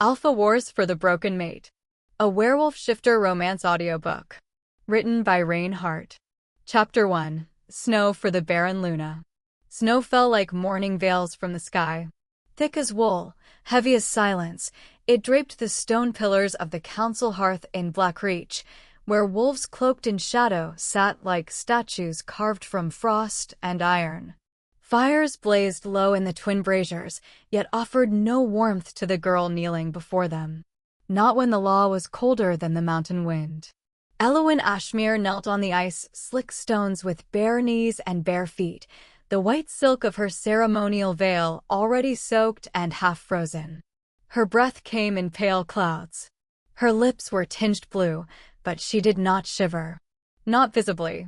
Alpha Wars for the Broken Mate. A Werewolf Shifter Romance Audiobook. Written by Rain Hart. Chapter 1. Snow for the Barren Luna. Snow fell like morning veils from the sky. Thick as wool, heavy as silence, it draped the stone pillars of the council hearth in Blackreach, where wolves cloaked in shadow sat like statues carved from frost and iron. Fires blazed low in the twin braziers, yet offered no warmth to the girl kneeling before them. Not when the law was colder than the mountain wind. Elowyn Ashmere knelt on the ice-slick stones with bare knees and bare feet, the white silk of her ceremonial veil already soaked and half-frozen. Her breath came in pale clouds. Her lips were tinged blue, but she did not shiver. Not visibly.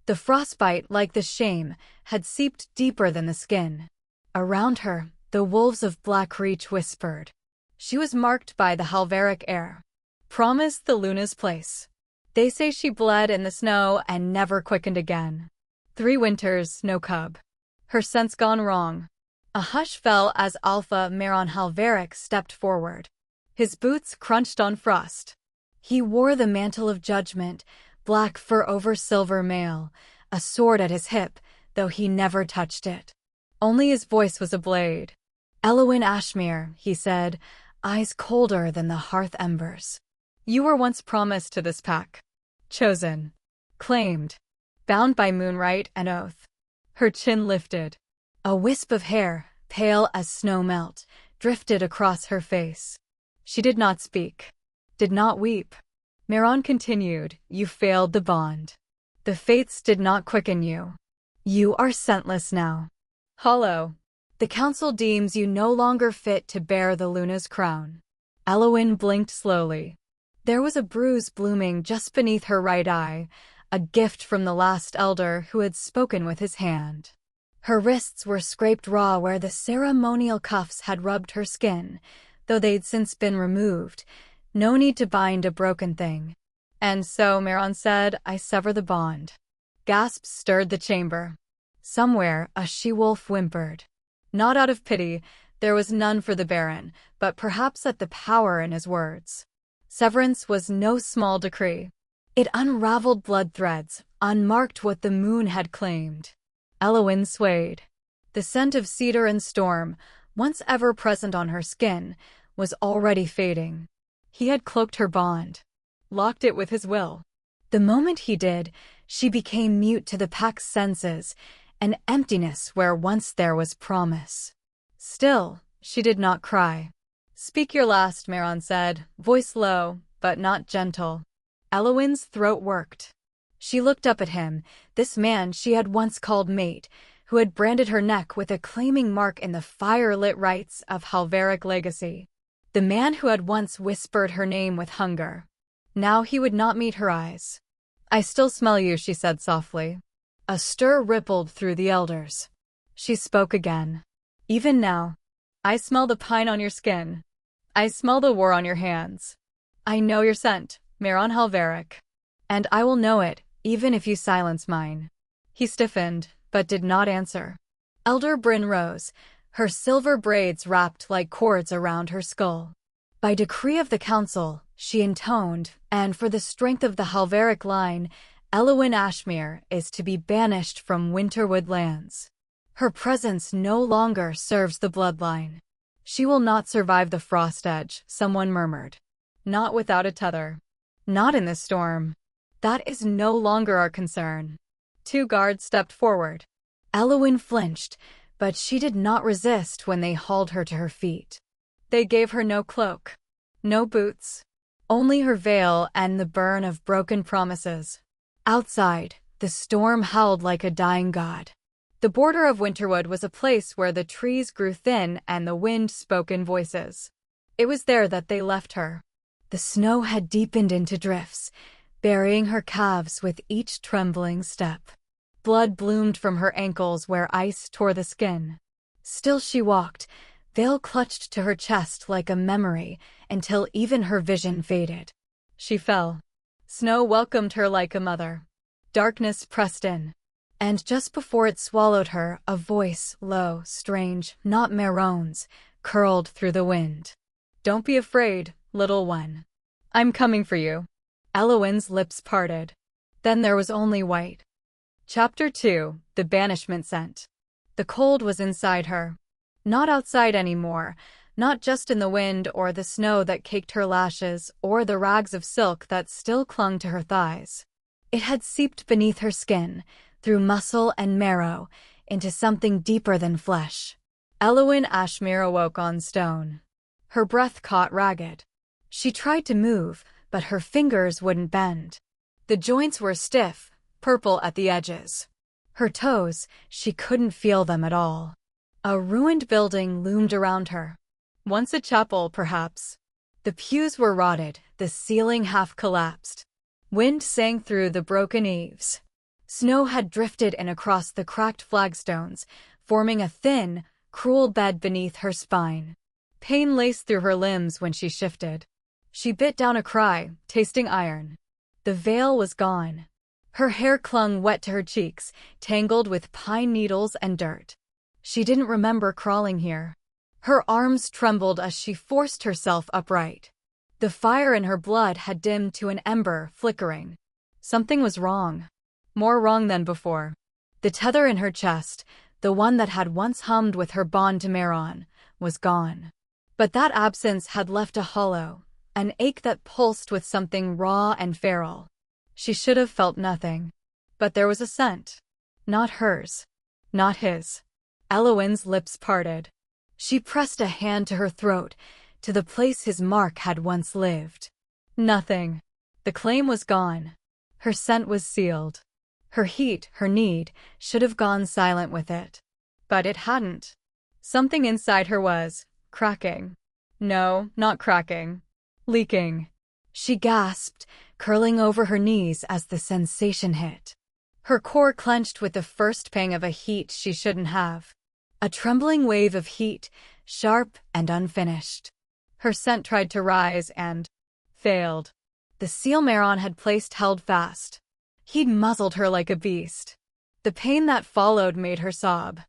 The frostbite, like the shame, had seeped deeper than the skin. Around her, the wolves of Blackreach whispered. She was marked by the Helveric air. Promised the Luna's place. They say she bled in the snow and never quickened again. 3 winters, no cub. Her sense gone wrong. A hush fell as Alpha Maeron Helveric stepped forward. His boots crunched on frost. He wore the mantle of judgment, black fur over silver mail, a sword at his hip, though he never touched it. Only his voice was a blade. "Elowyn Ashmere," he said, eyes colder than the hearth embers. "You were once promised to this pack. Chosen. Claimed. Bound by moonlight and oath." Her chin lifted. A wisp of hair, pale as snow melt, drifted across her face. She did not speak. Did not weep. Maeron continued, "You failed the bond. The fates did not quicken you. You are scentless now. Hollow. The council deems you no longer fit to bear the Luna's crown." Elowyn blinked slowly. There was a bruise blooming just beneath her right eye, a gift from the last elder who had spoken with his hand. Her wrists were scraped raw where the ceremonial cuffs had rubbed her skin, though they'd since been removed. No need to bind a broken thing. "And so," Maeron said, "I sever the bond." Gasps stirred the chamber. Somewhere, a she-wolf whimpered. Not out of pity, there was none for the Baron, but perhaps at the power in his words. Severance was no small decree. It unraveled blood threads, unmarked what the moon had claimed. Elowyn swayed. The scent of cedar and storm, once ever present on her skin, was already fading. He had cloaked her bond, locked it with his will. The moment he did, she became mute to the pack's senses, an emptiness where once there was promise. Still, she did not cry. "Speak your last," Maeron said, voice low, but not gentle. Elowyn's throat worked. She looked up at him, this man she had once called mate, who had branded her neck with a claiming mark in the fire-lit rites of Helveric legacy. The man who had once whispered her name with hunger. Now he would not meet her eyes. "I still smell you," she said softly. A stir rippled through the elders. She spoke again. "Even now, I smell the pine on your skin. I smell the war on your hands. I know your scent, Maeron Helveric. And I will know it, even if you silence mine." He stiffened, but did not answer. Elder Bryn rose, her silver braids wrapped like cords around her skull. "By decree of the council," she intoned, "and for the strength of the Helveric line, Elowyn Ashmere is to be banished from Winterwood lands. Her presence no longer serves the bloodline. She will not survive the frost edge," someone murmured. "Not without a tether. Not in this storm. That is no longer our concern." 2 guards stepped forward. Elowyn flinched, but she did not resist when they hauled her to her feet. They gave her no cloak, no boots, only her veil and the burn of broken promises. Outside, the storm howled like a dying god. The border of Winterwood was a place where the trees grew thin and the wind spoke in voices. It was there that they left her. The snow had deepened into drifts, burying her calves with each trembling step. Blood bloomed from her ankles where ice tore the skin. Still she walked, veil clutched to her chest like a memory, until even her vision faded. She fell. Snow welcomed her like a mother. Darkness pressed in. And just before it swallowed her, a voice, low, strange, not Maeron's, curled through the wind. Don't be afraid, little one. I'm coming for you. Elowyn's lips parted. Then there was only white. Chapter 2: The Banishment Scent. The cold was inside her. Not outside anymore, not just in the wind or the snow that caked her lashes or the rags of silk that still clung to her thighs. It had seeped beneath her skin, through muscle and marrow, into something deeper than flesh. Elowyn Ashmere awoke on stone. Her breath caught ragged. She tried to move, but her fingers wouldn't bend. The joints were stiff, purple at the edges. Her toes, she couldn't feel them at all. A ruined building loomed around her. Once a chapel, perhaps. The pews were rotted, the ceiling half collapsed. Wind sang through the broken eaves. Snow had drifted in across the cracked flagstones, forming a thin, cruel bed beneath her spine. Pain laced through her limbs when she shifted. She bit down a cry, tasting iron. The veil was gone. Her hair clung wet to her cheeks, tangled with pine needles and dirt. She didn't remember crawling here. Her arms trembled as she forced herself upright. The fire in her blood had dimmed to an ember, flickering. Something was wrong. More wrong than before. The tether in her chest, the one that had once hummed with her bond to Maeron, was gone. But that absence had left a hollow, an ache that pulsed with something raw and feral. She should have felt nothing. But there was a scent. Not hers. Not his. Elowyn's lips parted. She pressed a hand to her throat, to the place his mark had once lived. Nothing. The claim was gone. Her scent was sealed. Her heat, her need, should have gone silent with it. But it hadn't. Something inside her was cracking. No, not cracking. Leaking. She gasped, curling over her knees as the sensation hit. Her core clenched with the first pang of a heat she shouldn't have. A trembling wave of heat, sharp and unfinished. Her scent tried to rise and failed. The seal Maeron had placed held fast. He'd muzzled her like a beast. The pain that followed made her sob.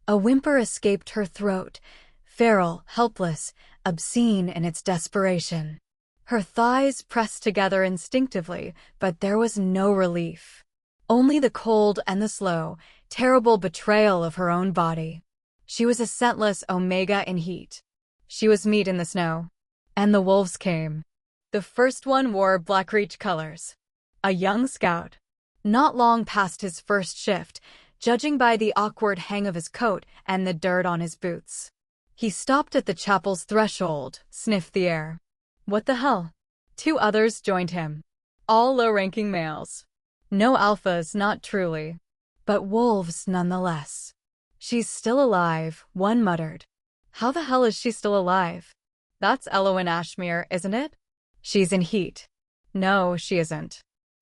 A whimper escaped her throat, feral, helpless, obscene in its desperation. Her thighs pressed together instinctively, but there was no relief. Only the cold and the slow, terrible betrayal of her own body. She was a scentless omega in heat. She was meat in the snow. And the wolves came. The first one wore Blackreach colors. A young scout. Not long past his first shift, judging by the awkward hang of his coat and the dirt on his boots. He stopped at the chapel's threshold, sniffed the air. What the hell? 2 others joined him. All low-ranking males. No alphas, not truly. But wolves nonetheless. She's still alive, one muttered. How the hell is she still alive? That's Elowyn Ashmere, isn't it? She's in heat. No, she isn't.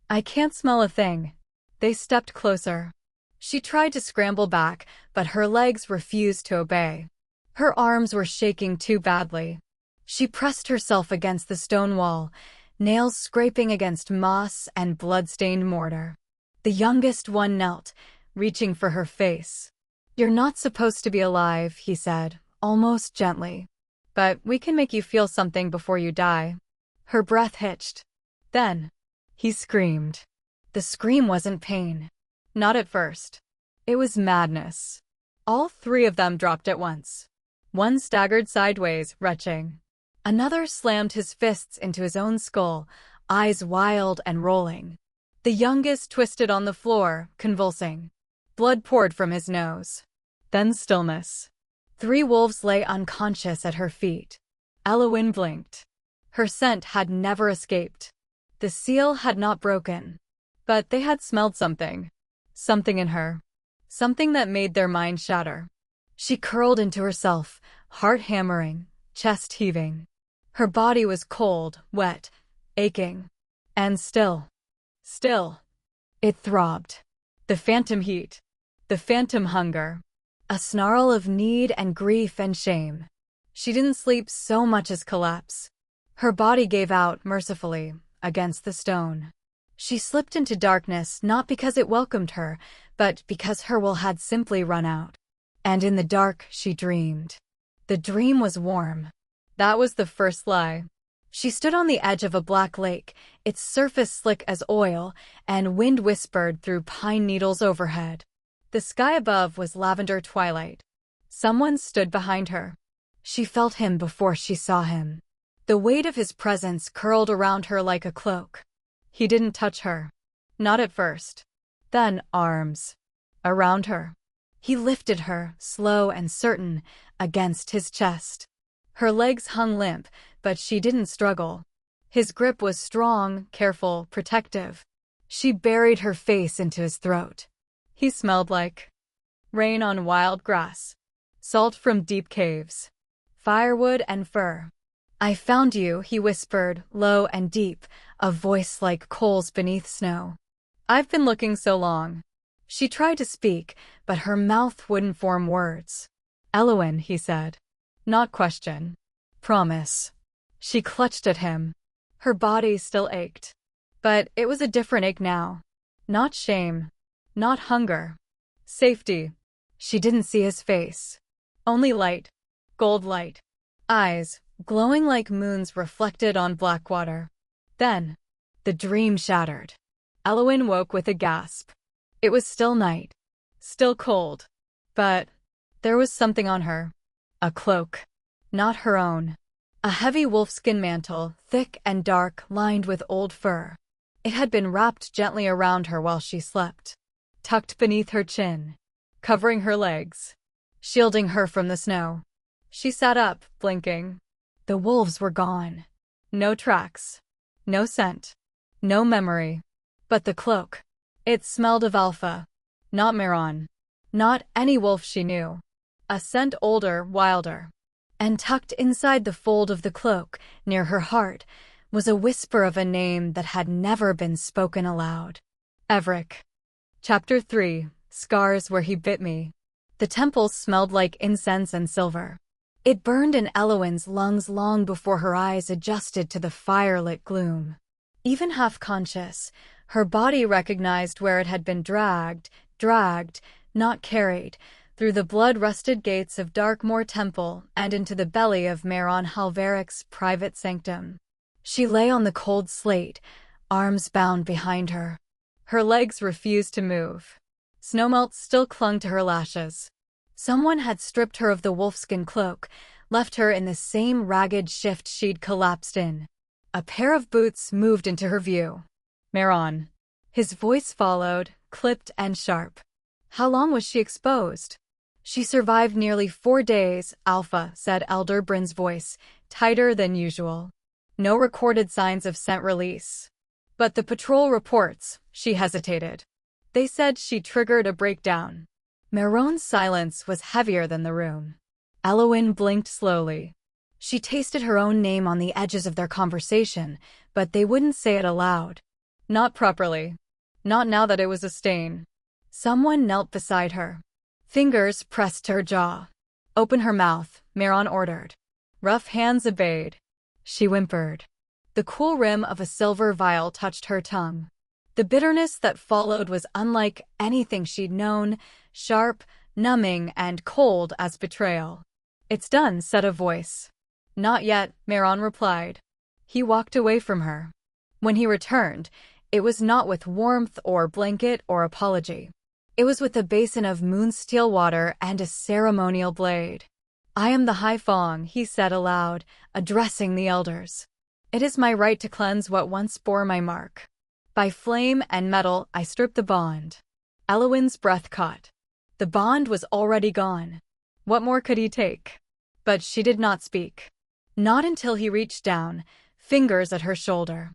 I can't smell a thing. They stepped closer. She tried to scramble back, but her legs refused to obey. Her arms were shaking too badly. She pressed herself against the stone wall, nails scraping against moss and blood-stained mortar. The youngest one knelt, reaching for her face. "You're not supposed to be alive," he said, almost gently. "But we can make you feel something before you die." Her breath hitched. Then, he screamed. The scream wasn't pain. Not at first. It was madness. All 3 of them dropped at once. One staggered sideways, retching. Another slammed his fists into his own skull, eyes wild and rolling. The youngest twisted on the floor, convulsing. Blood poured from his nose. Then stillness. 3 wolves lay unconscious at her feet. Elowyn blinked. Her scent had never escaped. The seal had not broken. But they had smelled something. Something in her. Something that made their mind shatter. She curled into herself, heart hammering, chest heaving. Her body was cold, wet, aching. And still. Still. It throbbed. The phantom heat. The phantom hunger. A snarl of need and grief and shame. She didn't sleep so much as collapse. Her body gave out, mercifully, against the stone. She slipped into darkness not because it welcomed her, but because her will had simply run out. And in the dark she dreamed. The dream was warm. That was the first lie. She stood on the edge of a black lake, its surface slick as oil, and wind whispered through pine needles overhead. The sky above was lavender twilight. Someone stood behind her. She felt him before she saw him. The weight of his presence curled around her like a cloak. He didn't touch her. Not at first. Then arms. Around her. He lifted her, slow and certain, against his chest. Her legs hung limp, but she didn't struggle. His grip was strong, careful, protective. She buried her face into his throat. He smelled like rain on wild grass, salt from deep caves, firewood and fur. "I found you," he whispered, low and deep, a voice like coals beneath snow. "I've been looking so long." She tried to speak, but her mouth wouldn't form words. "Elowyn," he said. Not question. Promise. She clutched at him. Her body still ached. But it was a different ache now. Not shame. Not hunger. Safety. She didn't see his face. Only light. Gold light. Eyes, glowing like moons reflected on black water. Then, the dream shattered. Elowyn woke with a gasp. It was still night. Still cold. But there was something on her. A cloak. Not her own. A heavy wolfskin mantle, thick and dark, lined with old fur. It had been wrapped gently around her while she slept. Tucked beneath her chin. Covering her legs. Shielding her from the snow. She sat up, blinking. The wolves were gone. No tracks. No scent. No memory. But the cloak. It smelled of alpha. Not Maeron. Not any wolf she knew. A scent older, wilder. And tucked inside the fold of the cloak, near her heart, was a whisper of a name that had never been spoken aloud. Evric. Chapter 3. Scars Where He Bit Me. The temple smelled like incense and silver. It burned in Elowyn's lungs long before her eyes adjusted to the firelit gloom. Even half-conscious, her body recognized where it had been dragged, not carried, through the blood-rusted gates of Darkmoor Temple and into the belly of Maeron Halveric's private sanctum. She lay on the cold slate, arms bound behind her. Her legs refused to move. Snowmelt still clung to her lashes. Someone had stripped her of the wolfskin cloak, left her in the same ragged shift she'd collapsed in. A pair of boots moved into her view. Maeron. His voice followed, clipped and sharp. How long was she exposed? "She survived nearly 4 days, Alpha," said Elder Bryn's voice, tighter than usual. No recorded signs of scent release. "But the patrol reports," she hesitated. "They said she triggered a breakdown." Maeron's silence was heavier than the room. Elowyn blinked slowly. She tasted her own name on the edges of their conversation, but they wouldn't say it aloud. Not properly. Not now that it was a stain. Someone knelt beside her. Fingers pressed to her jaw. "Open her mouth," Maeron ordered. Rough hands obeyed. She whimpered. The cool rim of a silver vial touched her tongue. The bitterness that followed was unlike anything she'd known, sharp, numbing, and cold as betrayal. "It's done," said a voice. "Not yet," Maeron replied. He walked away from her. When he returned, it was not with warmth or blanket or apology. It was with a basin of moonsteel water and a ceremonial blade. "I am the High Fong," he said aloud, addressing the elders. "It is my right to cleanse what once bore my mark. By flame and metal I strip the bond." Elowyn's breath caught. The bond was already gone. What more could he take? But she did not speak. Not until he reached down, fingers at her shoulder.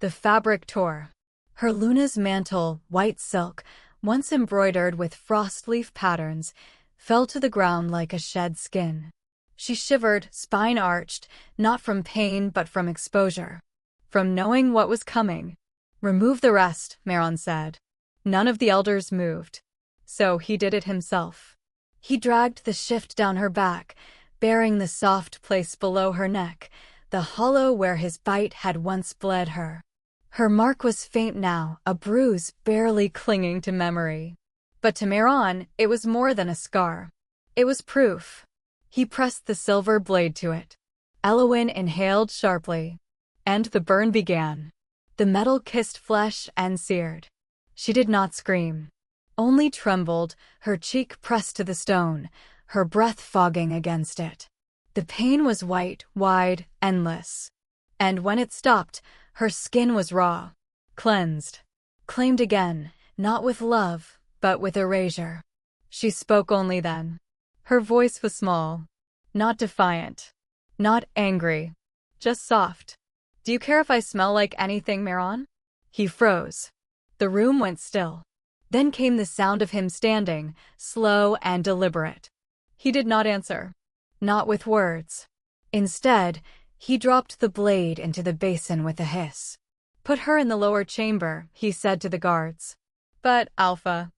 The fabric tore. Her Luna's mantle, white silk, once embroidered with frost leaf patterns, fell to the ground like a shed skin. She shivered, spine arched, not from pain but from exposure. From knowing what was coming. "Remove the rest," Maeron said. None of the elders moved. So he did it himself. He dragged the shift down her back, baring the soft place below her neck, the hollow where his bite had once bled her. Her mark was faint now, a bruise barely clinging to memory. But to Maeron, it was more than a scar. It was proof. He pressed the silver blade to it. Elowyn inhaled sharply, and the burn began. The metal kissed flesh and seared. She did not scream, only trembled, her cheek pressed to the stone, her breath fogging against it. The pain was white, wide, endless. And when it stopped, her skin was raw, cleansed, claimed again, not with love, but with erasure. She spoke only then. Her voice was small, not defiant, not angry, just soft. "Do you care if I smell like anything, Maeron?" He froze. The room went still. Then came the sound of him standing, slow and deliberate. He did not answer. Not with words. Instead, he dropped the blade into the basin with a hiss. "Put her in the lower chamber," he said to the guards. "But, Alpha,"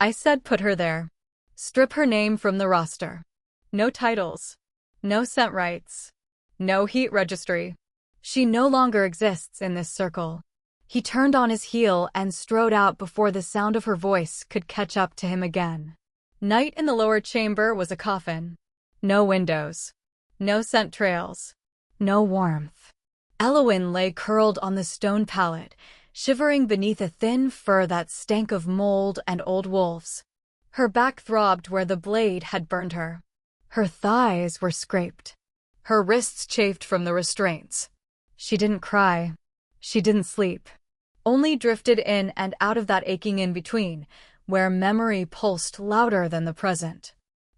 I said, "put her there. Strip her name from the roster. No titles. No scent rights. No heat registry. She no longer exists in this circle." He turned on his heel and strode out before the sound of her voice could catch up to him again. Night in the lower chamber was a coffin. No windows. No scent trails. No warmth. Elowyn lay curled on the stone pallet, shivering beneath a thin fur that stank of mold and old wolves. Her back throbbed where the blade had burned her. Her thighs were scraped. Her wrists chafed from the restraints. She didn't cry. She didn't sleep. Only drifted in and out of that aching in-between, where memory pulsed louder than the present.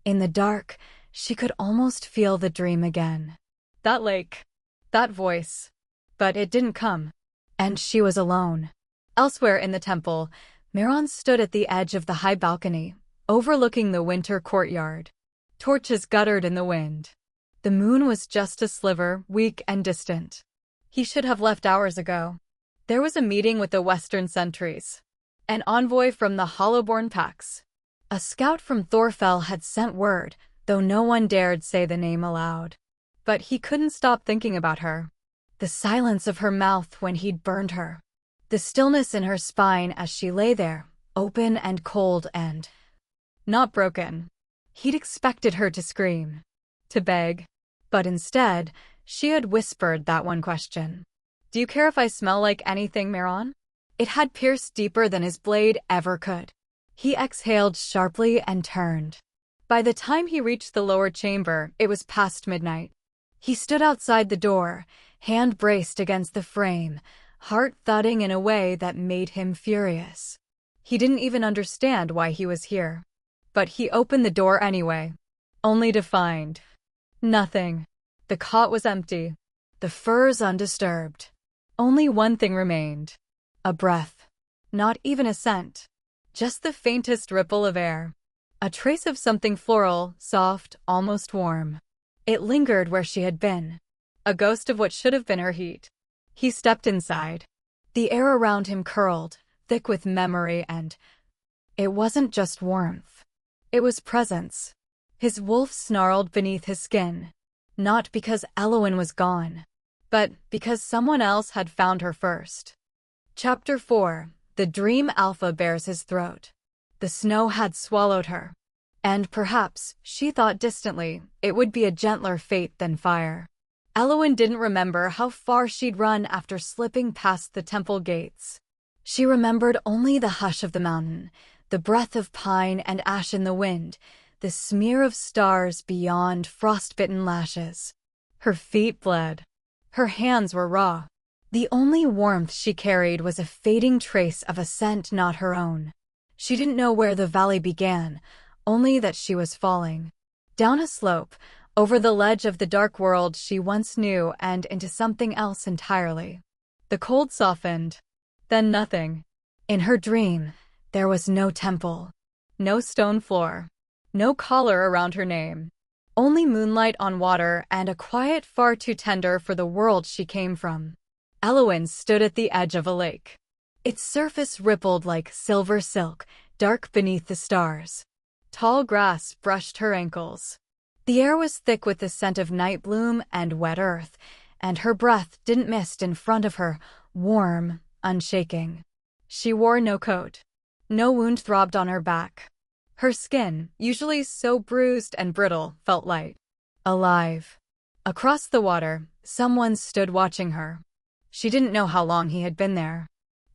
In the dark, she could almost feel the dream again. That lake. That voice. But it didn't come. And she was alone. Elsewhere in the temple, Maeron stood at the edge of the high balcony, overlooking the winter courtyard. Torches guttered in the wind. The moon was just a sliver, weak and distant. He should have left hours ago. There was a meeting with the Western sentries. An envoy from the Hollowborn Pax. A scout from Thornefell had sent word, though no one dared say the name aloud. But he couldn't stop thinking about her. The silence of her mouth when he'd burned her. The stillness in her spine as she lay there, open and cold and not broken. He'd expected her to scream, to beg. But instead, she had whispered that one question. "Do you care if I smell like anything, Maeron?" It had pierced deeper than his blade ever could. He exhaled sharply and turned. By the time he reached the lower chamber, it was past midnight. He stood outside the door, hand braced against the frame, heart thudding in a way that made him furious. He didn't even understand why he was here. But he opened the door anyway, only to find nothing. The cot was empty, the furs undisturbed. Only one thing remained. A breath. Not even a scent. Just the faintest ripple of air. A trace of something floral, soft, almost warm. It lingered where she had been. A ghost of what should have been her heat. He stepped inside. The air around him curled, thick with memory, and it wasn't just warmth. It was presence. His wolf snarled beneath his skin. Not because Elowyn was gone, but because someone else had found her first. Chapter 4. The dream Alpha bears his throat. The snow had swallowed her. And perhaps, she thought distantly, it would be a gentler fate than fire. Elowyn didn't remember how far she'd run after slipping past the temple gates. She remembered only the hush of the mountain, the breath of pine and ash in the wind, the smear of stars beyond frostbitten lashes. Her feet bled. Her hands were raw. The only warmth she carried was a fading trace of a scent not her own. She didn't know where the valley began, only that she was falling. Down a slope, over the ledge of the dark world she once knew and into something else entirely. The cold softened. Then nothing. In her dream, there was no temple. No stone floor. No collar around her name. Only moonlight on water and a quiet far too tender for the world she came from. Elowyn stood at the edge of a lake. Its surface rippled like silver silk, dark beneath the stars. Tall grass brushed her ankles. The air was thick with the scent of night bloom and wet earth, and her breath didn't mist in front of her, warm, unshaking. She wore no coat. No wound throbbed on her back. Her skin, usually so bruised and brittle, felt light. Alive. Across the water, someone stood watching her. She didn't know how long he had been there,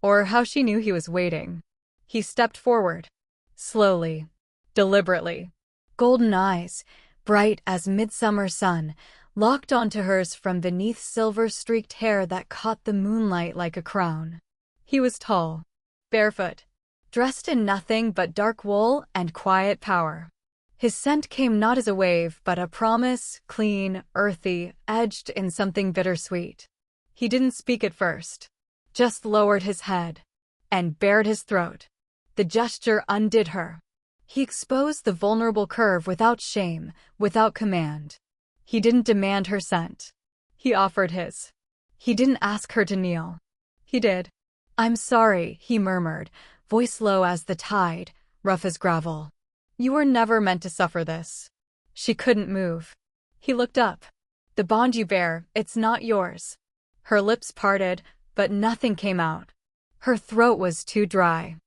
or how she knew he was waiting. He stepped forward. Slowly. Deliberately. Golden eyes, bright as midsummer sun, locked onto hers from beneath silver-streaked hair that caught the moonlight like a crown. He was tall, barefoot, dressed in nothing but dark wool and quiet power. His scent came not as a wave, but a promise, clean, earthy, edged in something bittersweet. He didn't speak at first, just lowered his head and bared his throat. The gesture undid her. He exposed the vulnerable curve without shame, without command. He didn't demand her scent. He offered his. He didn't ask her to kneel. He did. "I'm sorry," he murmured, voice low as the tide, rough as gravel. "You were never meant to suffer this." She couldn't move. He looked up. "The bond you bear, it's not yours." Her lips parted, but nothing came out. Her throat was too dry.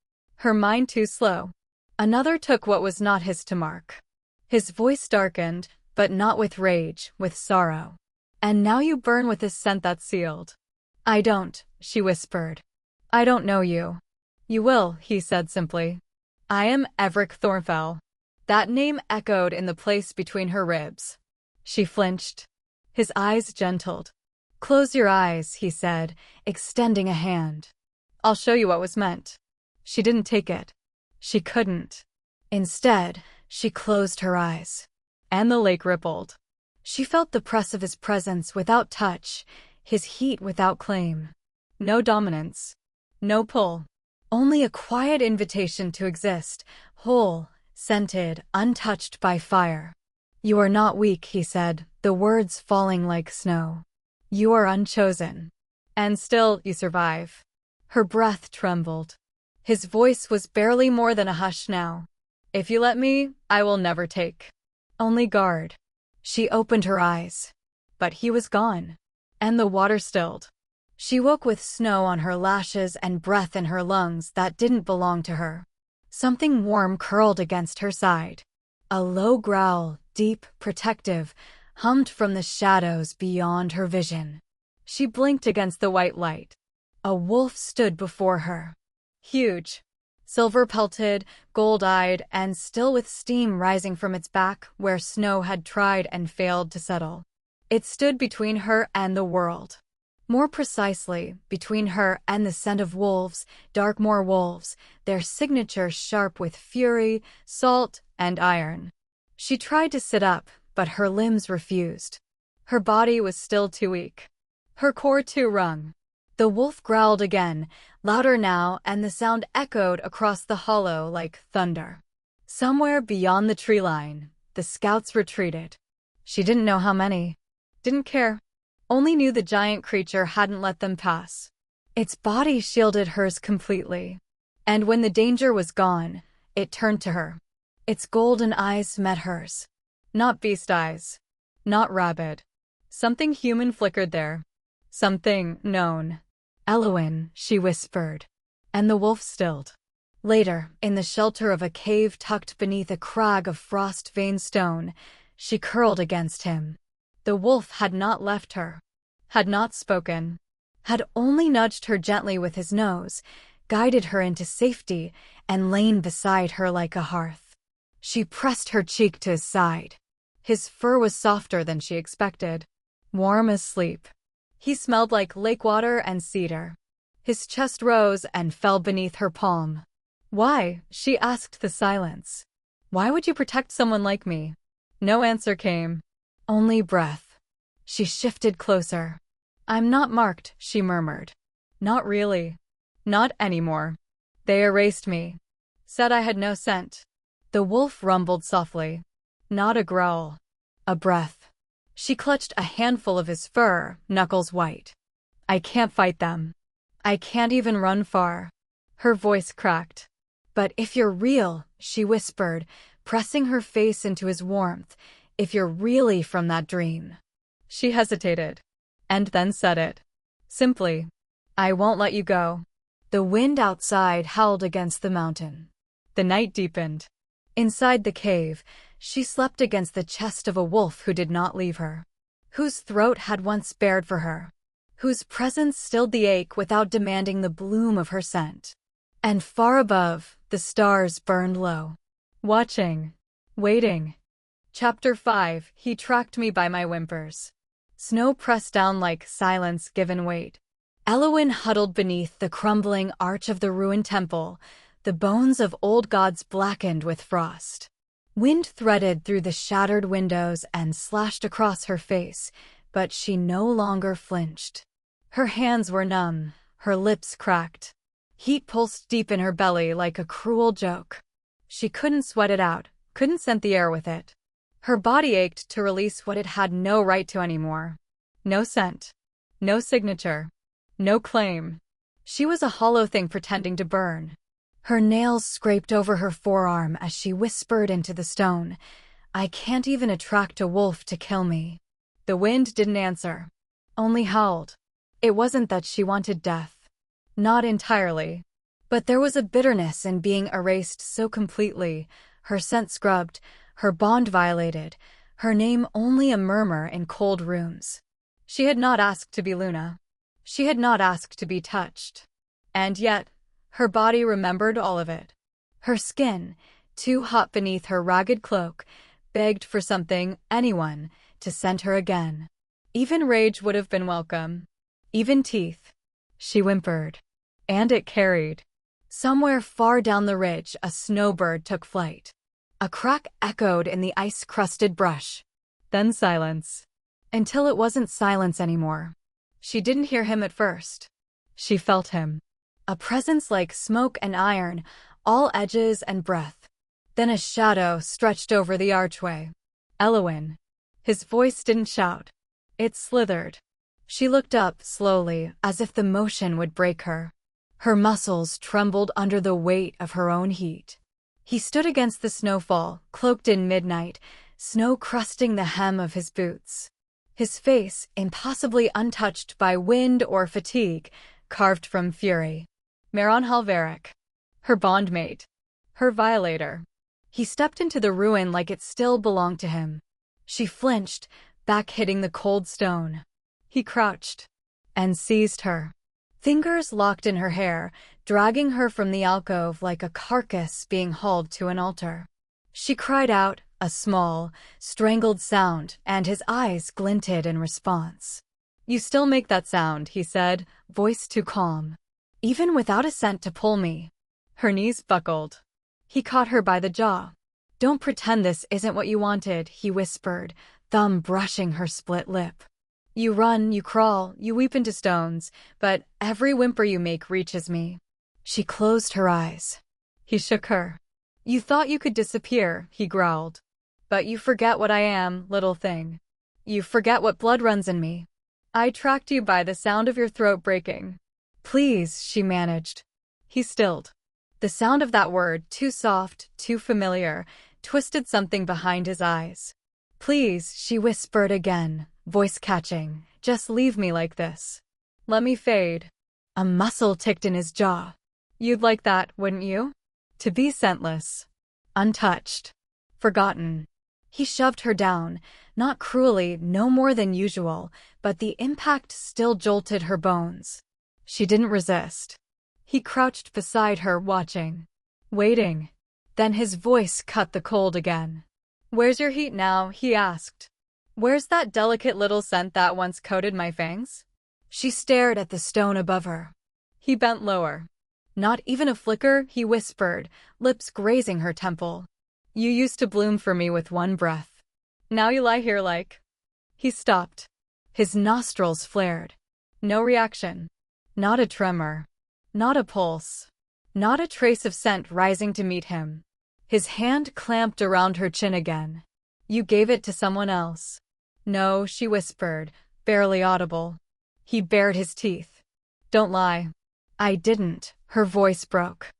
Her mind too slow. Another took what was not his to mark. His voice darkened, but not with rage, with sorrow. "And now you burn with a scent that's sealed." "I don't," she whispered. "I don't know you." "You will," he said simply. "I am Evric Thornefell." That name echoed in the place between her ribs. She flinched. His eyes gentled. "Close your eyes," he said, extending a hand. "I'll show you what was meant." She didn't take it. She couldn't. Instead, she closed her eyes. And the lake rippled. She felt the press of his presence without touch, his heat without claim. No dominance. No pull. Only a quiet invitation to exist, whole, scented, untouched by fire. "You are not weak," he said, the words falling like snow. "You are unchosen. And still, you survive." Her breath trembled. His voice was barely more than a hush now. "If you let me, I will never take. Only guard." She opened her eyes. But he was gone. And the water stilled. She woke with snow on her lashes and breath in her lungs that didn't belong to her. Something warm curled against her side. A low growl, deep, protective, hummed from the shadows beyond her vision. She blinked against the white light. A wolf stood before her. Huge. Silver-pelted, gold-eyed, and still with steam rising from its back where snow had tried and failed to settle. It stood between her and the world. More precisely, between her and the scent of wolves, Darkmoor wolves, their signature sharp with fury, salt, and iron. She tried to sit up, but her limbs refused. Her body was still too weak. Her core too wrung. The wolf growled again, louder now, and the sound echoed across the hollow like thunder. Somewhere beyond the tree line, the scouts retreated. She didn't know how many. Didn't care. Only knew the giant creature hadn't let them pass. Its body shielded hers completely. And when the danger was gone, it turned to her. Its golden eyes met hers. Not beast eyes. Not rabid. Something human flickered there. Something known. "Elowyn," she whispered. And the wolf stilled. Later, in the shelter of a cave tucked beneath a crag of frost-veined stone, she curled against him. The wolf had not left her. Had not spoken. Had only nudged her gently with his nose, guided her into safety, and lain beside her like a hearth. She pressed her cheek to his side. His fur was softer than she expected. Warm as sleep. He smelled like lake water and cedar. His chest rose and fell beneath her palm. "Why?" she asked the silence. "Why would you protect someone like me?" No answer came. Only breath. She shifted closer. "I'm not marked," she murmured. "Not really. Not anymore. They erased me. Said I had no scent." The wolf rumbled softly. Not a growl. A breath. She clutched a handful of his fur, knuckles white. "I can't fight them. I can't even run far." Her voice cracked. "But if you're real," she whispered, pressing her face into his warmth, "if you're really from that dream." She hesitated. And then said it. Simply. "I won't let you go." The wind outside howled against the mountain. The night deepened. Inside the cave, she slept against the chest of a wolf who did not leave her. whose throat had once bared for her, whose presence stilled the ache without demanding the bloom of her scent. And far above, the stars burned low. Watching. Waiting. Chapter 5. He tracked me by my whimpers. Snow pressed down like silence given weight. Elowyn huddled beneath the crumbling arch of the ruined temple, the bones of old gods blackened with frost. Wind threaded through the shattered windows and slashed across her face, but she no longer flinched. Her hands were numb, her lips cracked. Heat pulsed deep in her belly like a cruel joke. She couldn't sweat it out, couldn't scent the air with it. Her body ached to release what it had no right to anymore. No scent. No signature. No claim. She was a hollow thing pretending to burn. Her nails scraped over her forearm as she whispered into the stone, "I can't even attract a wolf to kill me." The wind didn't answer. Only howled. It wasn't that she wanted death. Not entirely. But there was a bitterness in being erased so completely, her scent scrubbed, her bond violated, her name only a murmur in cold rooms. She had not asked to be Luna. She had not asked to be touched. And yet, her body remembered all of it. Her skin, too hot beneath her ragged cloak, begged for something, anyone, to scent her again. Even rage would have been welcome. Even teeth. She whimpered. And it carried. Somewhere far down the ridge, a snowbird took flight. A crack echoed in the ice-crusted brush. Then silence. Until it wasn't silence anymore. She didn't hear him at first. She felt him. A presence like smoke and iron, all edges and breath. Then a shadow stretched over the archway. Elowyn. His voice didn't shout. It slithered. She looked up slowly, as if the motion would break her. Her muscles trembled under the weight of her own heat. He stood against the snowfall, cloaked in midnight, snow crusting the hem of his boots. His face, impossibly untouched by wind or fatigue, carved from fury. Maeron Halveric. Her bondmate. Her violator. He stepped into the ruin like it still belonged to him. She flinched, back hitting the cold stone. He crouched. And seized her. Fingers locked in her hair, dragging her from the alcove like a carcass being hauled to an altar. She cried out, a small, strangled sound, and his eyes glinted in response. "You still make that sound," he said, voice too calm. "Even without a scent to pull me." Her knees buckled. He caught her by the jaw. "Don't pretend this isn't what you wanted," he whispered, thumb brushing her split lip. "You run, you crawl, you weep into stones, but every whimper you make reaches me." She closed her eyes. He shook her. "You thought you could disappear," he growled. "But you forget what I am, little thing. You forget what blood runs in me. I tracked you by the sound of your throat breaking." "Please," she managed. He stilled. The sound of that word, too soft, too familiar, twisted something behind his eyes. "Please," she whispered again, voice catching, "just leave me like this. Let me fade." A muscle ticked in his jaw. "You'd like that, wouldn't you? To be scentless. Untouched. Forgotten." He shoved her down, not cruelly, no more than usual, but the impact still jolted her bones. She didn't resist. He crouched beside her, watching. Waiting. Then his voice cut the cold again. "Where's your heat now?" he asked. "Where's that delicate little scent that once coated my fangs?" She stared at the stone above her. He bent lower. "Not even a flicker," he whispered, lips grazing her temple. "You used to bloom for me with one breath. Now you lie here like—" He stopped. His nostrils flared. No reaction. Not a tremor. Not a pulse. Not a trace of scent rising to meet him. His hand clamped around her chin again. "You gave it to someone else." "No," she whispered, barely audible. He bared his teeth. "Don't lie." "I didn't." Her voice broke.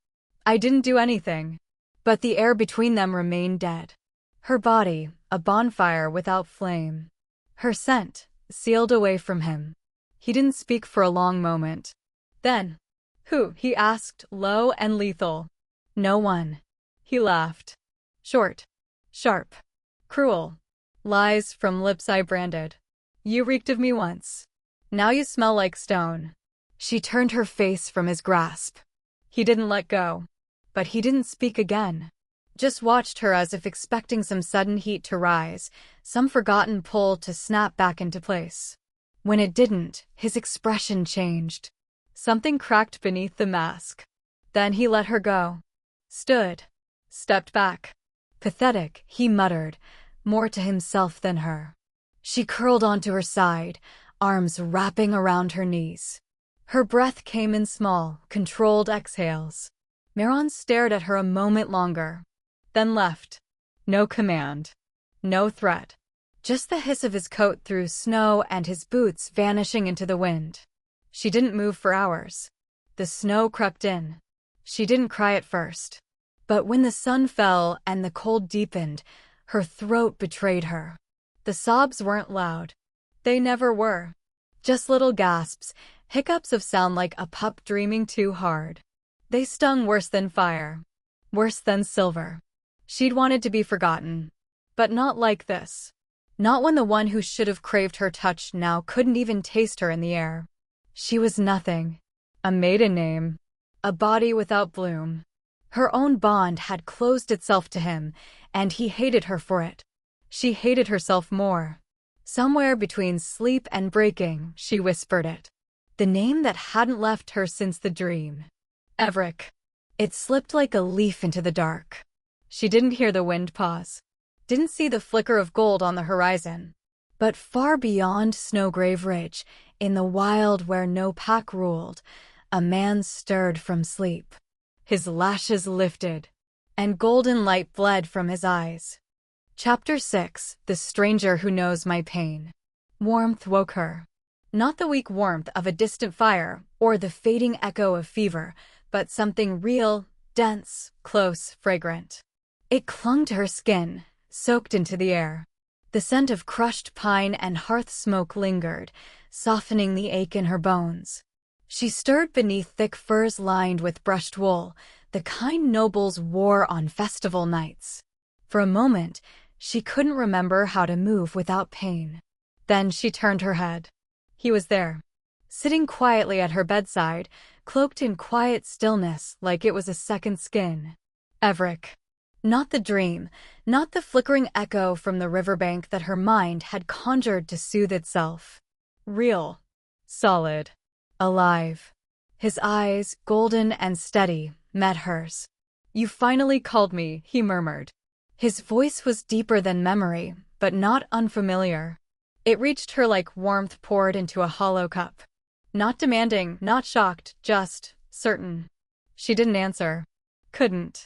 "I didn't do anything." But the air between them remained dead. Her body, a bonfire without flame. Her scent, sealed away from him. He didn't speak for a long moment. Then, "Who?" he asked, low and lethal. "No one." He laughed. Short. Sharp. Cruel. Lies from lips I branded. You reeked of me once. Now you smell like stone. She turned her face from his grasp. He didn't let go. But he didn't speak again. Just watched her as if expecting some sudden heat to rise, some forgotten pull to snap back into place. When it didn't, his expression changed. Something cracked beneath the mask. Then he let her go. Stood. Stepped back. Pathetic, he muttered, more to himself than her. She curled onto her side, arms wrapping around her knees. Her breath came in small, controlled exhales. Maeron stared at her a moment longer, then left. No command. No threat. Just the hiss of his coat through snow and his boots vanishing into the wind. She didn't move for hours. The snow crept in. She didn't cry at first. But when the sun fell and the cold deepened, her throat betrayed her. The sobs weren't loud. They never were. Just little gasps, hiccups of sound like a pup dreaming too hard. They stung worse than fire. Worse than silver. She'd wanted to be forgotten. But not like this. Not when the one who should have craved her touch now couldn't even taste her in the air. She was nothing. A maiden name. A body without bloom. Her own bond had closed itself to him, and he hated her for it. She hated herself more. Somewhere between sleep and breaking, she whispered it. The name that hadn't left her since the dream. Evric. It slipped like a leaf into the dark. She didn't hear the wind pause. Didn't see the flicker of gold on the horizon. But far beyond Snowgrave Ridge, in the wild where no pack ruled, a man stirred from sleep. His lashes lifted, and golden light bled from his eyes. Chapter 6, The Stranger Who Knows My Pain. Warmth woke her. Not the weak warmth of a distant fire or the fading echo of fever, but something real, dense, close, fragrant. It clung to her skin, soaked into the air. The scent of crushed pine and hearth smoke lingered, softening the ache in her bones. She stirred beneath thick furs lined with brushed wool, the kind nobles wore on festival nights. For a moment, she couldn't remember how to move without pain. Then she turned her head. He was there, sitting quietly at her bedside, cloaked in quiet stillness like it was a second skin. Evric. Not the dream, not the flickering echo from the riverbank that her mind had conjured to soothe itself. Real. Solid. Alive. His eyes, golden and steady, met hers. You finally called me, he murmured. His voice was deeper than memory, but not unfamiliar. It reached her like warmth poured into a hollow cup. Not demanding, not shocked, just certain. She didn't answer. Couldn't.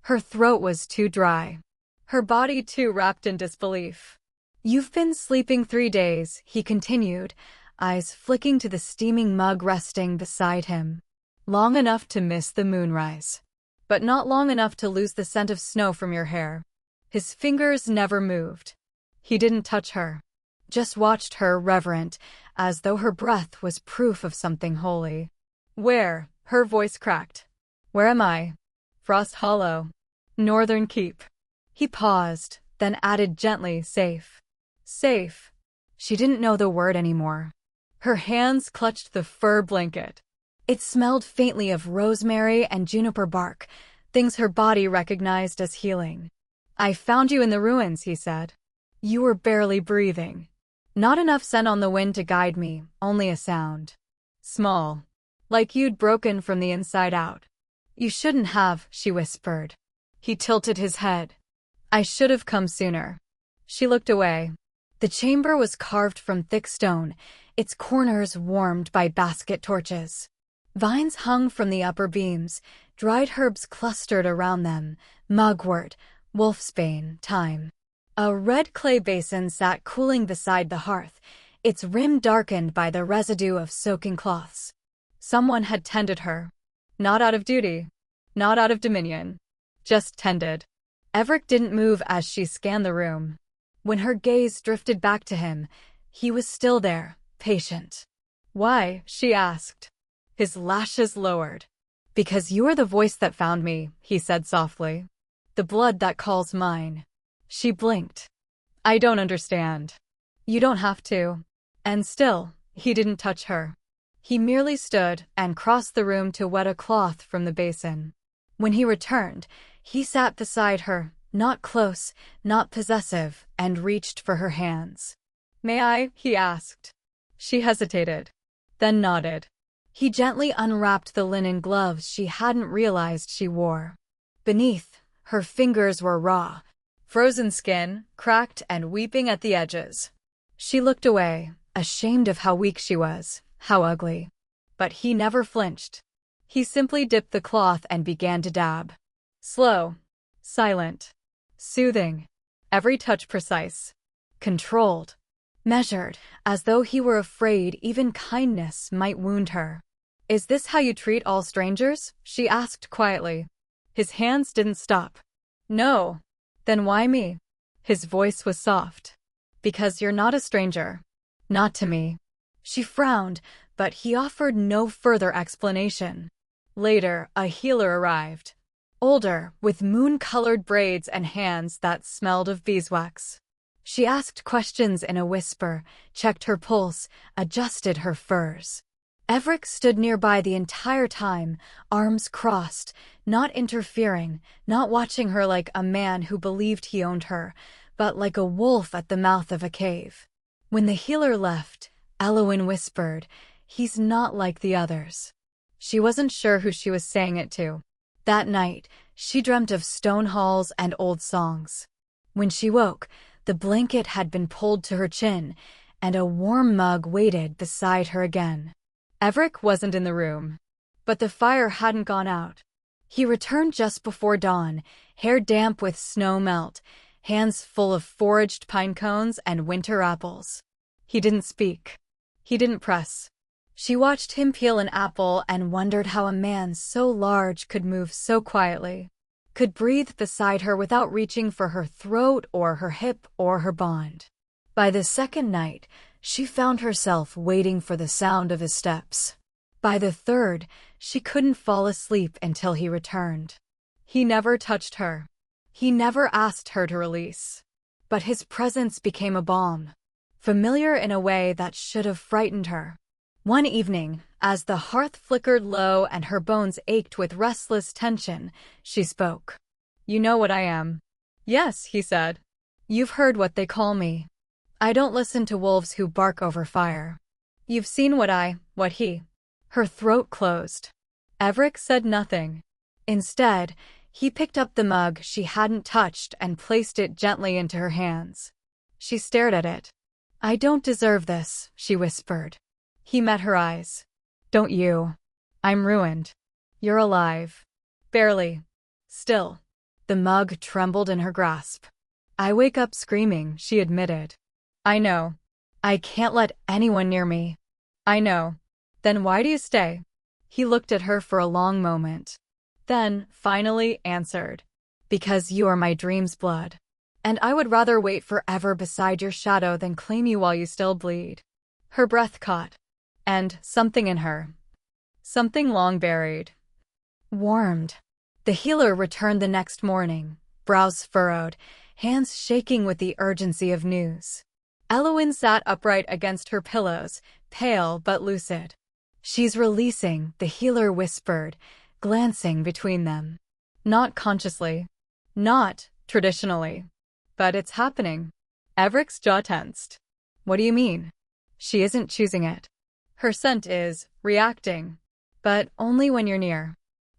Her throat was too dry. Her body too wrapped in disbelief. You've been sleeping 3 days, he continued, eyes flicking to the steaming mug resting beside him. Long enough to miss the moonrise. But not long enough to lose the scent of snow from your hair. His fingers never moved. He didn't touch her. Just watched her reverent, as though her breath was proof of something holy. Where? Her voice cracked. Where am I? Frost Hollow. Northern Keep. He paused, then added gently, safe. Safe. She didn't know the word anymore. Her hands clutched the fur blanket. It smelled faintly of rosemary and juniper bark, things her body recognized as healing. I found you in the ruins, he said. You were barely breathing. Not enough scent on the wind to guide me, only a sound. Small. Like you'd broken from the inside out. You shouldn't have, she whispered. He tilted his head. I should have come sooner. She looked away. The chamber was carved from thick stone, its corners warmed by basket torches. Vines hung from the upper beams, dried herbs clustered around them, mugwort, wolfsbane, thyme. A red clay basin sat cooling beside the hearth, its rim darkened by the residue of soaking cloths. Someone had tended her. Not out of duty. Not out of dominion. Just tended. Evric didn't move as she scanned the room. When her gaze drifted back to him, he was still there, patient. Why? She asked. His lashes lowered. Because you are the voice that found me, he said softly. The blood that calls mine. She blinked. I don't understand. You don't have to. And still, he didn't touch her. He merely stood and crossed the room to wet a cloth from the basin. When he returned, he sat beside her, not close, not possessive, and reached for her hands. "May I?" he asked. She hesitated, then nodded. He gently unwrapped the linen gloves she hadn't realized she wore. Beneath, her fingers were raw, frozen skin, cracked and weeping at the edges. She looked away, ashamed of how weak she was, how ugly. But he never flinched. He simply dipped the cloth and began to dab. Slow, silent, soothing, every touch precise, controlled, measured, as though he were afraid even kindness might wound her. "Is this how you treat all strangers?" she asked quietly. His hands didn't stop. "No." "Then why me?" His voice was soft. "Because you're not a stranger. Not to me." She frowned, but he offered no further explanation. Later, a healer arrived. Older, with moon-colored braids and hands that smelled of beeswax. She asked questions in a whisper, checked her pulse, adjusted her furs. Evric stood nearby the entire time, arms crossed, not interfering, not watching her like a man who believed he owned her, but like a wolf at the mouth of a cave. When the healer left, Elowyn whispered, "He's not like the others." She wasn't sure who she was saying it to. That night, she dreamt of stone halls and old songs. When she woke, the blanket had been pulled to her chin, and a warm mug waited beside her again. Evric wasn't in the room, but the fire hadn't gone out. He returned just before dawn, hair damp with snow melt, hands full of foraged pine cones and winter apples. He didn't speak. He didn't press. She watched him peel an apple and wondered how a man so large could move so quietly, could breathe beside her without reaching for her throat or her hip or her bond. By the second night, she found herself waiting for the sound of his steps. By the third, she couldn't fall asleep until he returned. He never touched her. He never asked her to release. But his presence became a balm, familiar in a way that should have frightened her. One evening, as the hearth flickered low and her bones ached with restless tension, she spoke. "You know what I am." "Yes," he said. "You've heard what they call me. I don't listen to wolves who bark over fire. You've seen what he." Her throat closed. Evric said nothing. Instead, he picked up the mug she hadn't touched and placed it gently into her hands. She stared at it. "I don't deserve this," she whispered. He met her eyes. "Don't you? I'm ruined. You're alive. Barely. Still." The mug trembled in her grasp. "I wake up screaming," she admitted. "I know. I can't let anyone near me." "I know. Then why do you stay?" He looked at her for a long moment. Then, finally, answered. "Because you are my dream's blood. And I would rather wait forever beside your shadow than claim you while you still bleed." Her breath caught. And something in her, something long buried, warmed. The healer returned the next morning, brows furrowed, hands shaking with the urgency of news. Elowyn sat upright against her pillows, pale but lucid. "She's releasing," the healer whispered, glancing between them. "Not consciously. Not traditionally. But it's happening." Evric's jaw tensed. "What do you mean?" "She isn't choosing it. Her scent is reacting. But only when you're near."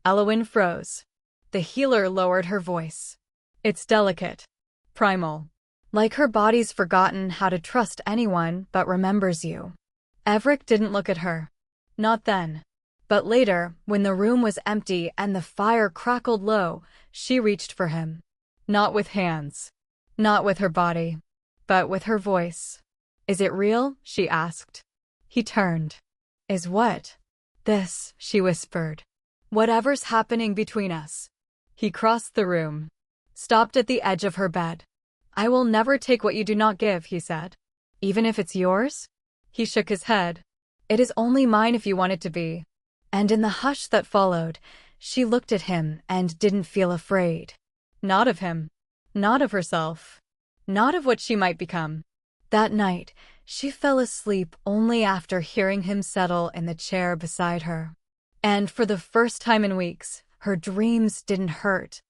Elowyn froze. The healer lowered her voice. "It's delicate. Primal. Like her body's forgotten how to trust anyone but remembers you." Evric didn't look at her. Not then. But later, when the room was empty and the fire crackled low, she reached for him. Not with hands. Not with her body. But with her voice. "Is it real?" she asked. He turned. "Is what?" "This," she whispered. "Whatever's happening between us." He crossed the room. Stopped at the edge of her bed. "I will never take what you do not give," he said. "Even if it's yours?" He shook his head. "It is only mine if you want it to be." And in the hush that followed, she looked at him and didn't feel afraid. Not of him. Not of herself. Not of what she might become. That night, She fell asleep only after hearing him settle in the chair beside her. And for the first time in weeks, her dreams didn't hurt.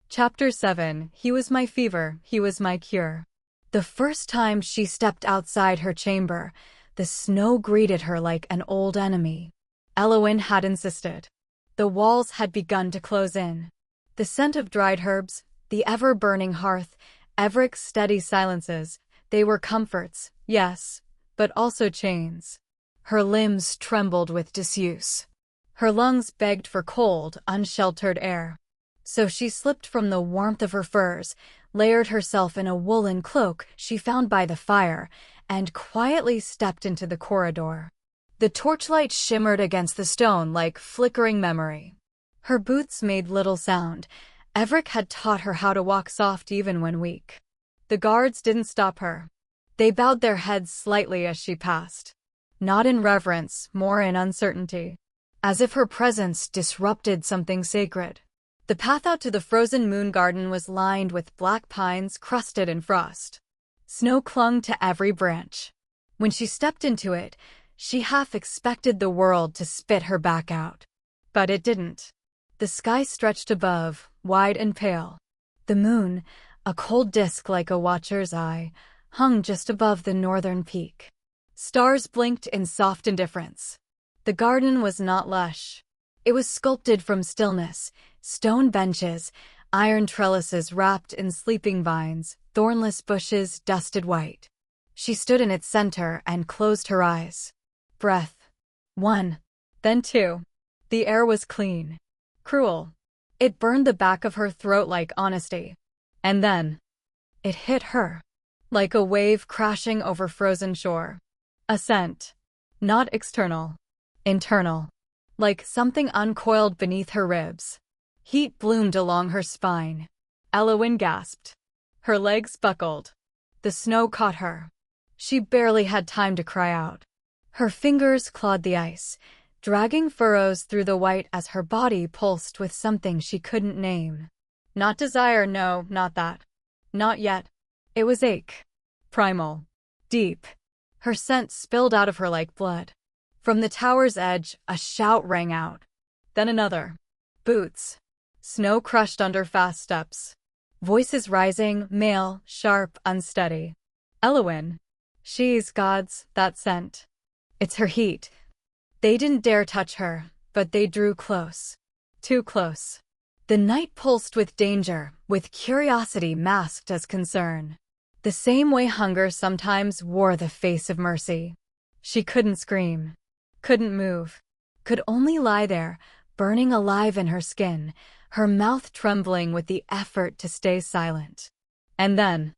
Chapter 7. He was my fever, he was my cure. The first time she stepped outside her chamber, the snow greeted her like an old enemy. Elowyn had insisted. The walls had begun to close in. The scent of dried herbs, the ever-burning hearth, Evric's steady silences, they were comforts, yes, but also chains. Her limbs trembled with disuse. Her lungs begged for cold, unsheltered air. So she slipped from the warmth of her furs, layered herself in a woolen cloak she found by the fire, and quietly stepped into the corridor. The torchlight shimmered against the stone like flickering memory. Her boots made little sound. Evric had taught her how to walk soft even when weak. The guards didn't stop her. They bowed their heads slightly as she passed. Not in reverence, more in uncertainty. As if her presence disrupted something sacred. The path out to the frozen moon garden was lined with black pines crusted in frost. Snow clung to every branch. When she stepped into it, she half expected the world to spit her back out. But it didn't. The sky stretched above, wide and pale. The moon, a cold disk like a watcher's eye, hung just above the northern peak. Stars blinked in soft indifference. The garden was not lush. It was sculpted from stillness, stone benches, iron trellises wrapped in sleeping vines, thornless bushes dusted white. She stood in its center and closed her eyes. Breath. 1. Then 2. The air was clean. Cruel. It burned the back of her throat like honesty. And then it hit her. Like a wave crashing over frozen shore. A scent. Not external. Internal. Like something uncoiled beneath her ribs. Heat bloomed along her spine. Elowyn gasped. Her legs buckled. The snow caught her. She barely had time to cry out. Her fingers clawed the ice, dragging furrows through the white as her body pulsed with something she couldn't name. Not desire, no, not that. Not yet. It was ache. Primal. Deep. Her scent spilled out of her like blood. From the tower's edge, a shout rang out. Then another. Boots. Snow crushed under fast steps. Voices rising, male, sharp, unsteady. Elowyn. She's God's, that scent. It's her heat. They didn't dare touch her, but they drew close. Too close. The night pulsed with danger, with curiosity masked as concern. The same way hunger sometimes wore the face of mercy. She couldn't scream. Couldn't move. Could only lie there, burning alive in her skin, her mouth trembling with the effort to stay silent. And then,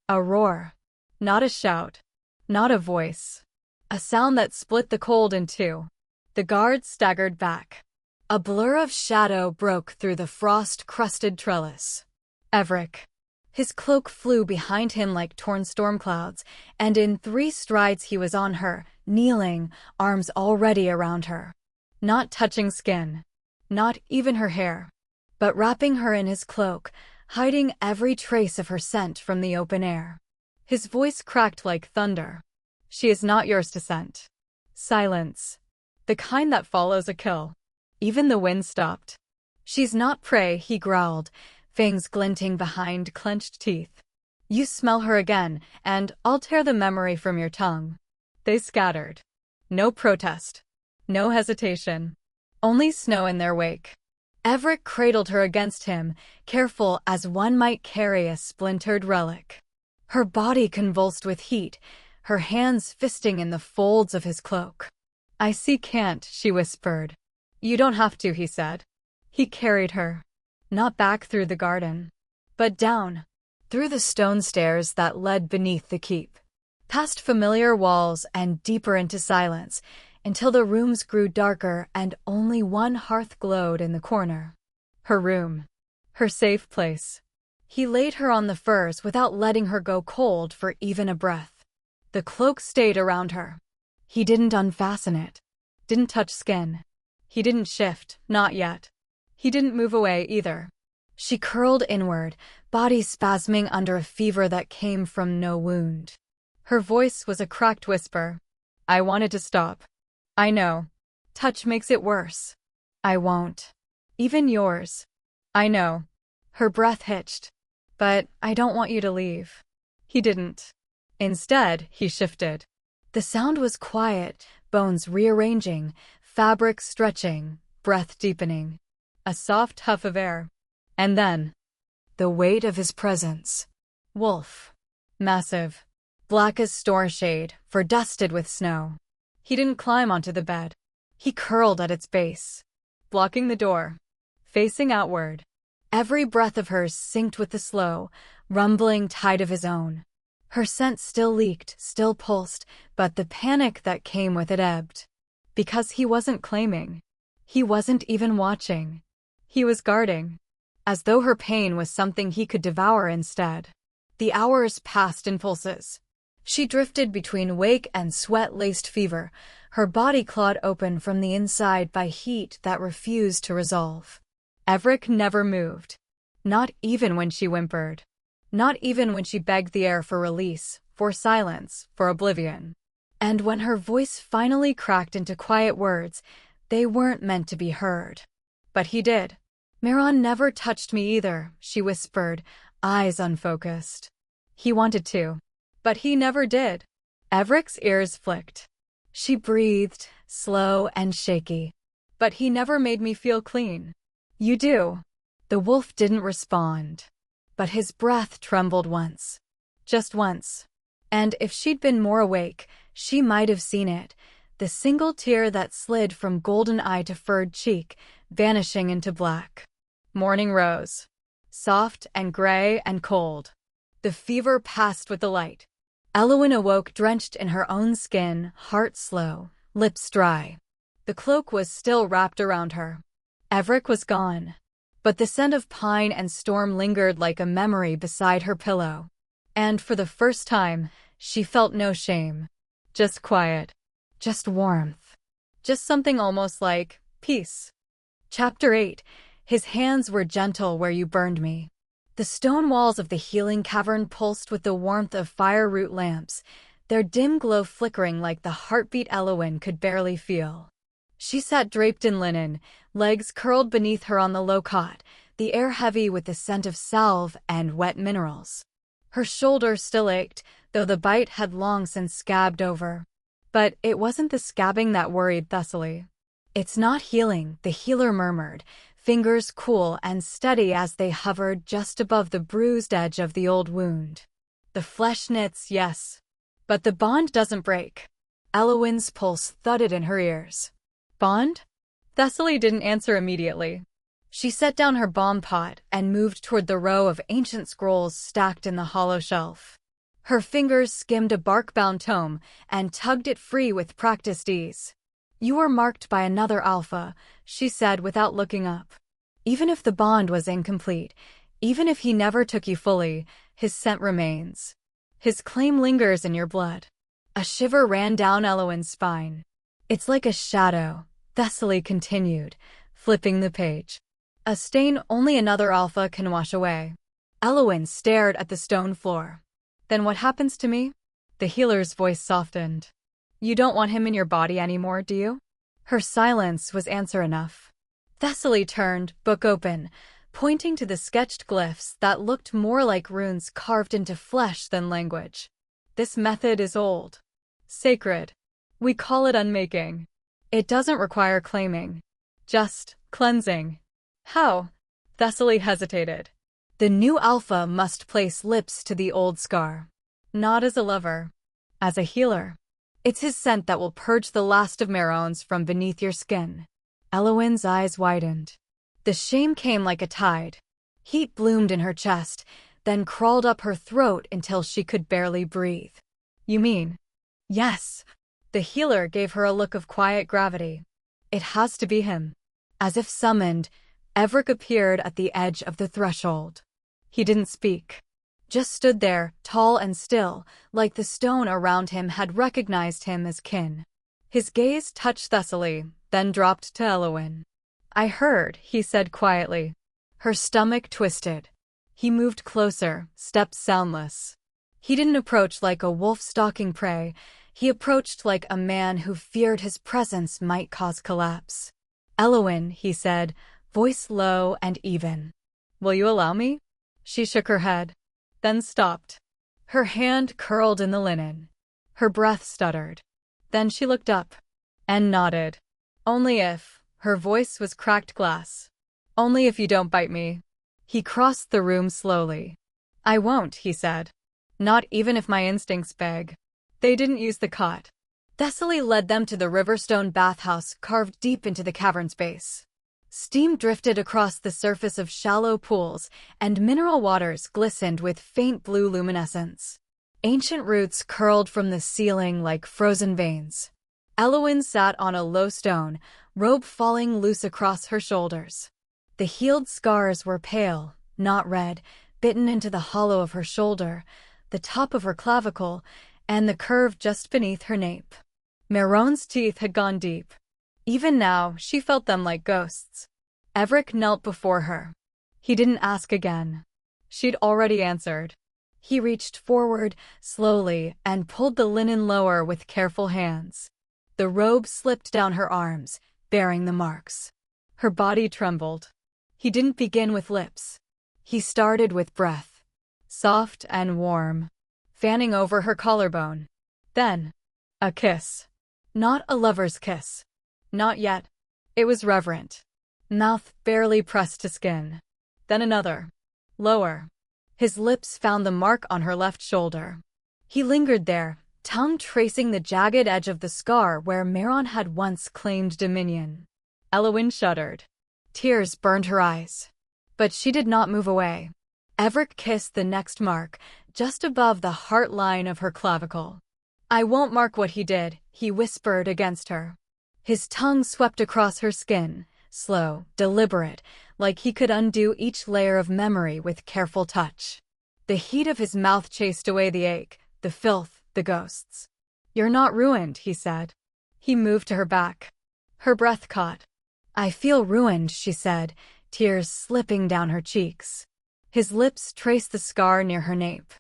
a roar. Not a shout. Not a voice. A sound that split the cold in two. The guards staggered back. A blur of shadow broke through the frost-crusted trellis. Evric. His cloak flew behind him like torn storm clouds, and in 3 strides he was on her, kneeling, arms already around her. Not touching skin. Not even her hair. But wrapping her in his cloak, hiding every trace of her scent from the open air. His voice cracked like thunder. She is not yours to scent. Silence. The kind that follows a kill. Even the wind stopped. She's not prey, he growled, fangs glinting behind clenched teeth. You smell her again, and I'll tear the memory from your tongue. They scattered. No protest. No hesitation. Only snow in their wake. Evric cradled her against him, careful as one might carry a splintered relic. Her body convulsed with heat, her hands fisting in the folds of his cloak. I see can't, she whispered. You don't have to, he said. He carried her. Not back through the garden, but down, through the stone stairs that led beneath the keep, past familiar walls and deeper into silence, until the rooms grew darker and only one hearth glowed in the corner. Her room. Her safe place. He laid her on the furs without letting her go cold for even a breath. The cloak stayed around her. He didn't unfasten it. Didn't touch skin. He didn't shift, not yet. He didn't move away either. She curled inward, body spasming under a fever that came from no wound. Her voice was a cracked whisper. I wanted to stop. I know. Touch makes it worse. I won't. Even yours. I know. Her breath hitched. But I don't want you to leave. He didn't. Instead, he shifted. The sound was quiet, bones rearranging, fabric stretching, breath deepening. A soft huff of air. And then, the weight of his presence. Wolf. Massive. Black as store shade, verdusted with snow. He didn't climb onto the bed. He curled at its base, blocking the door, facing outward. Every breath of hers synced with the slow, rumbling tide of his own. Her scent still leaked, still pulsed, but the panic that came with it ebbed. Because he wasn't claiming. He wasn't even watching. He was guarding. As though her pain was something he could devour instead. The hours passed in pulses. She drifted between wake and sweat-laced fever, her body clawed open from the inside by heat that refused to resolve. Evric never moved. Not even when she whimpered. Not even when she begged the air for release, for silence, for oblivion. And when her voice finally cracked into quiet words, they weren't meant to be heard. But he did. Maeron never touched me either, she whispered, eyes unfocused. He wanted to. But he never did. Evric's ears flicked. She breathed, slow and shaky. But he never made me feel clean. You do. The wolf didn't respond. But his breath trembled once. Just once. And if she'd been more awake, she might have seen it. The single tear that slid from golden eye to furred cheek, vanishing into black. Morning rose. Soft and gray and cold. The fever passed with the light. Elowyn awoke drenched in her own skin, heart slow, lips dry. The cloak was still wrapped around her. Evric was gone. But the scent of pine and storm lingered like a memory beside her pillow. And for the first time, she felt no shame. Just quiet. Just warmth. Just something almost like peace. Chapter 8. His hands were gentle where you burned me. The stone walls of the healing cavern pulsed with the warmth of fire-root lamps, their dim glow flickering like the heartbeat Elowyn could barely feel. She sat draped in linen, legs curled beneath her on the low cot, the air heavy with the scent of salve and wet minerals. Her shoulder still ached, though the bite had long since scabbed over. But it wasn't the scabbing that worried Thessaly. It's not healing, the healer murmured, fingers cool and steady as they hovered just above the bruised edge of the old wound. The flesh knits, yes. But the bond doesn't break. Elowyn's pulse thudded in her ears. Bond? Thessaly didn't answer immediately. She set down her bomb pot and moved toward the row of ancient scrolls stacked in the hollow shelf. Her fingers skimmed a bark-bound tome and tugged it free with practiced ease. You were marked by another alpha, she said without looking up. Even if the bond was incomplete, even if he never took you fully, his scent remains. His claim lingers in your blood. A shiver ran down Elowyn's spine. It's like a shadow, Thessaly continued, flipping the page. A stain only another alpha can wash away. Elowyn stared at the stone floor. Then what happens to me? The healer's voice softened. You don't want him in your body anymore, do you? Her silence was answer enough. Thessaly turned, book open, pointing to the sketched glyphs that looked more like runes carved into flesh than language. This method is old. Sacred. We call it unmaking. It doesn't require claiming. Just cleansing. How? Thessaly hesitated. The new alpha must place lips to the old scar. Not as a lover. As a healer. It's his scent that will purge the last of Maeron's from beneath your skin. Elowyn's eyes widened. The shame came like a tide. Heat bloomed in her chest, then crawled up her throat until she could barely breathe. You mean? Yes. The healer gave her a look of quiet gravity. It has to be him. As if summoned, Evric appeared at the edge of the threshold. He didn't speak. Just stood there, tall and still, like the stone around him had recognized him as kin. His gaze touched Thessaly, then dropped to Elowyn. I heard, he said quietly. Her stomach twisted. He moved closer, stepped soundless. He didn't approach like a wolf stalking prey. He approached like a man who feared his presence might cause collapse. "Elowyn," he said, voice low and even. "Will you allow me?" She shook her head, then stopped. Her hand curled in the linen. Her breath stuttered. Then she looked up and nodded. "Only if," her voice was cracked glass. "Only if you don't bite me." He crossed the room slowly. "I won't," he said. "Not even if my instincts beg." They didn't use the cot. Thessaly led them to the riverstone bathhouse carved deep into the cavern's base. Steam drifted across the surface of shallow pools, and mineral waters glistened with faint blue luminescence. Ancient roots curled from the ceiling like frozen veins. Elowyn sat on a low stone, robe falling loose across her shoulders. The healed scars were pale, not red, bitten into the hollow of her shoulder, the top of her clavicle, and the curve just beneath her nape. Maeron's teeth had gone deep. Even now, she felt them like ghosts. Evric knelt before her. He didn't ask again. She'd already answered. He reached forward, slowly, and pulled the linen lower with careful hands. The robe slipped down her arms, bearing the marks. Her body trembled. He didn't begin with lips. He started with breath, soft and warm, fanning over her collarbone. Then, a kiss. Not a lover's kiss. Not yet. It was reverent. Mouth barely pressed to skin. Then another. Lower. His lips found the mark on her left shoulder. He lingered there, tongue tracing the jagged edge of the scar where Maeron had once claimed dominion. Elowyn shuddered. Tears burned her eyes. But she did not move away. Evric kissed the next mark, just above the heart line of her clavicle. "I won't mark what he did," he whispered against her. His tongue swept across her skin, slow, deliberate, like he could undo each layer of memory with careful touch. The heat of his mouth chased away the ache, the filth, the ghosts. "You're not ruined," he said. He moved to her back. Her breath caught. "I feel ruined," she said, tears slipping down her cheeks. His lips traced the scar near her nape.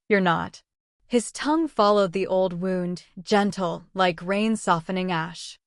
"You're not." His tongue followed the old wound, gentle, like rain softening ash.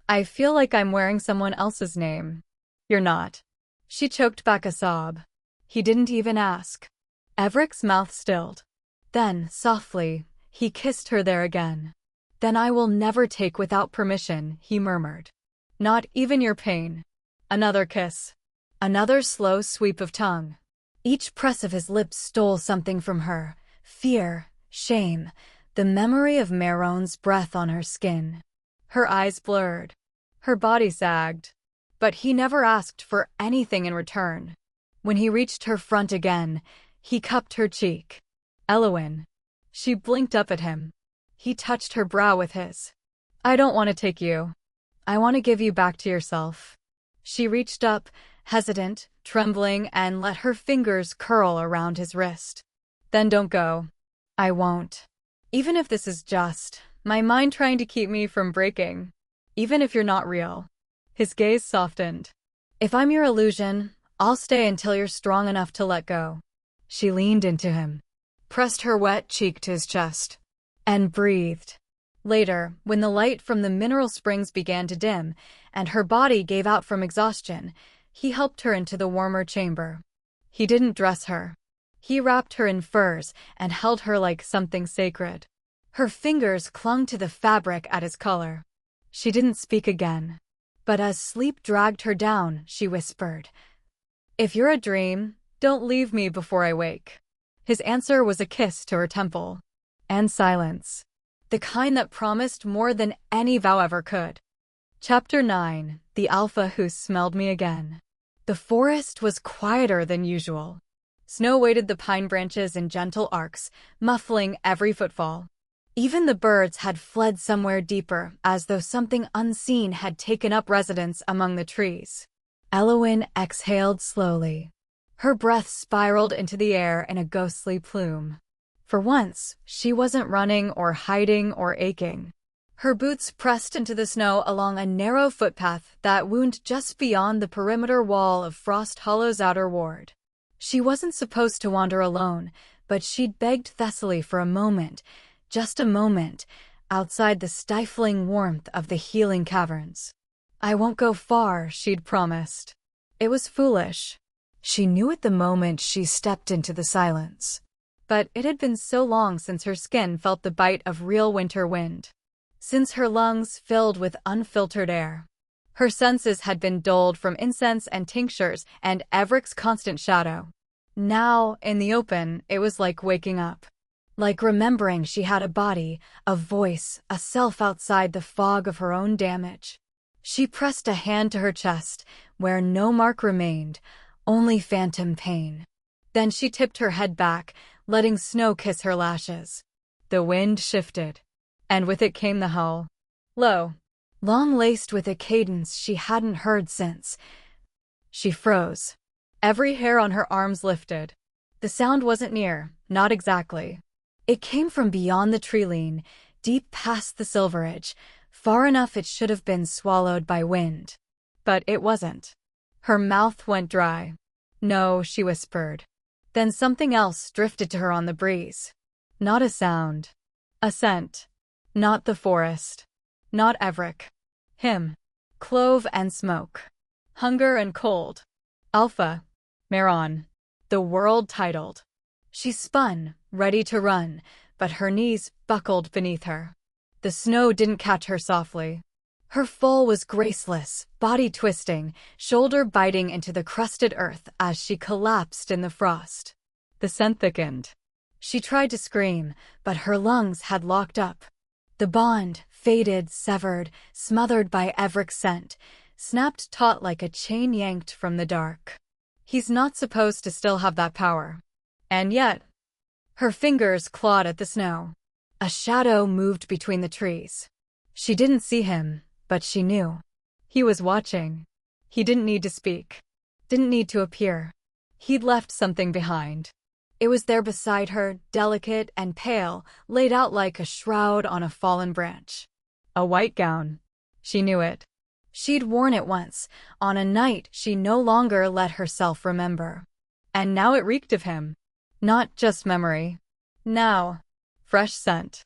"I feel like I'm wearing someone else's name." "You're not." She choked back a sob. He didn't even ask. Evric's mouth stilled. Then, softly, he kissed her there again. "Then I will never take without permission," he murmured. "Not even your pain." Another kiss. Another slow sweep of tongue. Each press of his lips stole something from her. Fear, shame, the memory of Maeron's breath on her skin. Her eyes blurred. Her body sagged. But he never asked for anything in return. When he reached her front again, he cupped her cheek. "Elowyn." She blinked up at him. He touched her brow with his. "I don't want to take you. I want to give you back to yourself." She reached up, hesitant, trembling, and let her fingers curl around his wrist. "Then don't go." "I won't. Even if this is just my mind trying to keep me from breaking. Even if you're not real." His gaze softened. "If I'm your illusion, I'll stay until you're strong enough to let go." She leaned into him, pressed her wet cheek to his chest, and breathed. Later, when the light from the mineral springs began to dim, and her body gave out from exhaustion, he helped her into the warmer chamber. He didn't dress her. He wrapped her in furs and held her like something sacred. Her fingers clung to the fabric at his collar. She didn't speak again. But as sleep dragged her down, she whispered, "If you're a dream, don't leave me before I wake." His answer was a kiss to her temple. And silence. The kind that promised more than any vow ever could. Chapter 9. The Alpha Who Smelled Me Again. The forest was quieter than usual. Snow weighted the pine branches in gentle arcs, muffling every footfall. Even the birds had fled somewhere deeper, as though something unseen had taken up residence among the trees. Elowyn exhaled slowly. Her breath spiraled into the air in a ghostly plume. For once, she wasn't running or hiding or aching. Her boots pressed into the snow along a narrow footpath that wound just beyond the perimeter wall of Frost Hollow's outer ward. She wasn't supposed to wander alone, but she'd begged Thessaly for a moment, just a moment, outside the stifling warmth of the healing caverns. "I won't go far," she'd promised. It was foolish. She knew it the moment she stepped into the silence. But it had been so long since her skin felt the bite of real winter wind. Since her lungs filled with unfiltered air. Her senses had been dulled from incense and tinctures and Evric's constant shadow. Now, in the open, it was like waking up. Like remembering she had a body, a voice, a self outside the fog of her own damage. She pressed a hand to her chest, where no mark remained, only phantom pain. Then she tipped her head back, letting snow kiss her lashes. The wind shifted, and with it came the howl. Low, long-laced with a cadence she hadn't heard since. She froze. Every hair on her arms lifted. The sound wasn't near, not exactly. It came from beyond the tree-line, deep past the silverage, far enough it should have been swallowed by wind. But it wasn't. Her mouth went dry. "No," she whispered. Then something else drifted to her on the breeze. Not a sound. A scent. Not the forest. Not Evric. Him. Clove and smoke. Hunger and cold. Alpha. Maeron. The world titled. She spun, ready to run, but her knees buckled beneath her. The snow didn't catch her softly. Her fall was graceless, body twisting, shoulder biting into the crusted earth as she collapsed in the frost. The scent thickened. She tried to scream, but her lungs had locked up. The bond, faded, severed, smothered by Evric's scent, snapped taut like a chain yanked from the dark. He's not supposed to still have that power. And yet, her fingers clawed at the snow. A shadow moved between the trees. She didn't see him, but she knew. He was watching. He didn't need to speak. Didn't need to appear. He'd left something behind. It was there beside her, delicate and pale, laid out like a shroud on a fallen branch. A white gown. She knew it. She'd worn it once, on a night she no longer let herself remember. And now it reeked of him. Not just memory. Now, fresh scent.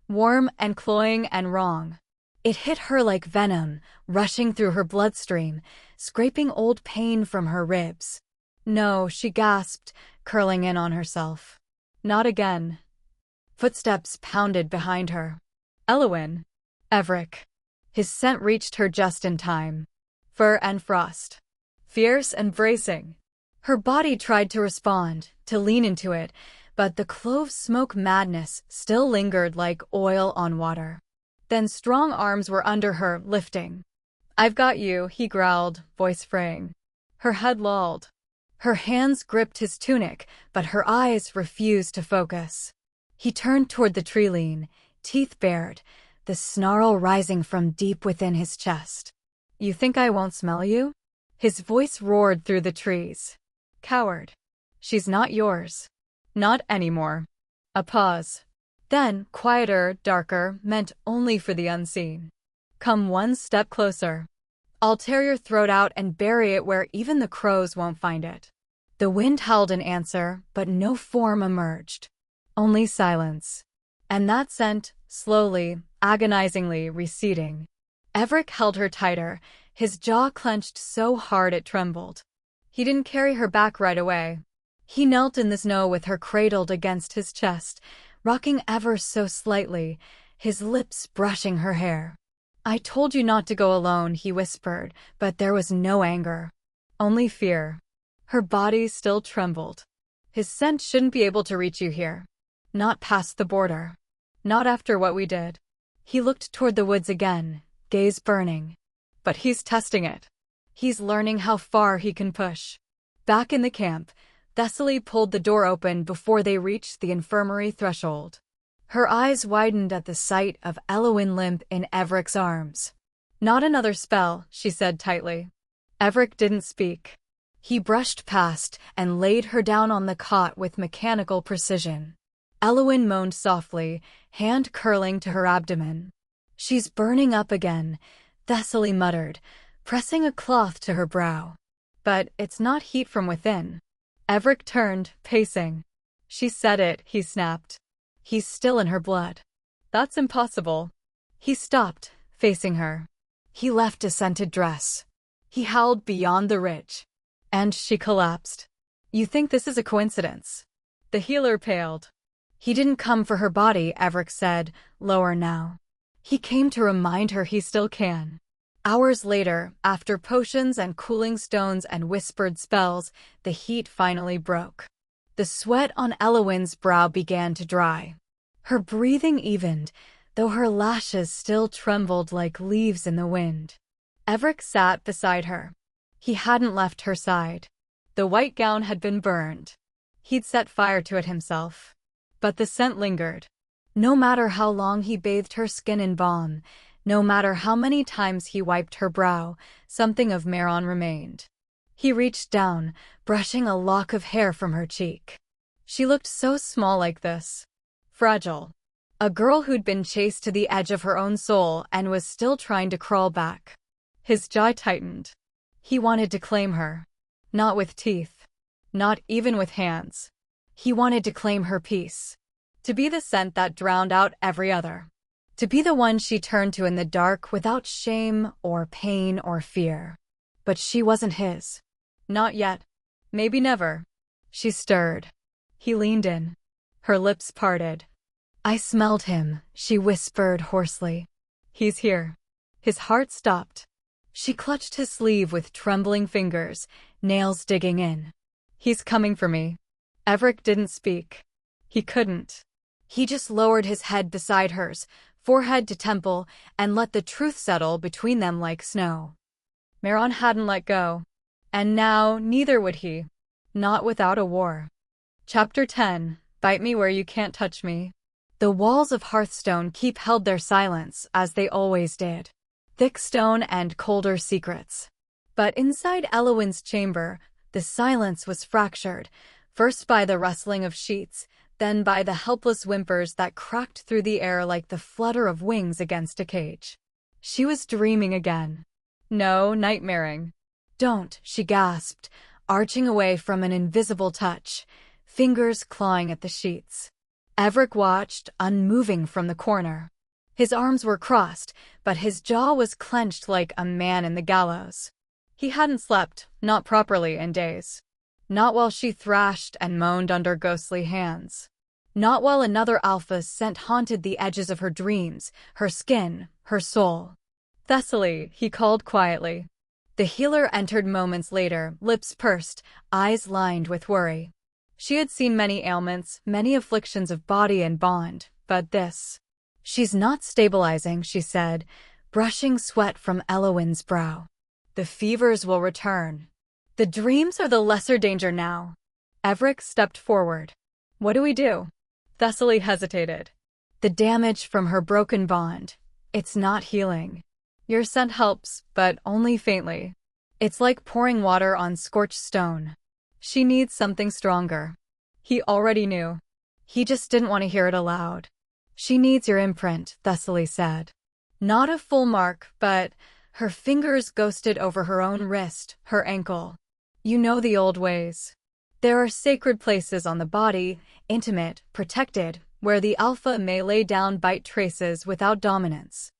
Warm and cloying and wrong. It hit her like venom, rushing through her bloodstream, scraping old pain from her ribs. No, she gasped, curling in on herself. Not again. Footsteps pounded behind her. Elowyn. Evric. His scent reached her just in time. Fur and frost. Fierce and bracing. Her body tried to respond, to lean into it, but the clove smoke madness still lingered like oil on water. Then strong arms were under her, lifting. "I've got you," he growled, voice fraying. Her head lolled. Her hands gripped his tunic, but her eyes refused to focus. He turned toward the tree-line, teeth bared, the snarl rising from deep within his chest. "You think I won't smell you?" His voice roared through the trees. "Coward. She's not yours. Not anymore." A pause. Then, quieter, darker, meant only for the unseen. "Come one step closer. I'll tear your throat out and bury it where even the crows won't find it." The wind howled in answer, but no form emerged. Only silence. And that scent, slowly, agonizingly receding. Evric held her tighter, his jaw clenched so hard it trembled. He didn't carry her back right away. He knelt in the snow with her cradled against his chest, rocking ever so slightly, his lips brushing her hair. "I told you not to go alone," he whispered, but there was no anger. Only fear. Her body still trembled. "His scent shouldn't be able to reach you here. Not past the border. Not after what we did." He looked toward the woods again, gaze burning. "But he's testing it. He's learning how far he can push." Back in the camp, Thessaly pulled the door open before they reached the infirmary threshold. Her eyes widened at the sight of Elowyn limp in Evric's arms. "Not another spell," she said tightly. Evric didn't speak. He brushed past and laid her down on the cot with mechanical precision. Elowyn moaned softly, hand curling to her abdomen. "She's burning up again," Thessaly muttered, pressing a cloth to her brow. "But it's not heat from within." Evric turned, pacing. She said it, he snapped. He's still in her blood. That's impossible. He stopped, facing her. He left a scented dress. He howled beyond the ridge. And she collapsed. You think this is a coincidence? The healer paled. He didn't come for her body, Evric said, lower now. He came to remind her he still can. Hours later, after potions and cooling stones and whispered spells, the heat finally broke. The sweat on Elowyn's brow began to dry. Her breathing evened, though her lashes still trembled like leaves in the wind. Evric sat beside her. He hadn't left her side. The white gown had been burned. He'd set fire to it himself. But the scent lingered. No matter how long he bathed her skin in balm, no matter how many times he wiped her brow, something of Maeron remained. He reached down, brushing a lock of hair from her cheek. She looked so small like this. Fragile. A girl who'd been chased to the edge of her own soul and was still trying to crawl back. His jaw tightened. He wanted to claim her. Not with teeth. Not even with hands. He wanted to claim her peace. To be the scent that drowned out every other. To be the one she turned to in the dark without shame or pain or fear. But she wasn't his. Not yet. Maybe never. She stirred. He leaned in. Her lips parted. I smelled him, she whispered hoarsely. He's here. His heart stopped. She clutched his sleeve with trembling fingers, nails digging in. He's coming for me. Evric didn't speak. He couldn't. He just lowered his head beside hers, forehead to temple, and let the truth settle between them like snow. Maeron hadn't let go. And now, neither would he. Not without a war. Chapter 10. Bite me where you can't touch me. The walls of Hearthstone Keep held their silence, as they always did. Thick stone and colder secrets. But inside Elowyn's chamber, the silence was fractured, first by the rustling of sheets, then by the helpless whimpers that cracked through the air like the flutter of wings against a cage. She was dreaming again. No, nightmaring. Don't, she gasped, arching away from an invisible touch, fingers clawing at the sheets. Evric watched, unmoving from the corner. His arms were crossed, but his jaw was clenched like a man in the gallows. He hadn't slept, not properly, in days. Not while she thrashed and moaned under ghostly hands. Not while another alpha's scent haunted the edges of her dreams, her skin, her soul. Thessaly, he called quietly. The healer entered moments later, lips pursed, eyes lined with worry. She had seen many ailments, many afflictions of body and bond, but this. She's not stabilizing, she said, brushing sweat from Elowyn's brow. The fevers will return. The dreams are the lesser danger now. Evric stepped forward. What do we do? Thessaly hesitated. The damage from her broken bond. It's not healing. Your scent helps, but only faintly. It's like pouring water on scorched stone. She needs something stronger. He already knew. He just didn't want to hear it aloud. She needs your imprint, Thessaly said. Not a full mark, but her fingers ghosted over her own wrist, her ankle. You know the old ways. There are sacred places on the body, intimate, protected, where the alpha may lay down bite traces without dominance.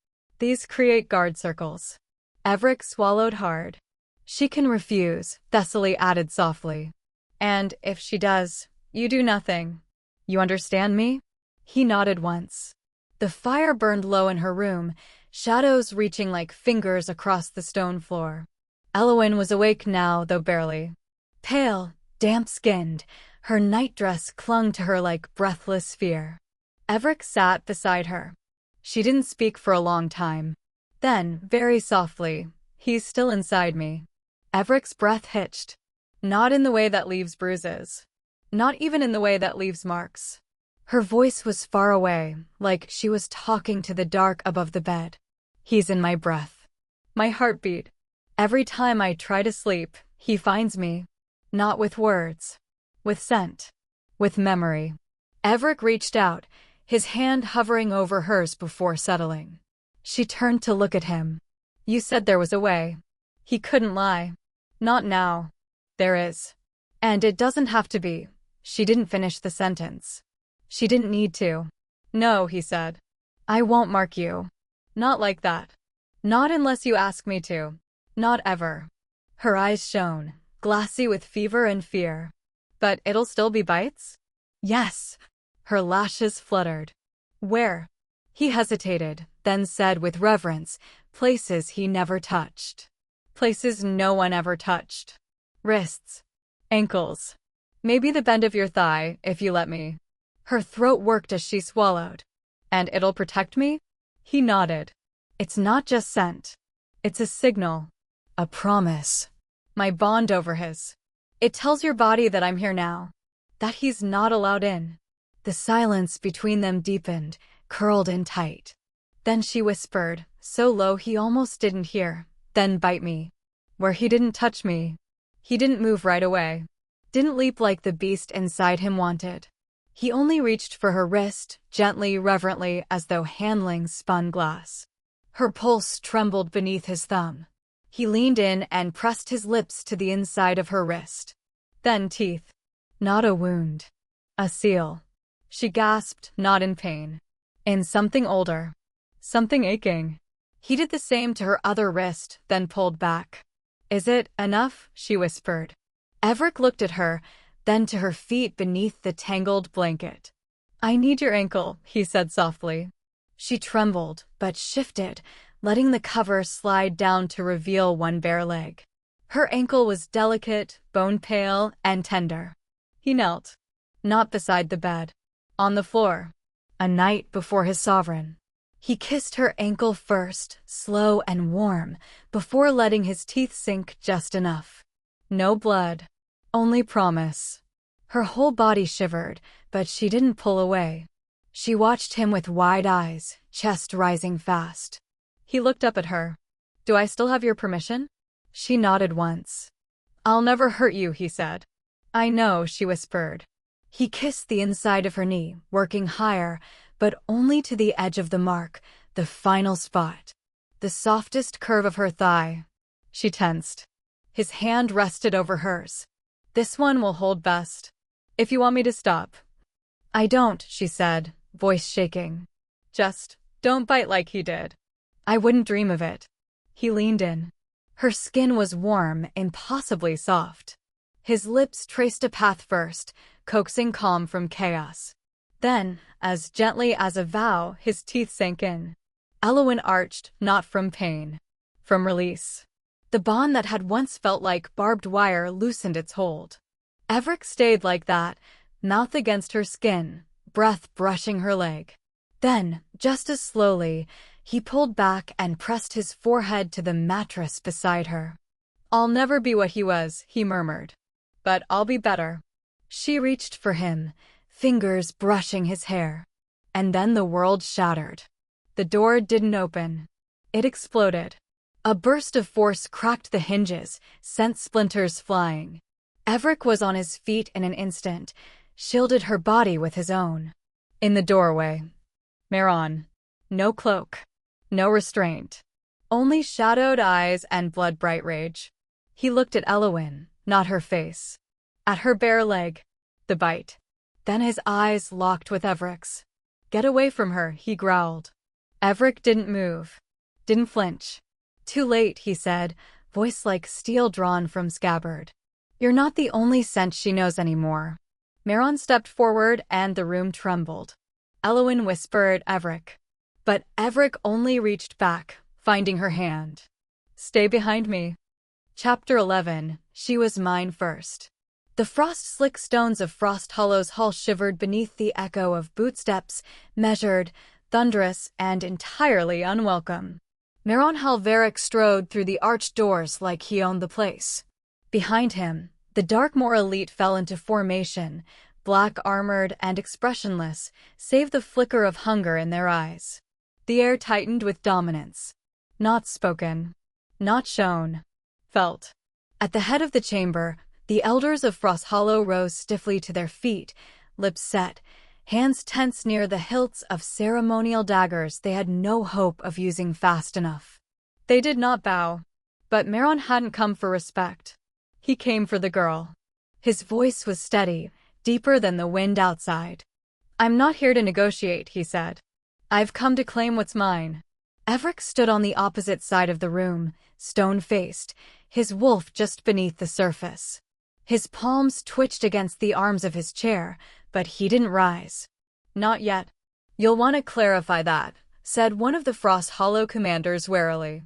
These create guard circles. Evric swallowed hard. She can refuse, Thessaly added softly. And if she does, you do nothing. You understand me? He nodded once. The fire burned low in her room, shadows reaching like fingers across the stone floor. Elowyn was awake now, though barely. Pale, damp-skinned, her nightdress clung to her like breathless fear. Evric sat beside her. She didn't speak for a long time. Then, very softly, he's still inside me. Evric's breath hitched. Not in the way that leaves bruises. Not even in the way that leaves marks. Her voice was far away, like she was talking to the dark above the bed. He's in my breath. My heartbeat. Every time I try to sleep, he finds me. Not with words. With scent. With memory. Evric reached out, his hand hovering over hers before settling. She turned to look at him. You said there was a way. He couldn't lie. Not now. There is. And it doesn't have to be. She didn't finish the sentence. She didn't need to. No, he said. I won't mark you. Not like that. Not unless you ask me to. Not ever. Her eyes shone, glassy with fever and fear. But it'll still be bites? Yes. Her lashes fluttered. Where? He hesitated, then said with reverence, places he never touched. Places no one ever touched. Wrists. Ankles. Maybe the bend of your thigh, if you let me. Her throat worked as she swallowed. And it'll protect me? He nodded. It's not just scent. It's a signal. A promise. My bond over his. It tells your body that I'm here now. That he's not allowed in. The silence between them deepened, curled in tight. Then she whispered, so low he almost didn't hear, then bite me. Where he didn't touch me. He didn't move right away. Didn't leap like the beast inside him wanted. He only reached for her wrist, gently, reverently, as though handling spun glass. Her pulse trembled beneath his thumb. He leaned in and pressed his lips to the inside of her wrist. Then teeth. Not a wound. A seal. She gasped, not in pain. In something older. Something aching. He did the same to her other wrist, then pulled back. Is it enough? She whispered. Evric looked at her, then to her feet beneath the tangled blanket. I need your ankle, he said softly. She trembled, but shifted, letting the cover slide down to reveal one bare leg. Her ankle was delicate, bone-pale, and tender. He knelt. Not beside the bed. On the floor. A night before his sovereign. He kissed her ankle first, slow and warm, before letting his teeth sink just enough. No blood. Only promise. Her whole body shivered, but she didn't pull away. She watched him with wide eyes, chest rising fast. He looked up at her. Do I still have your permission? She nodded once. I'll never hurt you, he said. I know, she whispered. He kissed the inside of her knee, working higher, but only to the edge of the mark, the final spot. The softest curve of her thigh. She tensed. His hand rested over hers. This one will hold best. If you want me to stop. I don't, she said, voice shaking. Just don't bite like he did. I wouldn't dream of it. He leaned in. Her skin was warm, impossibly soft. His lips traced a path first, coaxing calm from chaos. Then, as gently as a vow, his teeth sank in. Elowyn arched, not from pain. From release. The bond that had once felt like barbed wire loosened its hold. Evric stayed like that, mouth against her skin, breath brushing her leg. Then, just as slowly, he pulled back and pressed his forehead to the mattress beside her. I'll never be what he was, he murmured. But I'll be better. She reached for him, fingers brushing his hair. And then the world shattered. The door didn't open. It exploded. A burst of force cracked the hinges, sent splinters flying. Evric was on his feet in an instant, shielded her body with his own. In the doorway. Maeron. No cloak. No restraint. Only shadowed eyes and blood-bright rage. He looked at Elowyn, not her face. At her bare leg. The bite. Then his eyes locked with Evric's. Get away from her, he growled. Evric didn't move. Didn't flinch. Too late, he said, voice like steel drawn from scabbard. You're not the only scent she knows anymore. Maeron stepped forward and the room trembled. Elowyn whispered Evric. But Evric only reached back, finding her hand. Stay behind me. Chapter 11. She was mine first. The frost-slick stones of Frost Hollow's hall shivered beneath the echo of bootsteps, measured, thunderous, and entirely unwelcome. Maeron Halveric strode through the arched doors like he owned the place. Behind him, the Darkmoor elite fell into formation, black-armored and expressionless, save the flicker of hunger in their eyes. The air tightened with dominance. Not spoken. Not shown. Felt. At the head of the chamber, the elders of Frost Hollow rose stiffly to their feet, lips set, hands tense near the hilts of ceremonial daggers they had no hope of using fast enough. They did not bow. But Maeron hadn't come for respect. He came for the girl. His voice was steady, deeper than the wind outside. "I'm not here to negotiate," he said. "I've come to claim what's mine." Evric stood on the opposite side of the room, stone-faced, his wolf just beneath the surface. His palms twitched against the arms of his chair, but he didn't rise. "Not yet." "You'll want to clarify that," said one of the Frost Hollow commanders warily.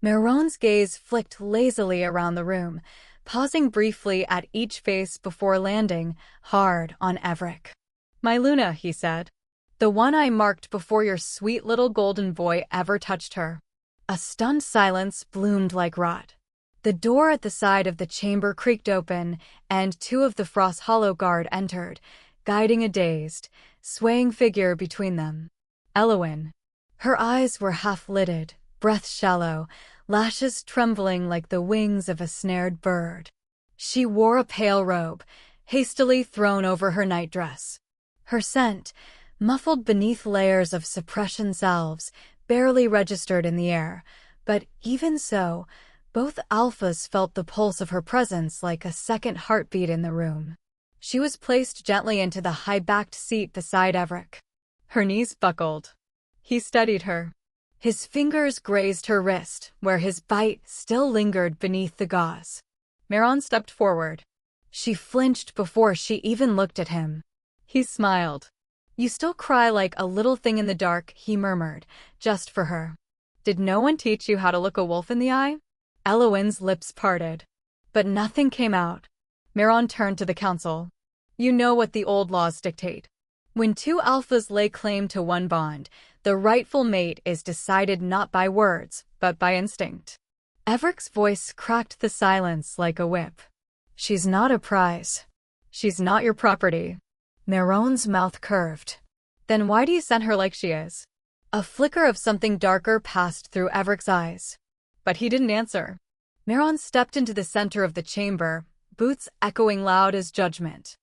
Maeron's gaze flicked lazily around the room, pausing briefly at each face before landing hard on Evric. "My Luna," he said. "The one I marked before your sweet little golden boy ever touched her." A stunned silence bloomed like rot. The door at the side of the chamber creaked open, and two of the Frost Hollow guard entered, guiding a dazed, swaying figure between them. Elowyn. Her eyes were half-lidded, breath shallow, lashes trembling like the wings of a snared bird. She wore a pale robe, hastily thrown over her nightdress. Her scent, muffled beneath layers of suppression salves, barely registered in the air, but even so, both alphas felt the pulse of her presence like a second heartbeat in the room. She was placed gently into the high-backed seat beside Evric. Her knees buckled. He steadied her. His fingers grazed her wrist, where his bite still lingered beneath the gauze. Maeron stepped forward. She flinched before she even looked at him. He smiled. "You still cry like a little thing in the dark," he murmured, just for her. "Did no one teach you how to look a wolf in the eye?" Elowyn's lips parted, but nothing came out. Maeron turned to the council. "You know what the old laws dictate. When two alphas lay claim to one bond, the rightful mate is decided not by words, but by instinct." Evric's voice cracked the silence like a whip. "She's not a prize. She's not your property." Maeron's mouth curved. "Then why do you send her like she is?" A flicker of something darker passed through Evric's eyes. But he didn't answer. Maeron stepped into the center of the chamber, boots echoing loud as judgment.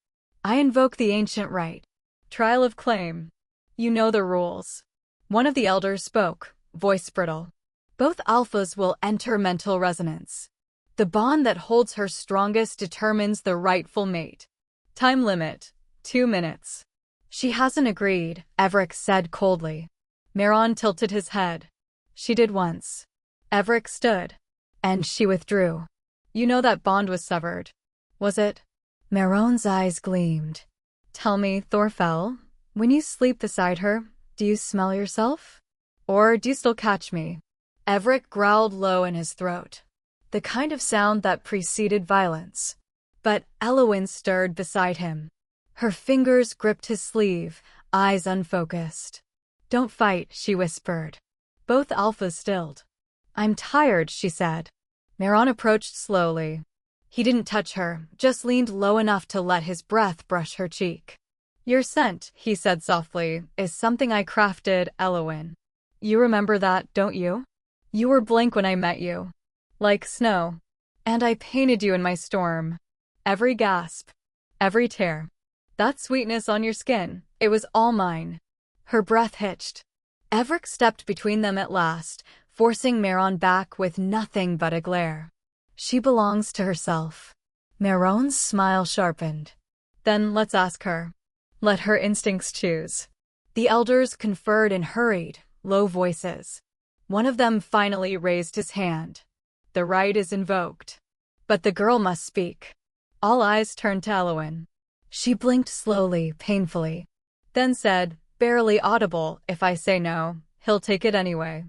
"I invoke the ancient right. Trial of claim. You know the rules." One of the elders spoke, voice brittle. "Both alphas will enter mental resonance. The bond that holds her strongest determines the rightful mate. Time limit, 2 minutes. "She hasn't agreed," Evric said coldly. Maeron tilted his head. "She did once." Evric stood. "And she withdrew. You know that bond was severed. Was it?" Maeron's eyes gleamed. "Tell me, Thornefell, when you sleep beside her, do you smell yourself? Or do you still catch me?" Evric growled low in his throat, the kind of sound that preceded violence. But Elowyn stirred beside him. Her fingers gripped his sleeve, eyes unfocused. "Don't fight," she whispered. Both alphas stilled. "I'm tired," she said. Maeron approached slowly. He didn't touch her, just leaned low enough to let his breath brush her cheek. "Your scent," he said softly, "is something I crafted, Elowyn. You remember that, don't you? You were blank when I met you. Like snow. And I painted you in my storm. Every gasp. Every tear. That sweetness on your skin, it was all mine." Her breath hitched. Evric stepped between them at last, forcing Maeron back with nothing but a glare. "She belongs to herself." Maeron's smile sharpened. "Then let's ask her. Let her instincts choose." The elders conferred in hurried, low voices. One of them finally raised his hand. "The right is invoked. But the girl must speak." All eyes turned to Elowyn. She blinked slowly, painfully, then said, barely audible, "If I say no, he'll take it anyway."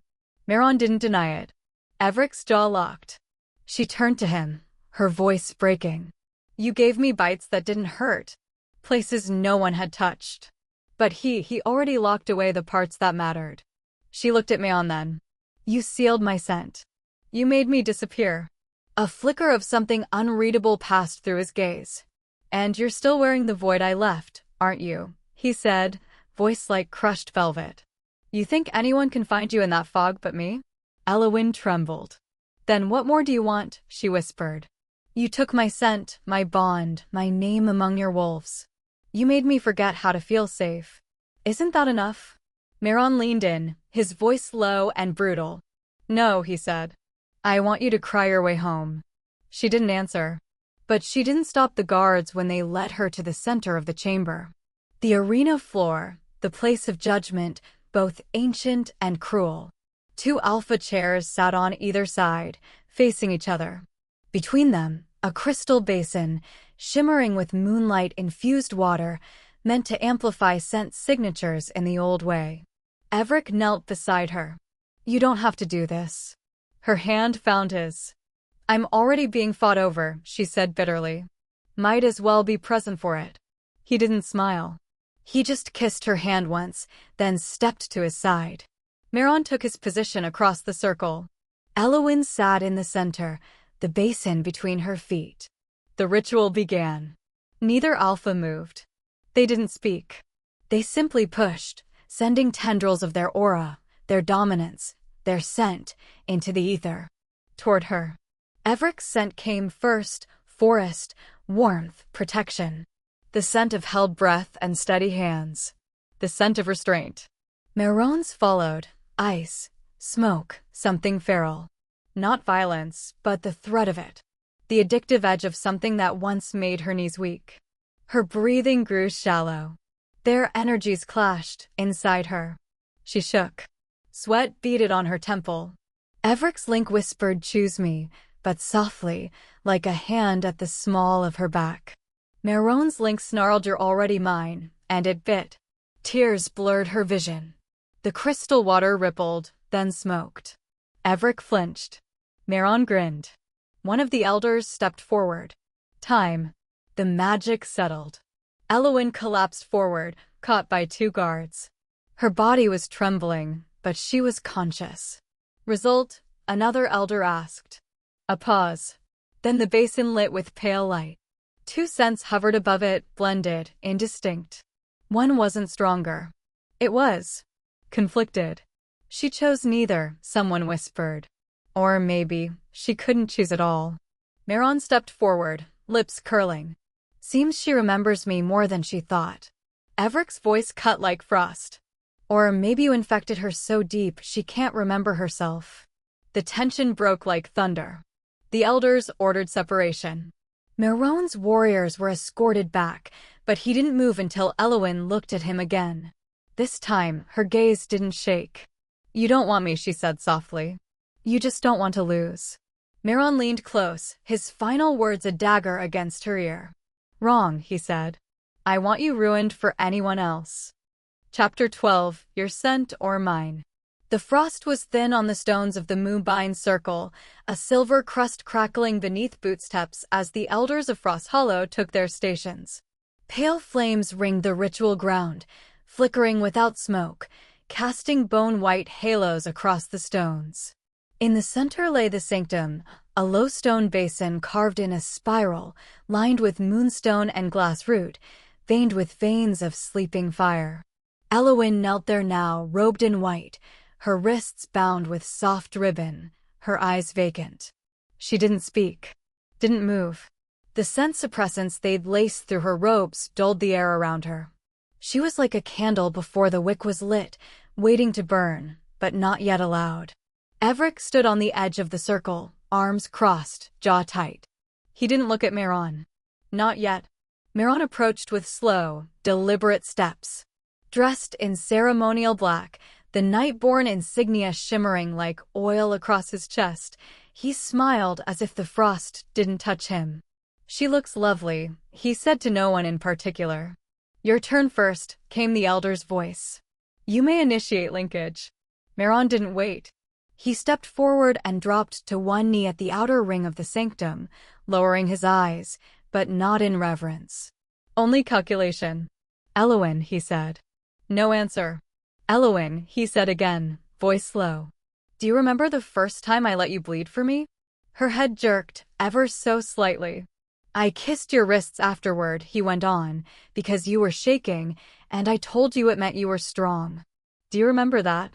Maeron didn't deny it. Evric's jaw locked. She turned to him, her voice breaking. "You gave me bites that didn't hurt. Places no one had touched. But he already locked away the parts that mattered." She looked at Maeron then. "You sealed my scent. You made me disappear." A flicker of something unreadable passed through his gaze. "And you're still wearing the void I left, aren't you?" he said, voice like crushed velvet. "You think anyone can find you in that fog but me?" Elowyn trembled. "Then what more do you want?" she whispered. "You took my scent, my bond, my name among your wolves. You made me forget how to feel safe. Isn't that enough?" Maeron leaned in, his voice low and brutal. "No," he said. "I want you to cry your way home." She didn't answer. But she didn't stop the guards when they led her to the center of the chamber. The arena floor, the place of judgment, both ancient and cruel. 2 alpha chairs sat on either side, facing each other. Between them, a crystal basin, shimmering with moonlight-infused water, meant to amplify scent signatures in the old way. Evric knelt beside her. "You don't have to do this." Her hand found his. "I'm already being fought over," she said bitterly. "Might as well be present for it." He didn't smile. He just kissed her hand once, then stepped to his side. Maeron took his position across the circle. Elowyn sat in the center, the basin between her feet. The ritual began. Neither alpha moved. They didn't speak. They simply pushed, sending tendrils of their aura, their dominance, their scent, into the ether. Toward her. Evric's scent came first: forest, warmth, protection. The scent of held breath and steady hands. The scent of restraint. Maeron's followed: ice, smoke, something feral. Not violence, but the threat of it. The addictive edge of something that once made her knees weak. Her breathing grew shallow. Their energies clashed inside her. She shook. Sweat beaded on her temple. Evric's link whispered, "Choose me," but softly, like a hand at the small of her back. Maeron's link snarled, "You're already mine," and it bit. Tears blurred her vision. The crystal water rippled, then smoked. Evric flinched. Maeron grinned. One of the elders stepped forward. Time. The magic settled. Elowyn collapsed forward, caught by 2 guards. Her body was trembling, but she was conscious. Result? Another elder asked. A pause. Then the basin lit with pale light. 2 scents hovered above it, blended, indistinct. One wasn't stronger. It was conflicted. She chose neither, someone whispered. Or maybe she couldn't choose at all. Maeron stepped forward, lips curling. "Seems she remembers me more than she thought." Evric's voice cut like frost. "Or maybe you infected her so deep she can't remember herself." The tension broke like thunder. The elders ordered separation. Maeron's warriors were escorted back, but he didn't move until Elowyn looked at him again. This time, her gaze didn't shake. "You don't want me," she said softly. "You just don't want to lose." Maeron leaned close, his final words a dagger against her ear. "Wrong," he said. "I want you ruined for anyone else." Chapter 12, Your Scent or Mine. The frost was thin on the stones of the Moonbine Circle, a silver crust crackling beneath bootsteps as the elders of Frost Hollow took their stations. Pale flames ringed the ritual ground, flickering without smoke, casting bone-white halos across the stones. In the center lay the sanctum, a low stone basin carved in a spiral, lined with moonstone and glass root, veined with veins of sleeping fire. Elowyn knelt there now, robed in white, her wrists bound with soft ribbon, her eyes vacant. She didn't speak, didn't move. The scent suppressants they'd laced through her robes dulled the air around her. She was like a candle before the wick was lit, waiting to burn, but not yet allowed. Evric stood on the edge of the circle, arms crossed, jaw tight. He didn't look at Maeron. Not yet. Maeron approached with slow, deliberate steps. Dressed in ceremonial black, the Nightborn insignia shimmering like oil across his chest, he smiled as if the frost didn't touch him. "She looks lovely," he said to no one in particular. "Your turn first," came the elder's voice. "You may initiate linkage." Maeron didn't wait. He stepped forward and dropped to one knee at the outer ring of the sanctum, lowering his eyes, but not in reverence. "Only calculation." "Elowyn," he said. No answer. "Elowyn," he said again, voice low. "Do you remember the first time I let you bleed for me?" Her head jerked, ever so slightly. "I kissed your wrists afterward," he went on, "because you were shaking, and I told you it meant you were strong. Do you remember that?"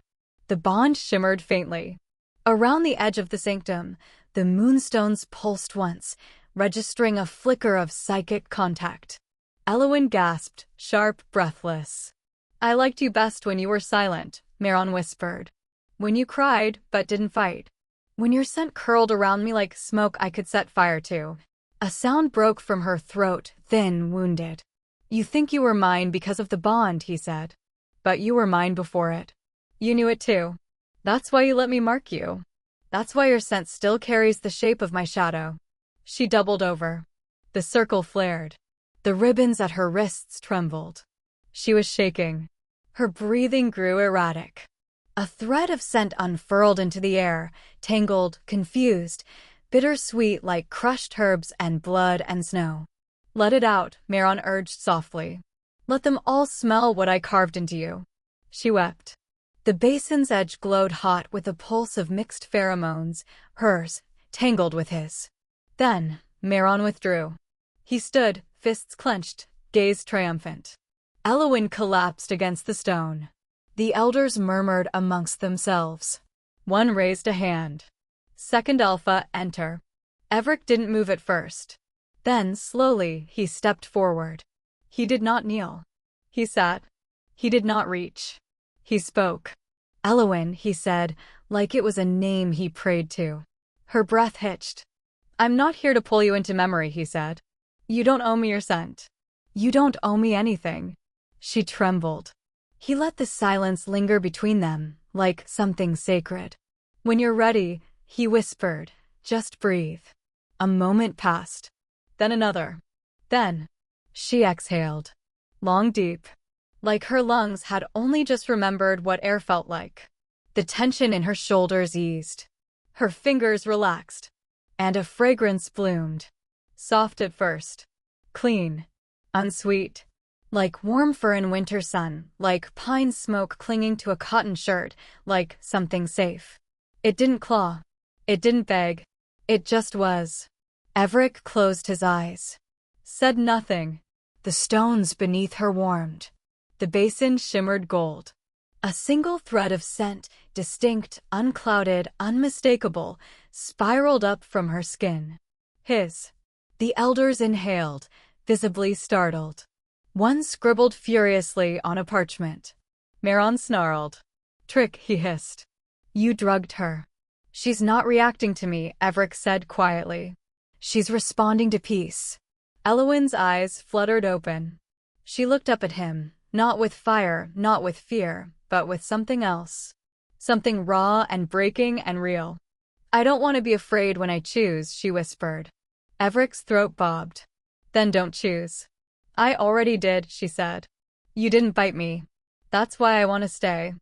The bond shimmered faintly. Around the edge of the sanctum, the moonstones pulsed once, registering a flicker of psychic contact. Elowyn gasped, sharp, breathless. "I liked you best when you were silent," Maeron whispered. "When you cried, but didn't fight. When your scent curled around me like smoke I could set fire to. A sound broke from her throat, thin, wounded. "You think you were mine because of the bond," he said. "But you were mine before it. You knew it too. That's why you let me mark you. That's why your scent still carries the shape of my shadow." She doubled over. The circle flared. The ribbons at her wrists trembled. She was shaking. Her breathing grew erratic. A thread of scent unfurled into the air, tangled, confused, bittersweet like crushed herbs and blood and snow. "Let it out," Maeron urged softly. "Let them all smell what I carved into you." She wept. The basin's edge glowed hot with a pulse of mixed pheromones, hers, tangled with his. Then, Maeron withdrew. He stood, fists clenched, gaze triumphant. Elowyn collapsed against the stone. The elders murmured amongst themselves. One raised a hand. "Second Alpha, enter." Evric didn't move at first. Then, slowly, he stepped forward. He did not kneel. He sat. He did not reach. He spoke. "Elowyn," he said, like it was a name he prayed to. Her breath hitched. "I'm not here to pull you into memory," he said. "You don't owe me your scent. You don't owe me anything." She trembled. He let the silence linger between them, like something sacred. "When you're ready," he whispered, "just breathe." A moment passed. Then another. Then, she exhaled. Long, deep. Like her lungs had only just remembered what air felt like. The tension in her shoulders eased. Her fingers relaxed. And a fragrance bloomed. Soft at first. Clean. Unsweet. Like warm fur in winter sun, like pine smoke clinging to a cotton shirt, like something safe. It didn't claw. It didn't beg. It just was. Evric closed his eyes. Said nothing. The stones beneath her warmed. The basin shimmered gold. A single thread of scent, distinct, unclouded, unmistakable, spiraled up from her skin. His. The elders inhaled, visibly startled. One scribbled furiously on a parchment. Maeron snarled. "Trick," he hissed. "You drugged her." "She's not reacting to me," Evric said quietly. "She's responding to peace." Elowyn's eyes fluttered open. She looked up at him, not with fire, not with fear, but with something else. Something raw and breaking and real. "I don't want to be afraid when I choose," she whispered. Evric's throat bobbed. "Then don't choose." "I already did," she said. "You didn't bite me. That's why I want to stay."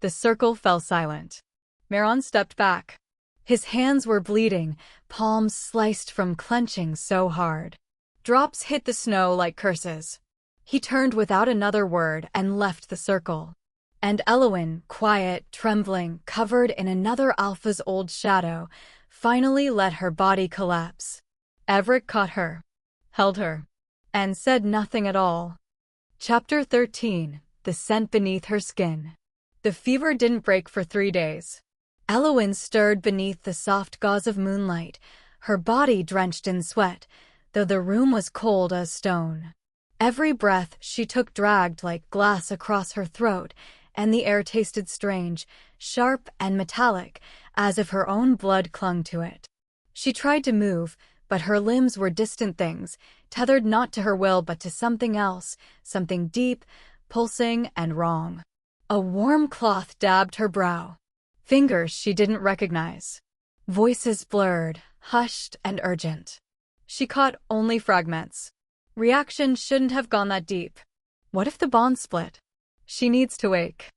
The circle fell silent. Maeron stepped back. His hands were bleeding, palms sliced from clenching so hard. Drops hit the snow like curses. He turned without another word and left the circle. And Elowyn, quiet, trembling, covered in another alpha's old shadow, finally let her body collapse. Evric caught her, held her, and said nothing at all. Chapter 13. The Scent Beneath Her Skin. The fever didn't break for 3 days. Elowyn stirred beneath the soft gauze of moonlight, her body drenched in sweat, though the room was cold as stone. Every breath she took dragged like glass across her throat, and the air tasted strange, sharp and metallic, as if her own blood clung to it. She tried to move, but her limbs were distant things, tethered not to her will but to something else, something deep, pulsing, and wrong. A warm cloth dabbed her brow. Fingers she didn't recognize. Voices blurred, hushed, and urgent. She caught only fragments. Reaction shouldn't have gone that deep. What if the bond split? She needs to wake.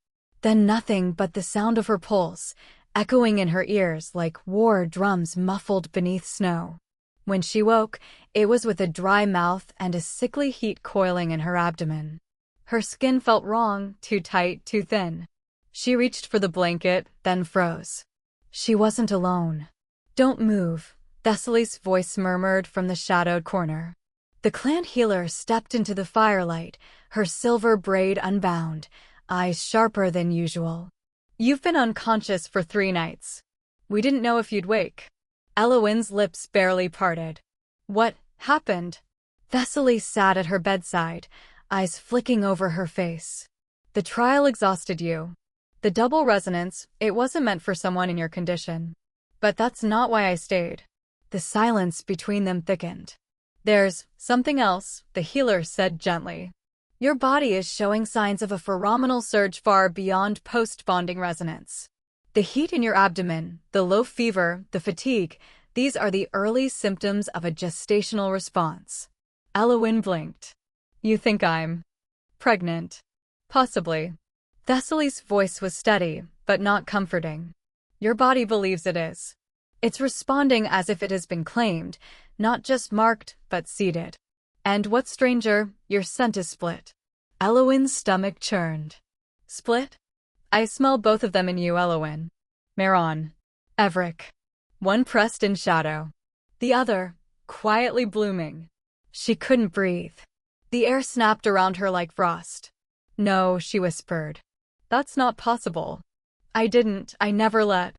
Then nothing but the sound of her pulse, echoing in her ears like war drums muffled beneath snow. When she woke, it was with a dry mouth and a sickly heat coiling in her abdomen. Her skin felt wrong, too tight, too thin. She reached for the blanket, then froze. She wasn't alone. "Don't move," Thessaly's voice murmured from the shadowed corner. The clan healer stepped into the firelight, her silver braid unbound, eyes sharper than usual. "You've been unconscious for 3 nights. We didn't know if you'd wake." Elowyn's lips barely parted. "What happened?" Thessaly sat at her bedside, eyes flicking over her face. "The trial exhausted you. The double resonance, it wasn't meant for someone in your condition. But that's not why I stayed." The silence between them thickened. There's something else, the healer said gently. Your body is showing signs of a phenomenal surge far beyond post-bonding resonance. The heat in your abdomen, the low fever, the fatigue, these are the early symptoms of a gestational response. Elowyn blinked. You think I'm pregnant? Possibly. Thessaly's voice was steady, but not comforting. Your body believes it is. It's responding as if it has been claimed, not just marked, but seeded. And what's stranger, your scent is split. Elowyn's stomach churned. Split? I smell both of them in you, Elowyn. Maeron. Evric. One pressed in shadow. The other, quietly blooming. She couldn't breathe. The air snapped around her like frost. No, she whispered. That's not possible. I never let.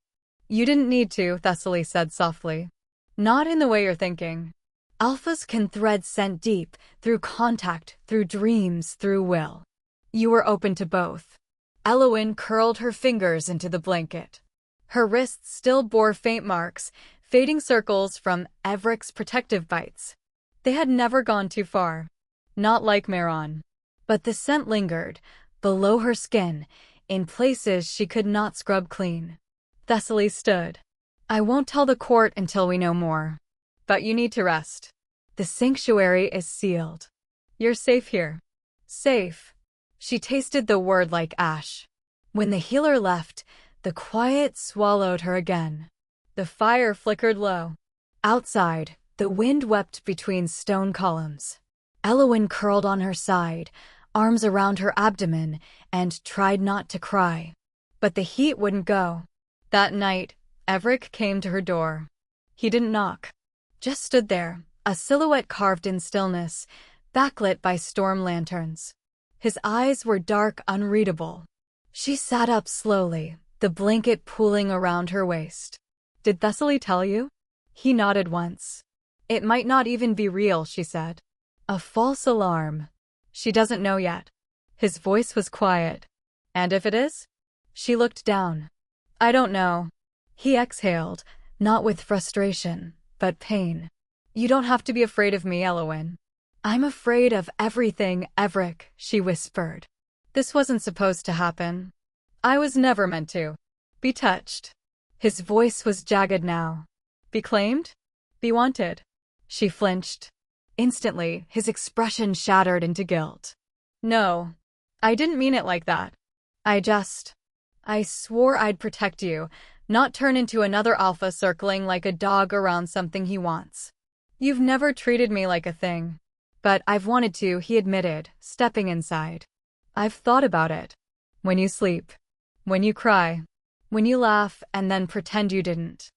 You didn't need to, Thessaly said softly. Not in the way you're thinking. Alphas can thread scent deep, through contact, through dreams, through will. You were open to both. Elowyn curled her fingers into the blanket. Her wrists still bore faint marks, fading circles from Evric's protective bites. They had never gone too far. Not like Maeron. But the scent lingered, below her skin, in places she could not scrub clean. Thessaly stood. I won't tell the court until we know more. But you need to rest. The sanctuary is sealed. You're safe here. Safe. She tasted the word like ash. When the healer left, the quiet swallowed her again. The fire flickered low. Outside, the wind wept between stone columns. Elowyn curled on her side, arms around her abdomen, and tried not to cry. But the heat wouldn't go. That night, Evric came to her door. He didn't knock. Just stood there, a silhouette carved in stillness, backlit by storm lanterns. His eyes were dark, unreadable. She sat up slowly, the blanket pooling around her waist. Did Thessaly tell you? He nodded once. It might not even be real, she said. A false alarm. She doesn't know yet. His voice was quiet. And if it is? She looked down. I don't know. He exhaled, not with frustration, but pain. You don't have to be afraid of me, Elowyn. I'm afraid of everything, Evric, she whispered. This wasn't supposed to happen. I was never meant to be touched. His voice was jagged now. Be claimed? Be wanted. She flinched. Instantly, his expression shattered into guilt. No, I didn't mean it like that. I swore I'd protect you, not turn into another alpha circling like a dog around something he wants. You've never treated me like a thing. But I've wanted to, he admitted, stepping inside. I've thought about it. When you sleep. When you cry. When you laugh and then pretend you didn't.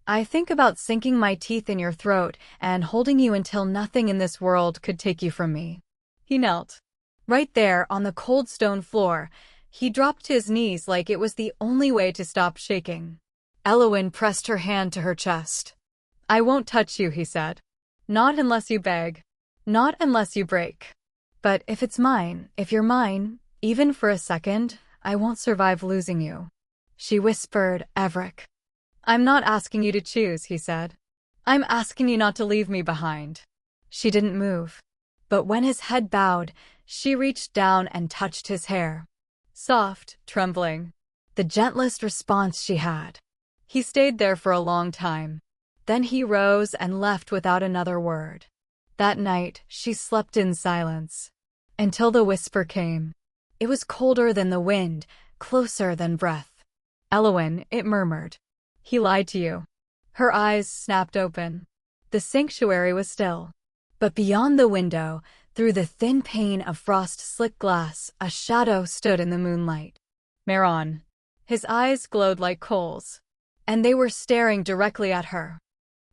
I think about sinking my teeth in your throat and holding you until nothing in this world could take you from me. He knelt. Right there on the cold stone floor, he dropped to his knees like it was the only way to stop shaking. Elowyn pressed her hand to her chest. I won't touch you, he said. Not unless you beg. Not unless you break. But if it's mine, if you're mine, even for a second, I won't survive losing you. She whispered, Evric. I'm not asking you to choose, he said. I'm asking you not to leave me behind. She didn't move. But when his head bowed, she reached down and touched his hair. Soft, trembling. The gentlest response she had. He stayed there for a long time. Then he rose and left without another word. That night, she slept in silence. Until the whisper came. It was colder than the wind, closer than breath. Elowyn, it murmured. He lied to you. Her eyes snapped open. The sanctuary was still. But beyond the window, through the thin pane of frost-slick glass, a shadow stood in the moonlight. Maeron. His eyes glowed like coals. And they were staring directly at her.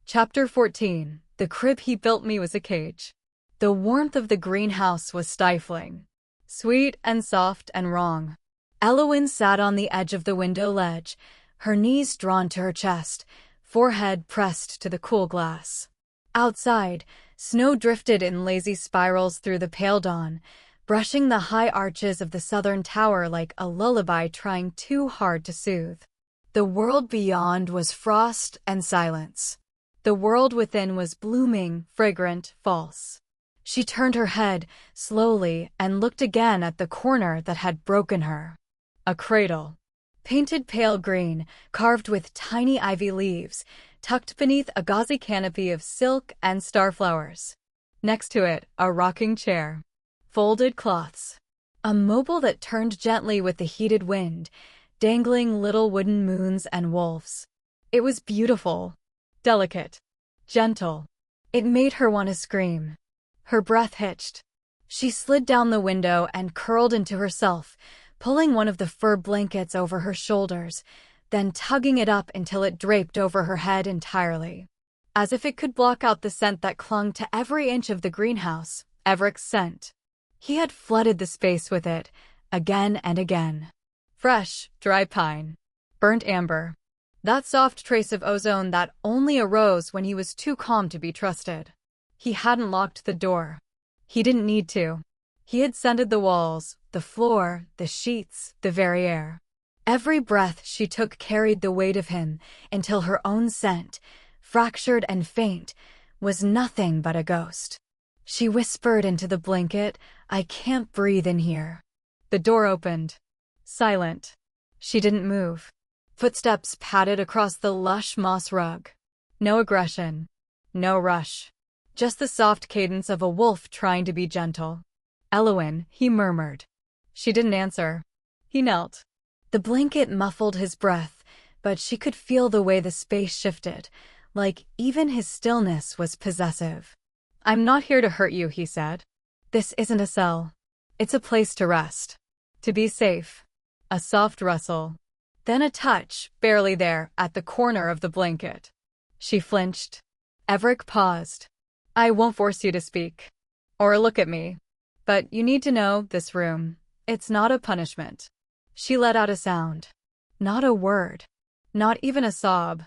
Chapter 14. The crib he built me was a cage. The warmth of the greenhouse was stifling. Sweet and soft and wrong. Elowyn sat on the edge of the window ledge, her knees drawn to her chest, forehead pressed to the cool glass. Outside, snow drifted in lazy spirals through the pale dawn, brushing the high arches of the southern tower like a lullaby trying too hard to soothe. The world beyond was frost and silence. The world within was blooming, fragrant, false. She turned her head, slowly, and looked again at the corner that had broken her. A cradle. Painted pale green, carved with tiny ivy leaves, tucked beneath a gauzy canopy of silk and starflowers. Next to it, a rocking chair. Folded cloths. A mobile that turned gently with the heated wind, dangling little wooden moons and wolves. It was beautiful. Delicate. Gentle. It made her want to scream. Her breath hitched. She slid down the window and curled into herself, pulling one of the fur blankets over her shoulders, then tugging it up until it draped over her head entirely. As if it could block out the scent that clung to every inch of the greenhouse, Evric's scent. He had flooded the space with it, again and again. Fresh, dry pine. Burnt amber. That soft trace of ozone that only arose when he was too calm to be trusted. He hadn't locked the door. He didn't need to. He had scented the walls, the floor, the sheets, the very air. Every breath she took carried the weight of him until her own scent, fractured and faint, was nothing but a ghost. She whispered into the blanket, "I can't breathe in here." The door opened. Silent. She didn't move. Footsteps padded across the lush moss rug. No aggression. No rush. Just the soft cadence of a wolf trying to be gentle. "Elowyn," he murmured. She didn't answer. He knelt. The blanket muffled his breath, but she could feel the way the space shifted, like even his stillness was possessive. "I'm not here to hurt you," he said. "This isn't a cell. It's a place to rest. To be safe." A soft rustle. Then a touch, barely there, at the corner of the blanket. She flinched. Evric paused. "I won't force you to speak. Or look at me. But you need to know, this room. It's not a punishment." She let out a sound. Not a word. Not even a sob.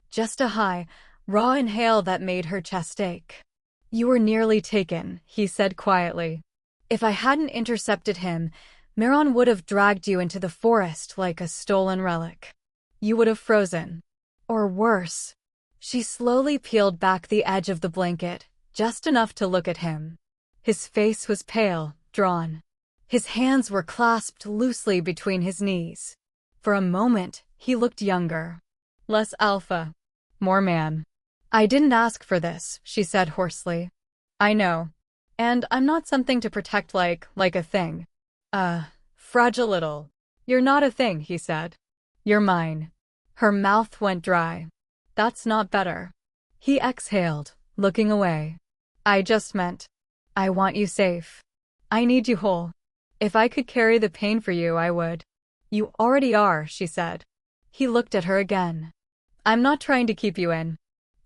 Just a high, raw inhale that made her chest ache. "You were nearly taken," he said quietly. "If I hadn't intercepted him, Maeron would have dragged you into the forest like a stolen relic. You would have frozen. Or worse." She slowly peeled back the edge of the blanket, just enough to look at him. His face was pale, drawn. His hands were clasped loosely between his knees. For a moment, he looked younger. Less alpha. More man. "I didn't ask for this," she said hoarsely. "I know. And I'm not something to protect like a thing. Fragile little." "You're not a thing," he said. "You're mine." Her mouth went dry. "That's not better." He exhaled, looking away. "I just meant, I want you safe. I need you whole. If I could carry the pain for you, I would." "You already are," she said. He looked at her again. "I'm not trying to keep you in.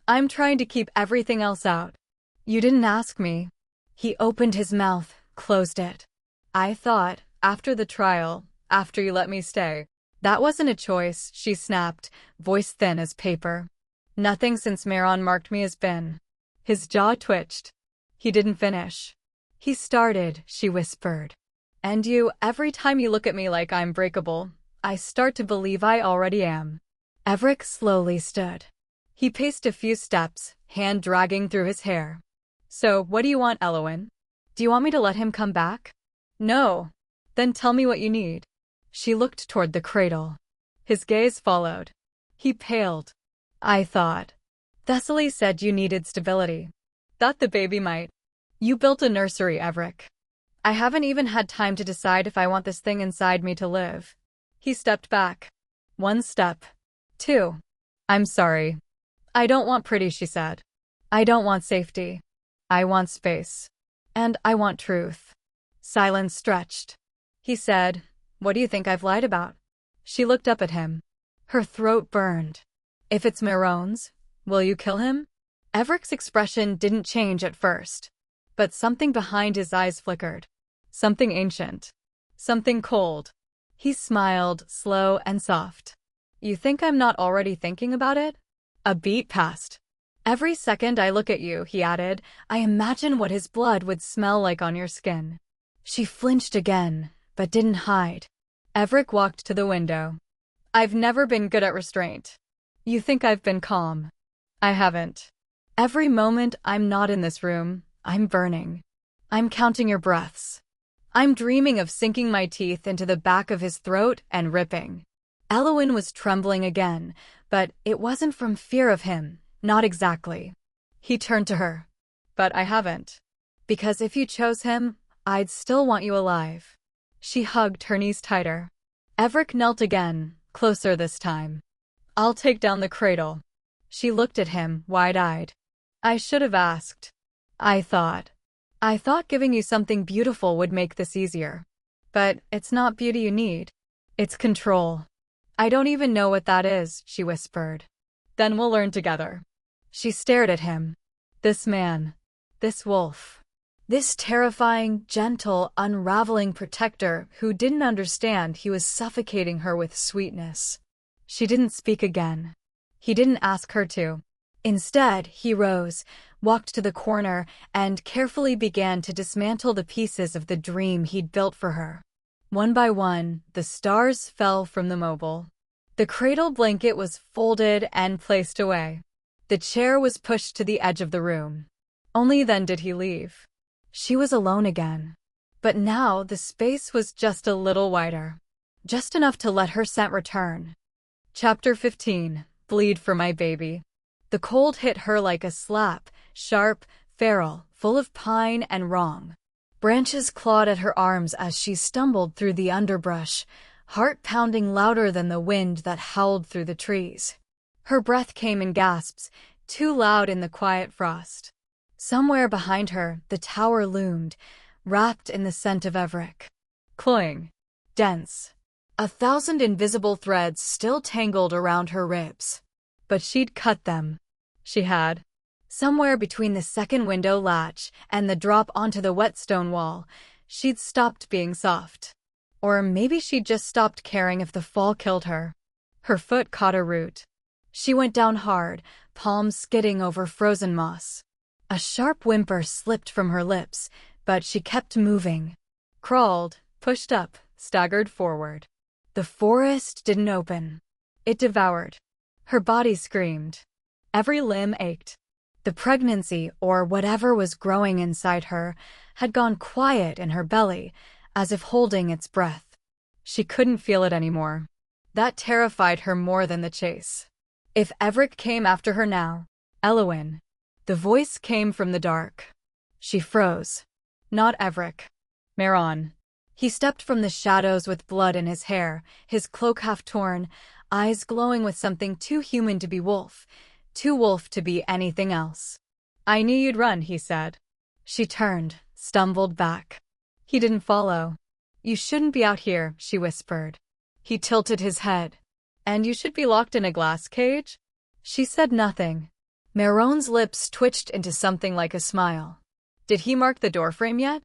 I'm trying to keep everything else out. You didn't ask me." He opened his mouth, closed it. "I thought, after the trial, after you let me stay." "That wasn't a choice," she snapped, voice thin as paper. "Nothing since Maeron marked me has been." His jaw twitched. He didn't finish. "He started," she whispered. "And you, every time you look at me like I'm breakable, I start to believe I already am." Evric slowly stood. He paced a few steps, hand dragging through his hair. "So, what do you want, Elowyn? Do you want me to let him come back?" "No." "Then tell me what you need." She looked toward the cradle. His gaze followed. He paled. "I thought. Thessaly said you needed stability. That the baby might. You built a nursery, Evric. I haven't even had time to decide if I want this thing inside me to live." He stepped back. One step. Two. "I'm sorry. I don't want pretty," she said. "I don't want safety. I want space. And I want truth." Silence stretched. He said, "What do you think I've lied about?" She looked up at him. Her throat burned. "If it's Maeron's, will you kill him?" Evric's expression didn't change at first. But something behind his eyes flickered. Something ancient. Something cold. He smiled, slow and soft. "You think I'm not already thinking about it?" A beat passed. "Every second I look at you," he added, "I imagine what his blood would smell like on your skin." She flinched again, but didn't hide. Evric walked to the window. "I've never been good at restraint. You think I've been calm. I haven't. Every moment I'm not in this room, I'm burning. I'm counting your breaths. I'm dreaming of sinking my teeth into the back of his throat and ripping. Elowyn was trembling again, but it wasn't from fear of him, not exactly. He turned to her. But I haven't. Because if you chose him, I'd still want you alive. She hugged her knees tighter. Evric knelt again, closer this time. I'll take down the cradle. She looked at him, wide-eyed. I should have asked. I thought giving you something beautiful would make this easier. But it's not beauty you need. It's control. I don't even know what that is, she whispered. Then we'll learn together. She stared at him. This man. This wolf. This terrifying, gentle, unraveling protector who didn't understand he was suffocating her with sweetness. She didn't speak again. He didn't ask her to. Instead, he rose, walked to the corner, and carefully began to dismantle the pieces of the dream he'd built for her. One by one, the stars fell from the mobile. The cradle blanket was folded and placed away. The chair was pushed to the edge of the room. Only then did he leave. She was alone again. But now the space was just a little wider. Just enough to let her scent return. Chapter 15. Bleed for my baby. The cold hit her like a slap, sharp, feral, full of pine and wrong. Branches clawed at her arms as she stumbled through the underbrush, heart pounding louder than the wind that howled through the trees. Her breath came in gasps, too loud in the quiet frost. Somewhere behind her, the tower loomed, wrapped in the scent of Evric. Cloying. Dense. 1,000 invisible threads still tangled around her ribs. But she'd cut them. She had. Somewhere between the second window latch and the drop onto the wet stone wall, she'd stopped being soft. Or maybe she'd just stopped caring if the fall killed her. Her foot caught a root. She went down hard, palms skidding over frozen moss. A sharp whimper slipped from her lips, but she kept moving. Crawled, pushed up, staggered forward. The forest didn't open. It devoured. Her body screamed. Every limb ached. The pregnancy, or whatever was growing inside her, had gone quiet in her belly, as if holding its breath. She couldn't feel it anymore. That terrified her more than the chase. If Evric came after her now, Elowyn. The voice came from the dark. She froze. Not Evric. Maeron. He stepped from the shadows with blood in his hair, his cloak half torn, eyes glowing with something too human to be wolf, too wolf to be anything else. I knew you'd run, he said. She turned, stumbled back. He didn't follow. You shouldn't be out here, she whispered. He tilted his head. And you should be locked in a glass cage? She said nothing. Maeron's lips twitched into something like a smile. Did he mark the doorframe yet?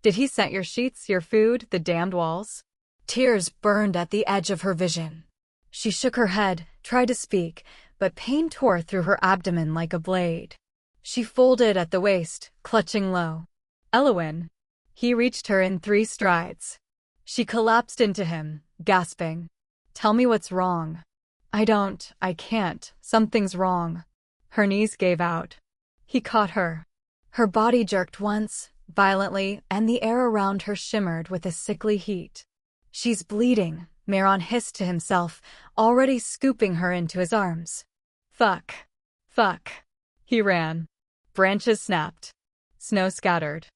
Did he scent your sheets, your food, the damned walls? Tears burned at the edge of her vision. She shook her head, tried to speak, but pain tore through her abdomen like a blade. She folded at the waist, clutching low. Elowyn. He reached her in 3 strides. She collapsed into him, gasping. Tell me what's wrong. I can't, something's wrong. Her knees gave out. He caught her. Her body jerked once, violently, and the air around her shimmered with a sickly heat. She's bleeding, Maeron hissed to himself, already scooping her into his arms. Fuck. He ran. Branches snapped. Snow scattered.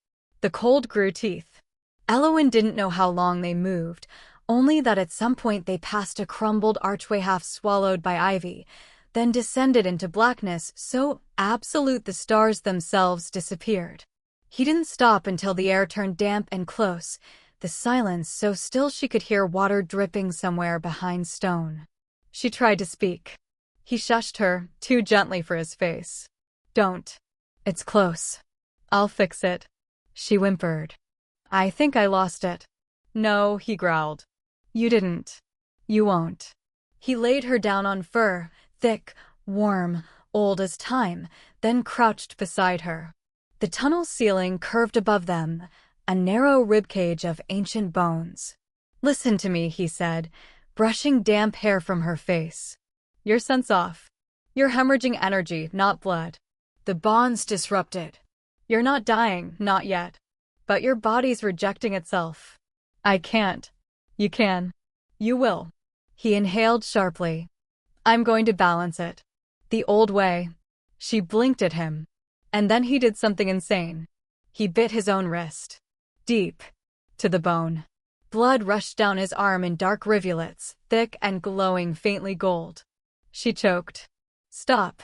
The cold grew teeth. Elowyn didn't know how long they moved, only that at some point they passed a crumbled archway half swallowed by ivy, then descended into blackness so absolute the stars themselves disappeared. He didn't stop until the air turned damp and close, the silence so still she could hear water dripping somewhere behind stone. She tried to speak. He shushed her, too gently for his face. Don't. It's close. I'll fix it. She whimpered. I think I lost it. No, he growled. You didn't. You won't. He laid her down on fur, thick, warm, old as time, then crouched beside her. The tunnel ceiling curved above them, a narrow ribcage of ancient bones. Listen to me, he said, brushing damp hair from her face. Your scent's off. You're hemorrhaging energy, not blood. The bond's disrupted. You're not dying, not yet. But your body's rejecting itself. I can't. You can. You will. He inhaled sharply. I'm going to balance it. The old way. She blinked at him. And then he did something insane. He bit his own wrist. Deep. To the bone. Blood rushed down his arm in dark rivulets, thick and glowing faintly gold. She choked. Stop.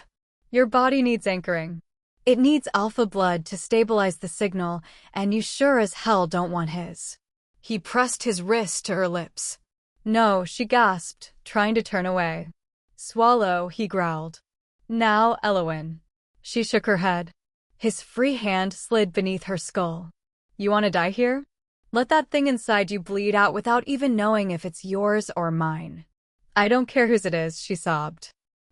Your body needs anchoring. It needs alpha blood to stabilize the signal, and you sure as hell don't want his. He pressed his wrist to her lips. No, she gasped, trying to turn away. Swallow, he growled. Now, Elowyn. She shook her head. His free hand slid beneath her skull. You want to die here? Let that thing inside you bleed out without even knowing if it's yours or mine. I don't care whose it is, she sobbed.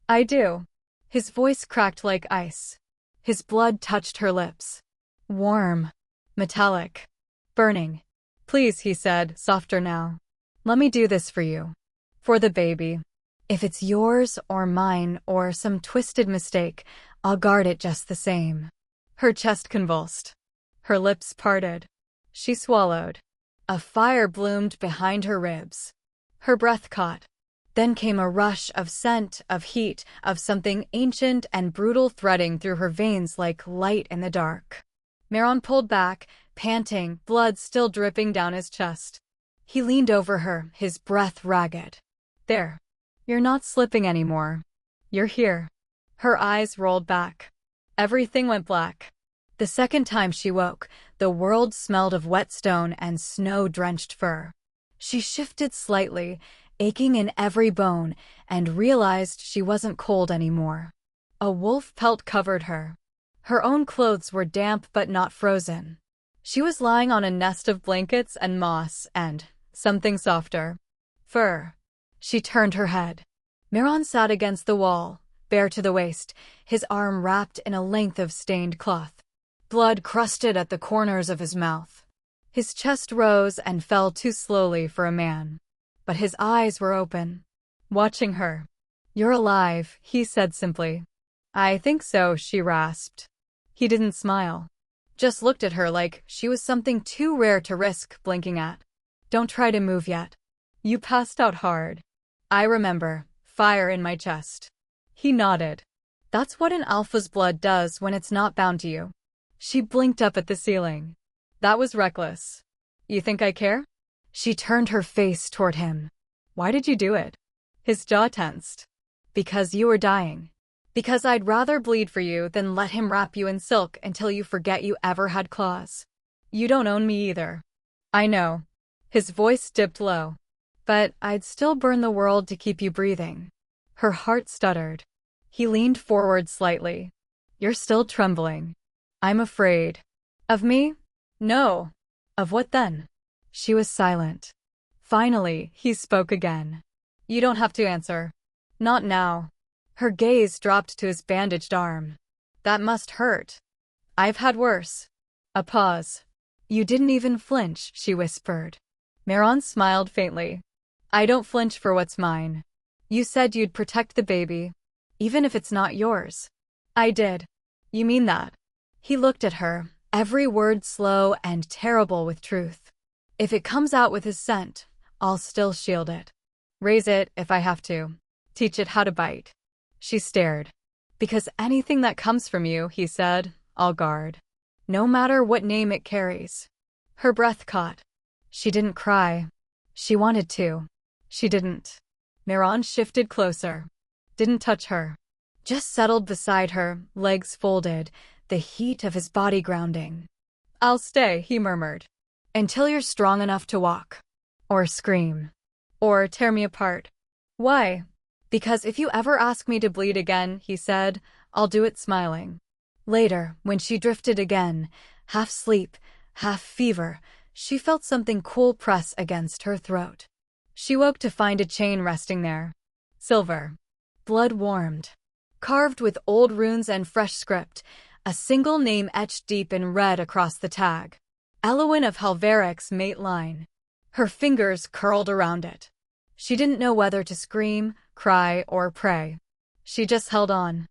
I do. His voice cracked like ice. His blood touched her lips. Warm. Metallic. Burning. Please, he said, softer now. Let me do this for you. For the baby. If it's yours or mine or some twisted mistake, I'll guard it just the same. Her chest convulsed. Her lips parted. She swallowed. A fire bloomed behind her ribs. Her breath caught. Then came a rush of scent, of heat, of something ancient and brutal threading through her veins like light in the dark. Maeron pulled back, panting, blood still dripping down his chest. He leaned over her, his breath ragged. There. You're not slipping anymore. You're here. Her eyes rolled back. Everything went black. The second time she woke, the world smelled of wet stone and snow-drenched fur. She shifted slightly, aching in every bone, and realized she wasn't cold anymore. A wolf pelt covered her. Her own clothes were damp but not frozen. She was lying on a nest of blankets and moss and something softer. Fur. She turned her head. Maeron sat against the wall, bare to the waist, his arm wrapped in a length of stained cloth. Blood crusted at the corners of his mouth. His chest rose and fell too slowly for a man. But his eyes were open, watching her. You're alive, he said simply. I think so, she rasped. He didn't smile. Just looked at her like she was something too rare to risk blinking at. Don't try to move yet. You passed out hard. I remember, fire in my chest. He nodded. That's what an alpha's blood does when it's not bound to you. She blinked up at the ceiling. That was reckless. You think I care? She turned her face toward him. Why did you do it? His jaw tensed. Because you were dying. Because I'd rather bleed for you than let him wrap you in silk until you forget you ever had claws. You don't own me either. I know. His voice dipped low. But I'd still burn the world to keep you breathing. Her heart stuttered. He leaned forward slightly. You're still trembling. I'm afraid. Of me? No. Of what then? She was silent. Finally, he spoke again. You don't have to answer. Not now. Her gaze dropped to his bandaged arm. That must hurt. I've had worse. A pause. You didn't even flinch, she whispered. Maeron smiled faintly. I don't flinch for what's mine. You said you'd protect the baby, even if it's not yours. I did. You mean that? He looked at her, every word slow and terrible with truth. If it comes out with his scent, I'll still shield it. Raise it if I have to. Teach it how to bite. She stared. Because anything that comes from you, he said, I'll guard. No matter what name it carries. Her breath caught. She didn't cry. She wanted to. She didn't. Maeron shifted closer. Didn't touch her. Just settled beside her, legs folded, the heat of his body grounding. I'll stay, he murmured. Until you're strong enough to walk. Or scream. Or tear me apart. Why? Because if you ever ask me to bleed again, he said, I'll do it smiling. Later, when she drifted again, half sleep, half fever, she felt something cool press against her throat. She woke to find a chain resting there. Silver. Blood warmed. Carved with old runes and fresh script, a single name etched deep in red across the tag. Elowyn of Helveric's mate line. Her fingers curled around it. She didn't know whether to scream, cry, or pray. She just held on.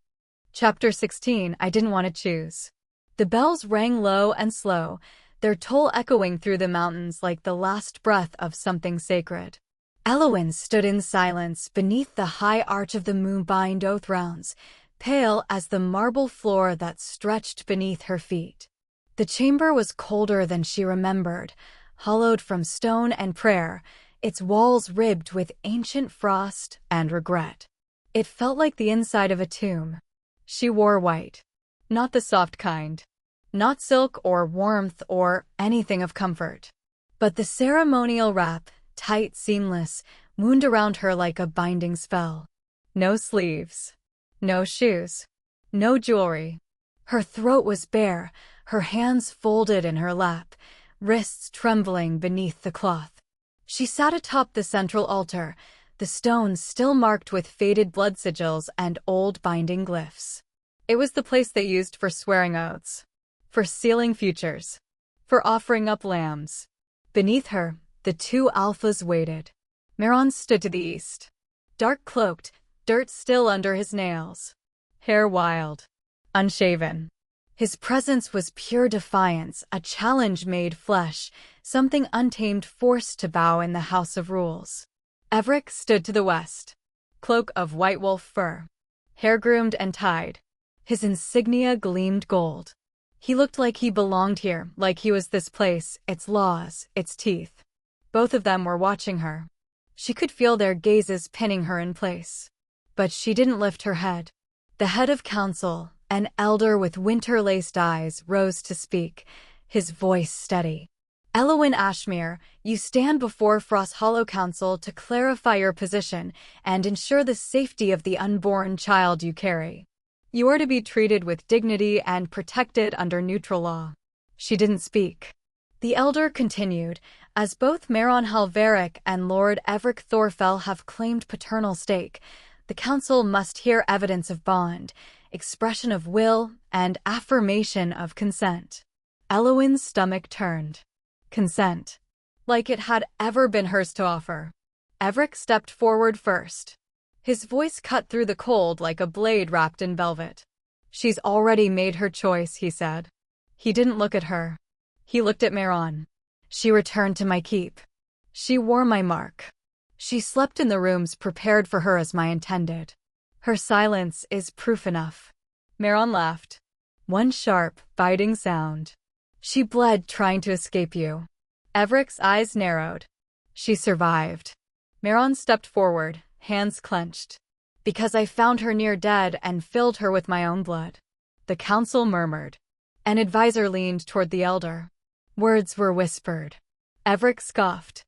Chapter 16. I didn't want to choose. The bells rang low and slow, their toll echoing through the mountains like the last breath of something sacred. Elowyn stood in silence beneath the high arch of the moonbind oath rounds, pale as the marble floor that stretched beneath her feet. The chamber was colder than she remembered, hollowed from stone and prayer, its walls ribbed with ancient frost and regret. It felt like the inside of a tomb. She wore white. Not the soft kind. Not silk or warmth or anything of comfort. But the ceremonial wrap, tight, seamless, wound around her like a binding spell. No sleeves. No shoes. No jewelry. Her throat was bare, her hands folded in her lap, wrists trembling beneath the cloth. She sat atop the central altar, the stones still marked with faded blood sigils and old binding glyphs. It was the place they used for swearing oaths, for sealing futures, for offering up lambs. Beneath her, the two alphas waited. Maeron stood to the east, dark-cloaked, dirt still under his nails, hair wild, unshaven. His presence was pure defiance, a challenge made flesh, something untamed forced to bow in the House of Rules. Evric stood to the west, cloak of white wolf fur, hair groomed and tied. His insignia gleamed gold. He looked like he belonged here, like he was this place, its laws, its teeth. Both of them were watching her. She could feel their gazes pinning her in place. But she didn't lift her head. The head of council, an elder with winter-laced eyes, rose to speak, his voice steady. Elowyn Ashmere, you stand before Frost Hollow Council to clarify your position and ensure the safety of the unborn child you carry. You are to be treated with dignity and protected under neutral law. She didn't speak. The elder continued, as both Maeron Halveric and Lord Evric Thornefell have claimed paternal stake, the council must hear evidence of bond, expression of will, and affirmation of consent. Elowyn's stomach turned. Consent. Like it had ever been hers to offer. Evric stepped forward first. His voice cut through the cold like a blade wrapped in velvet. She's already made her choice, he said. He didn't look at her. He looked at Maeron. She returned to my keep. She wore my mark. She slept in the rooms prepared for her as my intended. Her silence is proof enough. Maeron laughed. One sharp, biting sound. She bled trying to escape you. Evric's eyes narrowed. She survived. Maeron stepped forward, hands clenched. Because I found her near dead and filled her with my own blood. The council murmured. An advisor leaned toward the elder. Words were whispered. Evric scoffed.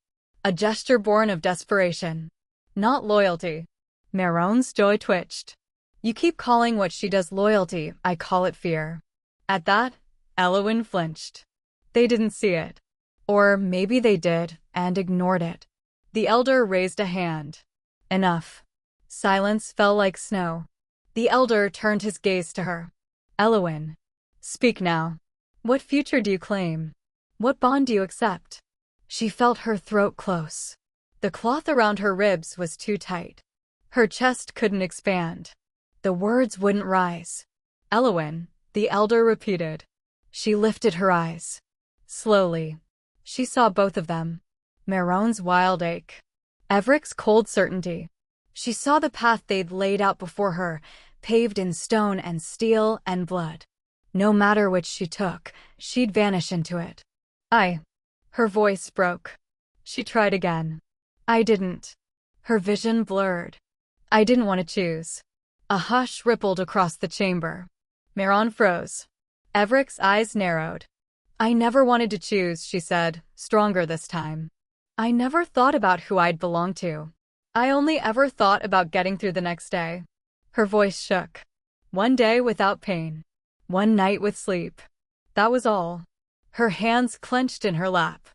A gesture born of desperation. Not loyalty. Maeron's jaw twitched. You keep calling what she does loyalty, I call it fear. At that, Elowyn flinched. They didn't see it. Or maybe they did, and ignored it. The elder raised a hand. Enough. Silence fell like snow. The elder turned his gaze to her. Elowyn. Speak now. What future do you claim? What bond do you accept? She felt her throat close. The cloth around her ribs was too tight. Her chest couldn't expand. The words wouldn't rise. Elowyn, the elder repeated. She lifted her eyes. Slowly. She saw both of them. Maeron's wild ache. Evric's cold certainty. She saw the path they'd laid out before her, paved in stone and steel and blood. No matter which she took, she'd vanish into it. Her voice broke. She tried again. I didn't. Her vision blurred. I didn't want to choose. A hush rippled across the chamber. Maeron froze. Evric's eyes narrowed. I never wanted to choose, she said, stronger this time. I never thought about who I'd belong to. I only ever thought about getting through the next day. Her voice shook. One day without pain. One night with sleep. That was all. Her hands clenched in her lap.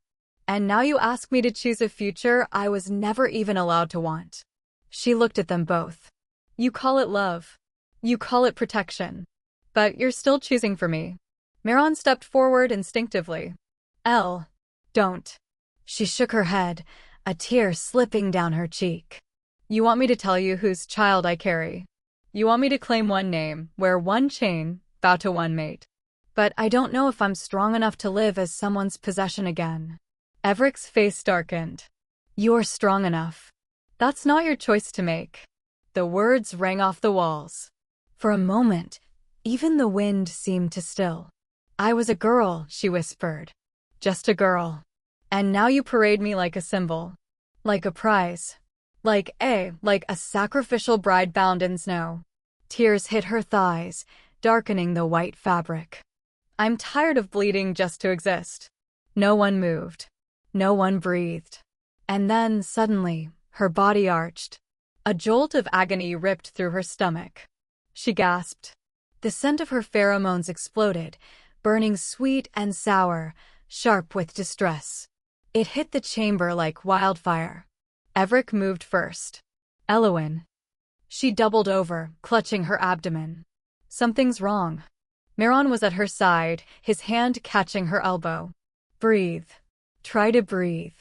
And now you ask me to choose a future I was never even allowed to want. She looked at them both. You call it love. You call it protection. But you're still choosing for me. Maeron stepped forward instinctively. Don't. She shook her head, a tear slipping down her cheek. You want me to tell you whose child I carry? You want me to claim one name, wear one chain, bow to one mate. But I don't know if I'm strong enough to live as someone's possession again. Evric's face darkened. You're strong enough. That's not your choice to make. The words rang off the walls. For a moment, even the wind seemed to still. I was a girl, she whispered. Just a girl. And now you parade me like a symbol. Like a prize. Like a sacrificial bride bound in snow. Tears hit her thighs, darkening the white fabric. I'm tired of bleeding just to exist. No one moved. No one breathed. And then, suddenly, her body arched. A jolt of agony ripped through her stomach. She gasped. The scent of her pheromones exploded, burning sweet and sour, sharp with distress. It hit the chamber like wildfire. Evric moved first. Elowyn. She doubled over, clutching her abdomen. Something's wrong. Maeron was at her side, his hand catching her elbow. Breathe. Try to breathe.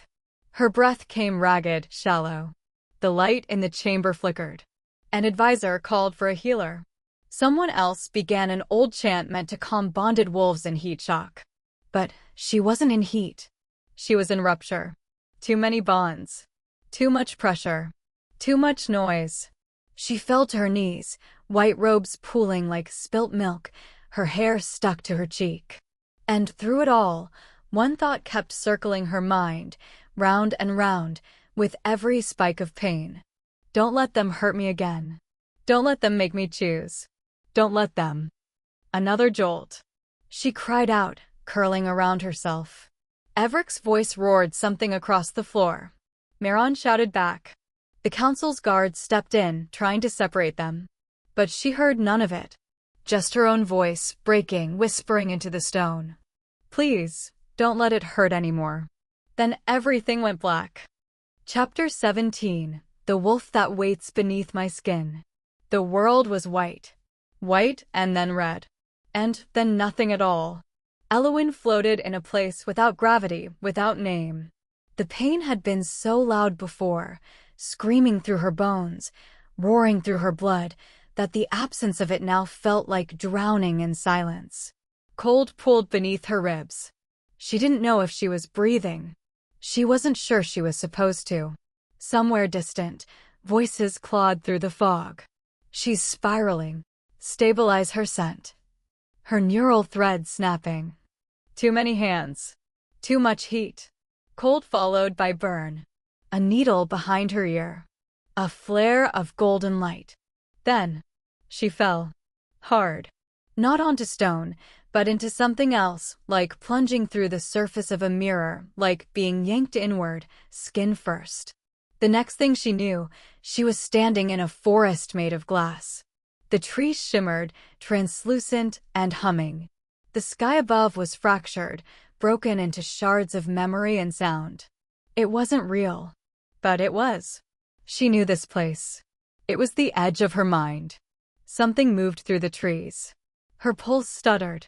Her breath came ragged, shallow. The light in the chamber flickered. An advisor called for a healer. Someone else began an old chant meant to calm bonded wolves in heat shock. But she wasn't in heat. She was in rupture. Too many bonds. Too much pressure. Too much noise. She fell to her knees, white robes pooling like spilt milk, her hair stuck to her cheek. And through it all, one thought kept circling her mind, round and round, with every spike of pain. Don't let them hurt me again. Don't let them make me choose. Don't let them. Another jolt. She cried out, curling around herself. Evric's voice roared something across the floor. Maeron shouted back. The council's guards stepped in, trying to separate them. But she heard none of it. Just her own voice, breaking, whispering into the stone. Please, don't let it hurt anymore. Then everything went black. Chapter 17. The Wolf That Waits Beneath My Skin. The world was white. White and then red. And then nothing at all. Elowyn floated in a place without gravity, without name. The pain had been so loud before, screaming through her bones, roaring through her blood, that the absence of it now felt like drowning in silence. Cold pulled beneath her ribs. She didn't know if she was breathing. She wasn't sure she was supposed to. Somewhere distant, voices clawed through the fog. She's spiraling. Stabilize her scent. Her neural threads snapping. Too many hands. Too much heat. Cold followed by burn. A needle behind her ear. A flare of golden light. Then, she fell. Hard. Not onto stone, but into something else, like plunging through the surface of a mirror, like being yanked inward, skin first. The next thing she knew, she was standing in a forest made of glass. The trees shimmered, translucent and humming. The sky above was fractured, broken into shards of memory and sound. It wasn't real. But it was. She knew this place. It was the edge of her mind. Something moved through the trees. Her pulse stuttered.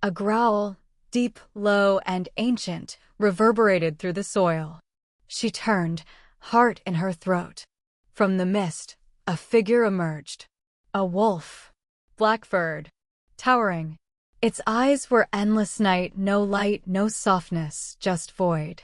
A growl, deep, low, and ancient, reverberated through the soil. She turned, heart in her throat. From the mist, a figure emerged. A wolf. Black-furred. Towering. Its eyes were endless night, no light, no softness, just void.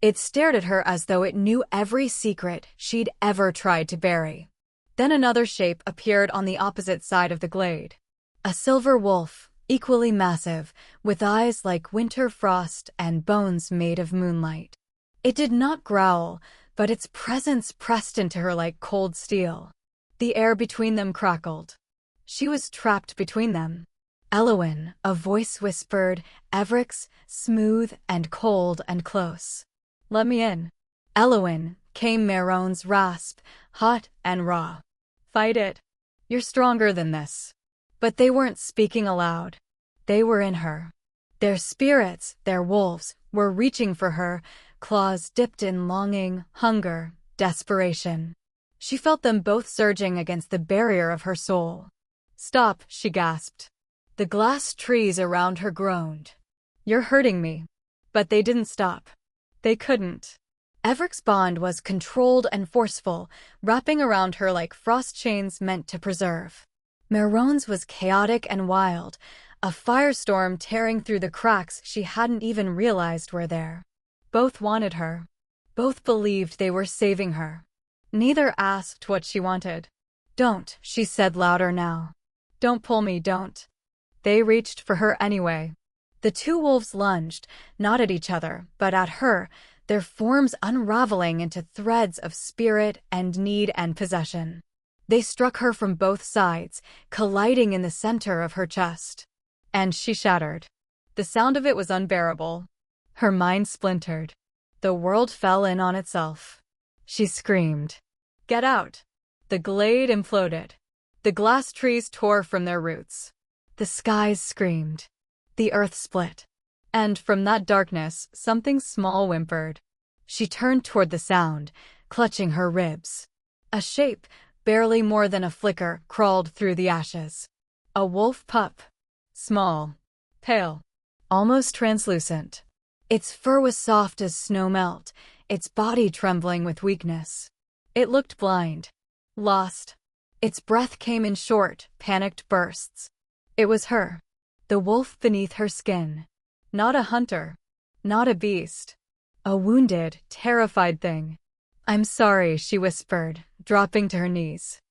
It stared at her as though it knew every secret she'd ever tried to bury. Then another shape appeared on the opposite side of the glade. A silver wolf, equally massive, with eyes like winter frost and bones made of moonlight. It did not growl, but its presence pressed into her like cold steel. The air between them crackled. She was trapped between them. Elowyn, a voice whispered, Evric's, smooth and cold and close. Let me in. Elowyn, came Maeron's rasp, hot and raw. Fight it. You're stronger than this. But they weren't speaking aloud. They were in her. Their spirits, their wolves, were reaching for her, claws dipped in longing, hunger, desperation. She felt them both surging against the barrier of her soul. Stop, she gasped. The glass trees around her groaned. You're hurting me. But they didn't stop. They couldn't. Evric's bond was controlled and forceful, wrapping around her like frost chains meant to preserve. Maeron's was chaotic and wild, a firestorm tearing through the cracks she hadn't even realized were there. Both wanted her. Both believed they were saving her. Neither asked what she wanted. "Don't," she said louder now. "Don't pull me, don't." They reached for her anyway. The two wolves lunged, not at each other, but at her, their forms unraveling into threads of spirit and need and possession. They struck her from both sides, colliding in the center of her chest. And she shattered. The sound of it was unbearable. Her mind splintered. The world fell in on itself. She screamed. "Get out!" The glade imploded. The glass trees tore from their roots. The skies screamed. The earth split. And from that darkness, something small whimpered. She turned toward the sound, clutching her ribs. A shape, barely more than a flicker, crawled through the ashes. A wolf pup. Small. Pale. Almost translucent. Its fur was soft as snow melt, its body trembling with weakness. It looked blind. Lost. Its breath came in short, panicked bursts. It was her. The wolf beneath her skin. Not a hunter. Not a beast. A wounded, terrified thing. "I'm sorry," she whispered, dropping to her knees.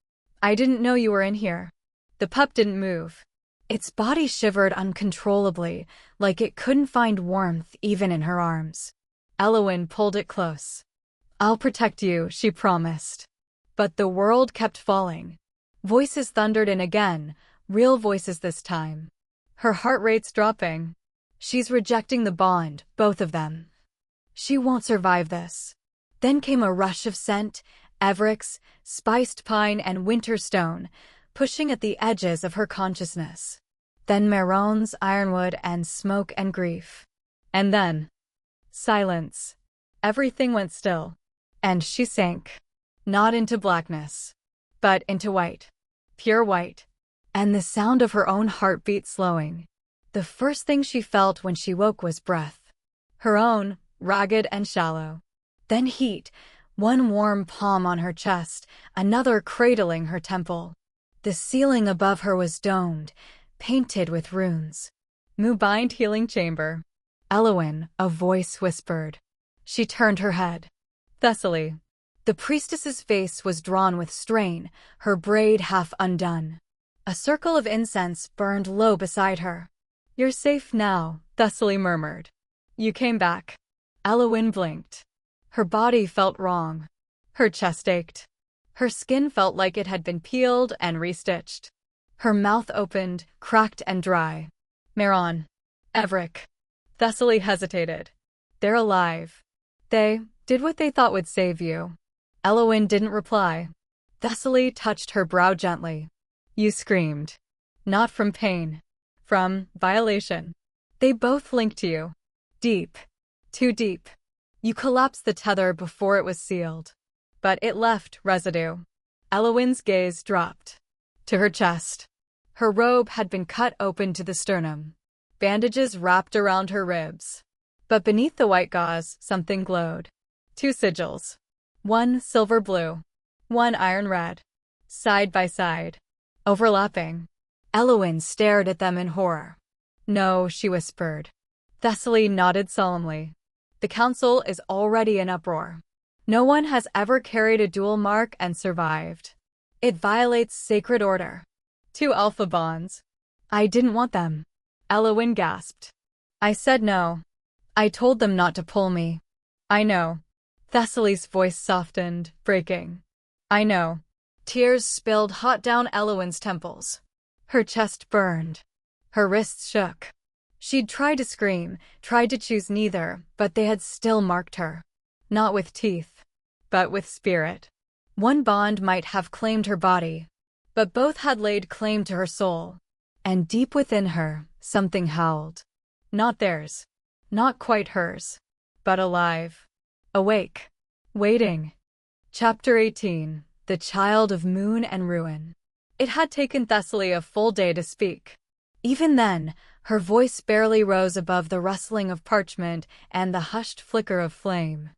"I didn't know you were in here." The pup didn't move. Its body shivered uncontrollably, like it couldn't find warmth even in her arms. Elowyn pulled it close. "I'll protect you," she promised. But the world kept falling. Voices thundered in again, real voices this time. Her heart rate's dropping. She's rejecting the bond, both of them. She won't survive this. Then came a rush of scent, Evric's, spiced pine and winter stone, pushing at the edges of her consciousness. Then Maeron's ironwood and smoke and grief. And then silence. Everything went still. And she sank. Not into blackness, but into white. Pure white. And the sound of her own heartbeat slowing. The first thing she felt when she woke was breath. Her own, ragged and shallow. Then heat, one warm palm on her chest, another cradling her temple. The ceiling above her was domed, painted with runes. "Mubind healing chamber." "Elowyn," a voice whispered. She turned her head. "Thessaly." The priestess's face was drawn with strain, her braid half undone. A circle of incense burned low beside her. "You're safe now," Thessaly murmured. "You came back." Elowyn blinked. Her body felt wrong. Her chest ached. Her skin felt like it had been peeled and restitched. Her mouth opened, cracked and dry. "Maeron. Evric." Thessaly hesitated. "They're alive. They did what they thought would save you." Elowyn didn't reply. Thessaly touched her brow gently. "You screamed. Not from pain. From violation. They both linked you. Deep. Too deep. You collapsed the tether before it was sealed. But it left residue." Elowyn's gaze dropped. To her chest. Her robe had been cut open to the sternum. Bandages wrapped around her ribs. But beneath the white gauze, something glowed. Two sigils. One silver blue. One iron red. Side by side. Overlapping. Elowyn stared at them in horror. "No," she whispered. Thessaly nodded solemnly. "The council is already in uproar. No one has ever carried a dual mark and survived. It violates sacred order." "Two alpha bonds." "I didn't want them." Elowyn gasped. "I said no. I told them not to pull me." "I know." Thessaly's voice softened, breaking. "I know." Tears spilled hot down Elowyn's temples. Her chest burned. Her wrists shook. She'd tried to scream, tried to choose neither, but they had still marked her. Not with teeth, but with spirit. One bond might have claimed her body, but both had laid claim to her soul. And deep within her, something howled. Not theirs. Not quite hers. But alive. Awake. Waiting. Chapter 18. The Child of Moon and Ruin. It had taken Thessaly a full day to speak. Even then, her voice barely rose above the rustling of parchment and the hushed flicker of flame.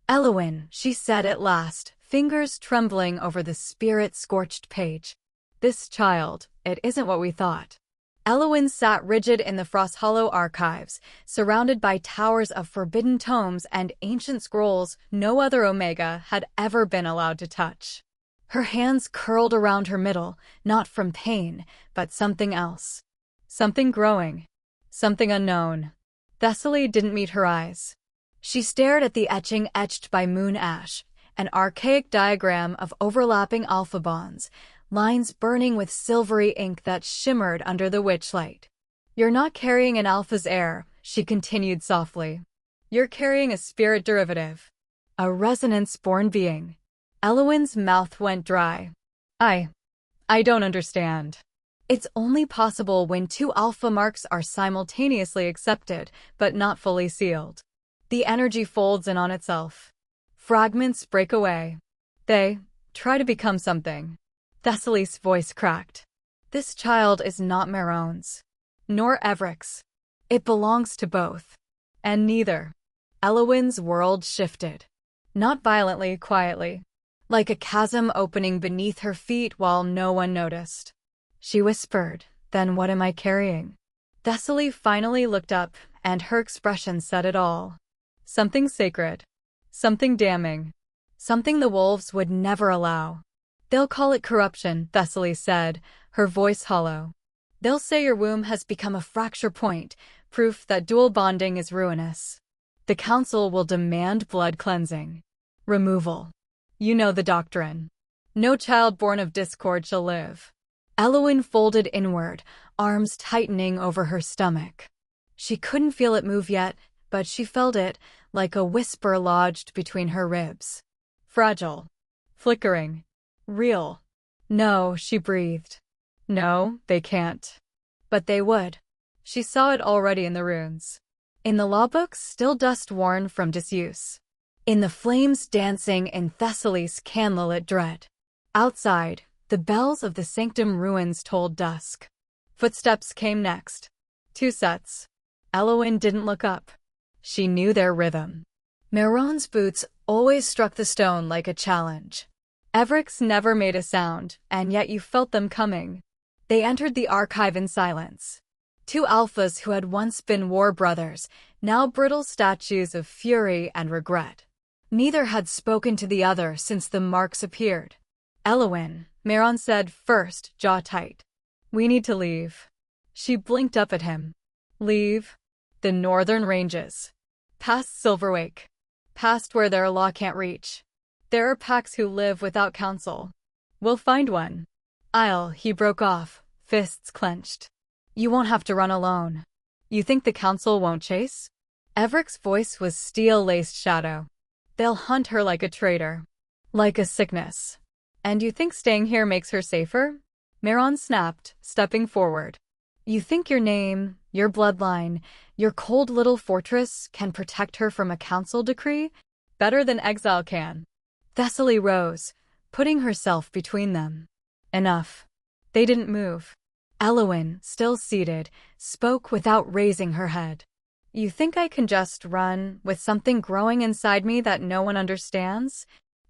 "Elowyn," she said at last, fingers trembling over the spirit-scorched page. "This child, it isn't what we thought. Elowyn sat rigid in the Frost Hollow archives, surrounded by towers of forbidden tomes and ancient scrolls no other Omega had ever been allowed to touch. Her hands curled around her middle, not from pain, but something else. Something growing. Something unknown. Thessaly didn't meet her eyes. She stared at the etching etched by moon ash, an archaic diagram of overlapping alpha bonds, lines burning with silvery ink that shimmered under the witchlight. "You're not carrying an alpha's heir," she continued softly. "You're carrying a spirit derivative. A resonance-born being." Elowyn's mouth went dry. I don't understand. It's only possible when two alpha marks are simultaneously accepted, but not fully sealed. The energy folds in on itself. Fragments break away. They try to become something. Thessaly's voice cracked. This child is not Maeron's, nor Evric's. It belongs to both. And neither. Elowyn's world shifted. Not violently, quietly. Like a chasm opening beneath her feet while no one noticed. She whispered, "Then what am I carrying?" Thessaly finally looked up, and her expression said it all. Something sacred. Something damning. Something the wolves would never allow. "They'll call it corruption," Thessaly said, her voice hollow. "They'll say your womb has become a fracture point, proof that dual bonding is ruinous. The council will demand blood cleansing. Removal. You know the doctrine. No child born of discord shall live." Elowyn folded inward, arms tightening over her stomach. She couldn't feel it move yet, but she felt it, like a whisper lodged between her ribs. Fragile. Flickering. Real. "No," she breathed. "No, they can't." But they would. She saw it already in the runes. In the lawbooks, still dust-worn from disuse. In the flames dancing in Thessaly's candlelit dread. Outside, the bells of the sanctum ruins tolled dusk. Footsteps came next. 2 sets. Elowyn didn't look up. She knew their rhythm. Maeron's boots always struck the stone like a challenge. Evric's never made a sound, and yet you felt them coming. They entered the archive in silence. 2 alphas who had once been war brothers, now brittle statues of fury and regret. Neither had spoken to the other since the marks appeared. "Elowyn," Maeron said first, jaw tight. "We need to leave." She blinked up at him. "Leave?" "The northern ranges. Past Silverwake. Past where their law can't reach. There are packs who live without counsel. We'll find one." He broke off, fists clenched. "You won't have to run alone. You think the council won't chase?" Evric's voice was steel-laced shadow. "They'll hunt her like a traitor. Like a sickness. And you think staying here makes her safer?" Maeron snapped, stepping forward. "You think your name, your bloodline, your cold little fortress can protect her from a council decree? Better than exile can." Thessaly rose, putting herself between them. "Enough." They didn't move. Elowyn, still seated, spoke without raising her head. "You think I can just run, with something growing inside me that no one understands?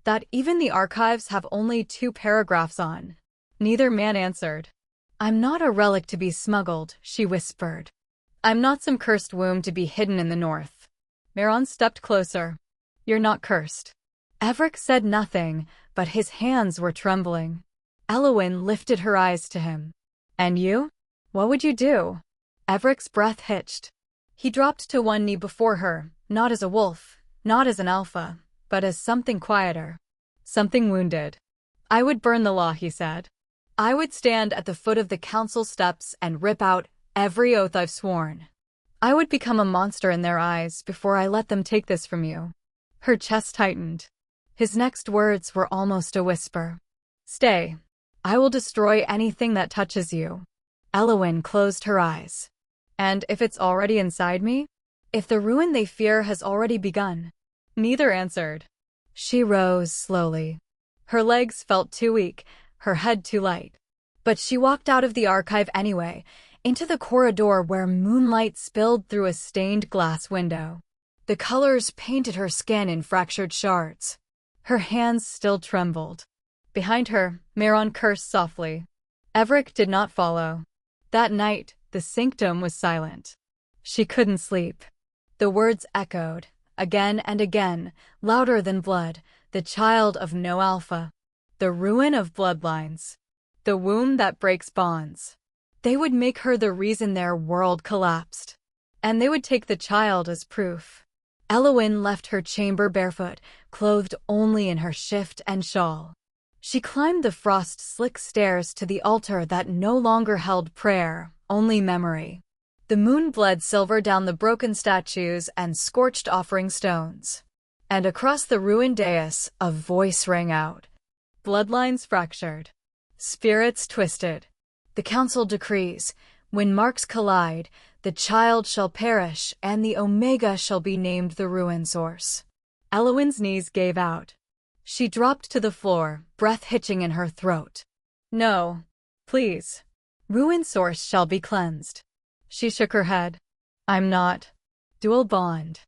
That even the archives have only 2 paragraphs on?" Neither man answered. "I'm not a relic to be smuggled," she whispered. "I'm not some cursed womb to be hidden in the north." Maeron stepped closer. "You're not cursed." Evric said nothing, but his hands were trembling. Elowyn lifted her eyes to him. "And you? What would you do?" Evric's breath hitched. He dropped to one knee before her, not as a wolf, not as an alpha, but as something quieter. Something wounded. "I would burn the law," he said. "I would stand at the foot of the council steps and rip out every oath I've sworn. I would become a monster in their eyes before I let them take this from you." Her chest tightened. His next words were almost a whisper. "Stay. I will destroy anything that touches you." Elowyn closed her eyes. "And if it's already inside me? If the ruin they fear has already begun?" Neither answered. She rose slowly. Her legs felt too weak, her head too light. But she walked out of the archive anyway, into the corridor where moonlight spilled through a stained glass window. The colors painted her skin in fractured shards. Her hands still trembled. Behind her, Maeron cursed softly. Evric did not follow. That night, the sanctum was silent. She couldn't sleep. The words echoed, again and again, louder than blood, the child of no alpha. The ruin of bloodlines. The womb that breaks bonds. They would make her the reason their world collapsed. And they would take the child as proof. Elowyn left her chamber barefoot, clothed only in her shift and shawl. She climbed the frost-slick stairs to the altar that no longer held prayer, only memory. The moon bled silver down the broken statues and scorched offering stones. And across the ruined dais, a voice rang out. Bloodlines fractured. Spirits twisted. The council decrees, when marks collide, the child shall perish and the Omega shall be named the ruin source. Elowyn's knees gave out. She dropped to the floor, breath hitching in her throat. No, please. Ruin source shall be cleansed. She shook her head. I'm not. Dual bond.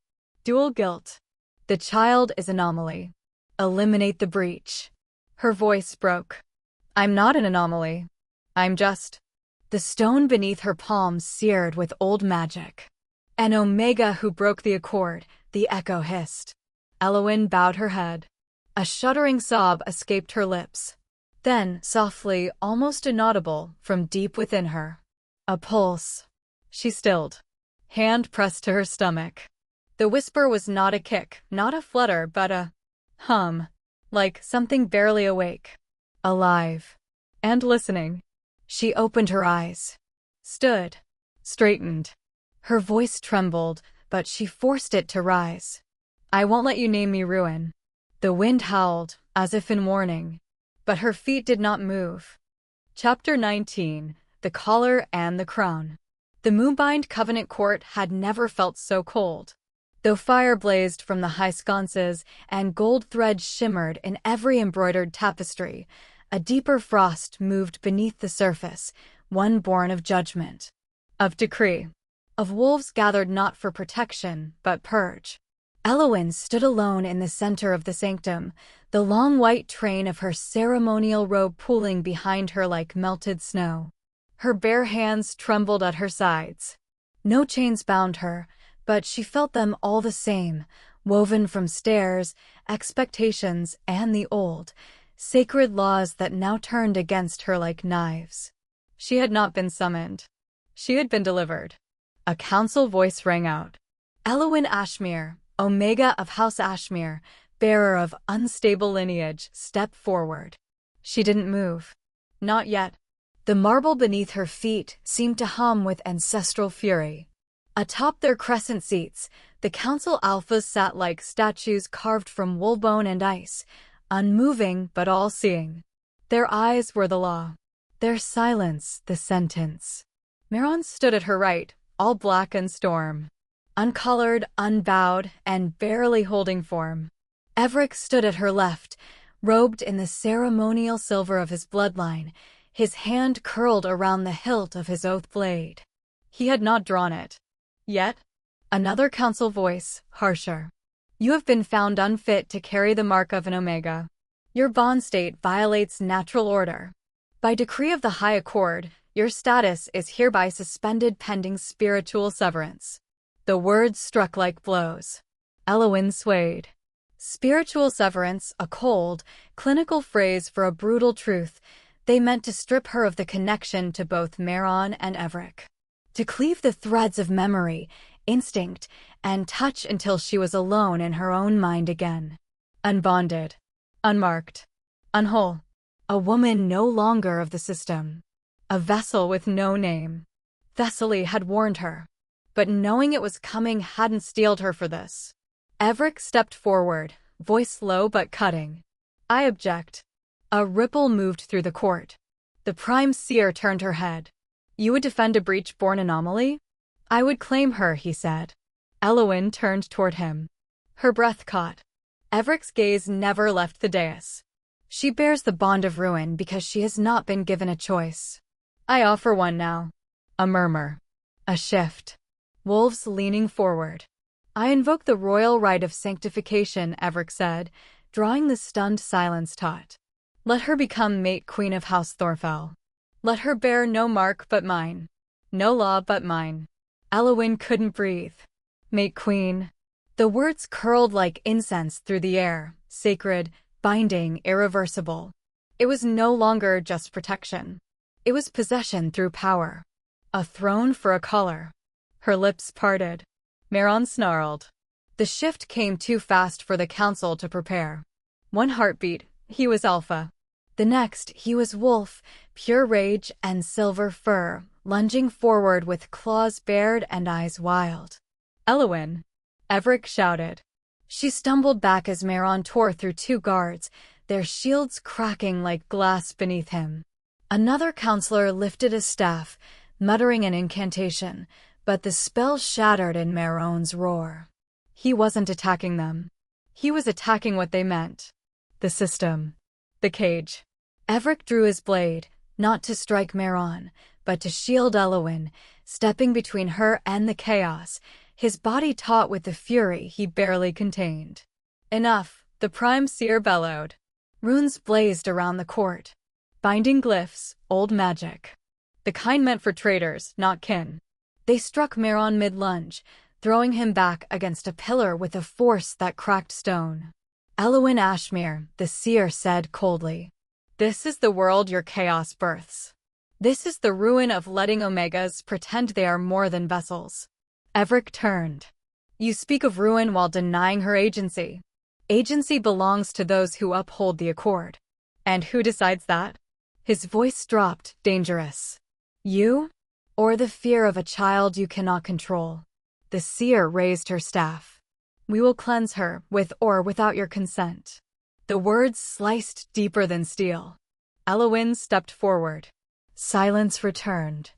Dual guilt. The child is anomaly. Eliminate the breach. Her voice broke. I'm not an anomaly. I'm just. The stone beneath her palm seared with old magic. An Omega who broke the accord, the echo hissed. Elowyn bowed her head. A shuddering sob escaped her lips. Then, softly, almost inaudible, from deep within her. A pulse. She stilled. Hand pressed to her stomach. The whisper was not a kick, not a flutter, but a hum. Like something barely awake. Alive. And listening. She opened her eyes. Stood. Straightened. Her voice trembled, but she forced it to rise. I won't let you name me Ruin. The wind howled, as if in warning. But her feet did not move. Chapter 19. The Collar and the Crown. The moonbind Covenant Court had never felt so cold. Though fire blazed from the high sconces and gold thread shimmered in every embroidered tapestry, a deeper frost moved beneath the surface, one born of judgment, of decree, of wolves gathered not for protection, but purge. Elowyn stood alone in the center of the sanctum, the long white train of her ceremonial robe pooling behind her like melted snow. Her bare hands trembled at her sides. No chains bound her, but she felt them all the same, woven from stares, expectations, and the old, sacred laws that now turned against her like knives. She had not been summoned. She had been delivered. A council voice rang out. Elowyn Ashmere, Omega of House Ashmere, bearer of unstable lineage, stepped forward. She didn't move. Not yet. The marble beneath her feet seemed to hum with ancestral fury. Atop their crescent seats, the council alphas sat like statues carved from wool bone and ice, unmoving but all-seeing. Their eyes were the law. Their silence the sentence. Maeron stood at her right, all black and storm. Uncolored, unbowed, and barely holding form. Evric stood at her left, robed in the ceremonial silver of his bloodline, his hand curled around the hilt of his oath blade. He had not drawn it. Yet, another council voice, harsher. You have been found unfit to carry the mark of an Omega. Your bond state violates natural order. By decree of the High Accord, your status is hereby suspended pending spiritual severance. The words struck like blows. Elowyn swayed. Spiritual severance, a cold, clinical phrase for a brutal truth. They meant to strip her of the connection to both Maeron and Evric. To cleave the threads of memory, instinct, and touch until she was alone in her own mind again. Unbonded. Unmarked. Unwhole. A woman no longer of the system. A vessel with no name. Thessaly had warned her. But knowing it was coming hadn't steeled her for this. Evric stepped forward, voice low but cutting. I object. A ripple moved through the court. The prime seer turned her head. You would defend a breach-born anomaly? I would claim her, he said. Elowyn turned toward him. Her breath caught. Evric's gaze never left the dais. She bears the bond of ruin because she has not been given a choice. I offer one now. A murmur. A shift. Wolves leaning forward. I invoke the royal right of sanctification, Evric said, drawing the stunned silence taut. Let her become mate queen of House Thornefell. Let her bear no mark but mine. No law but mine. Elowyn couldn't breathe. Mate queen. The words curled like incense through the air, sacred, binding, irreversible. It was no longer just protection. It was possession through power. A throne for a collar. Her lips parted. Maeron snarled. The shift came too fast for the council to prepare. One heartbeat, he was Alpha. The next, he was Wolf, pure rage and silver fur, lunging forward with claws bared and eyes wild. Elowyn! Evric shouted. She stumbled back as Maeron tore through two guards, their shields cracking like glass beneath him. Another counselor lifted a staff, muttering an incantation, but the spell shattered in Maeron's roar. He wasn't attacking them. He was attacking what they meant. The system. The cage. Evric drew his blade, not to strike Maeron, but to shield Elowyn, stepping between her and the chaos, his body taut with the fury he barely contained. Enough, the Prime Seer bellowed. Runes blazed around the court. Binding glyphs, old magic. The kind meant for traitors, not kin. They struck Maeron mid-lunge, throwing him back against a pillar with a force that cracked stone. Elowyn Ashmere, the seer said coldly. This is the world your chaos births. This is the ruin of letting Omegas pretend they are more than vessels. Evric turned. You speak of ruin while denying her agency. Agency belongs to those who uphold the accord. And who decides that? His voice dropped, dangerous. You? Or the fear of a child you cannot control? The seer raised her staff. We will cleanse her, with or without your consent. The words sliced deeper than steel. Elowyn stepped forward. Silence returned.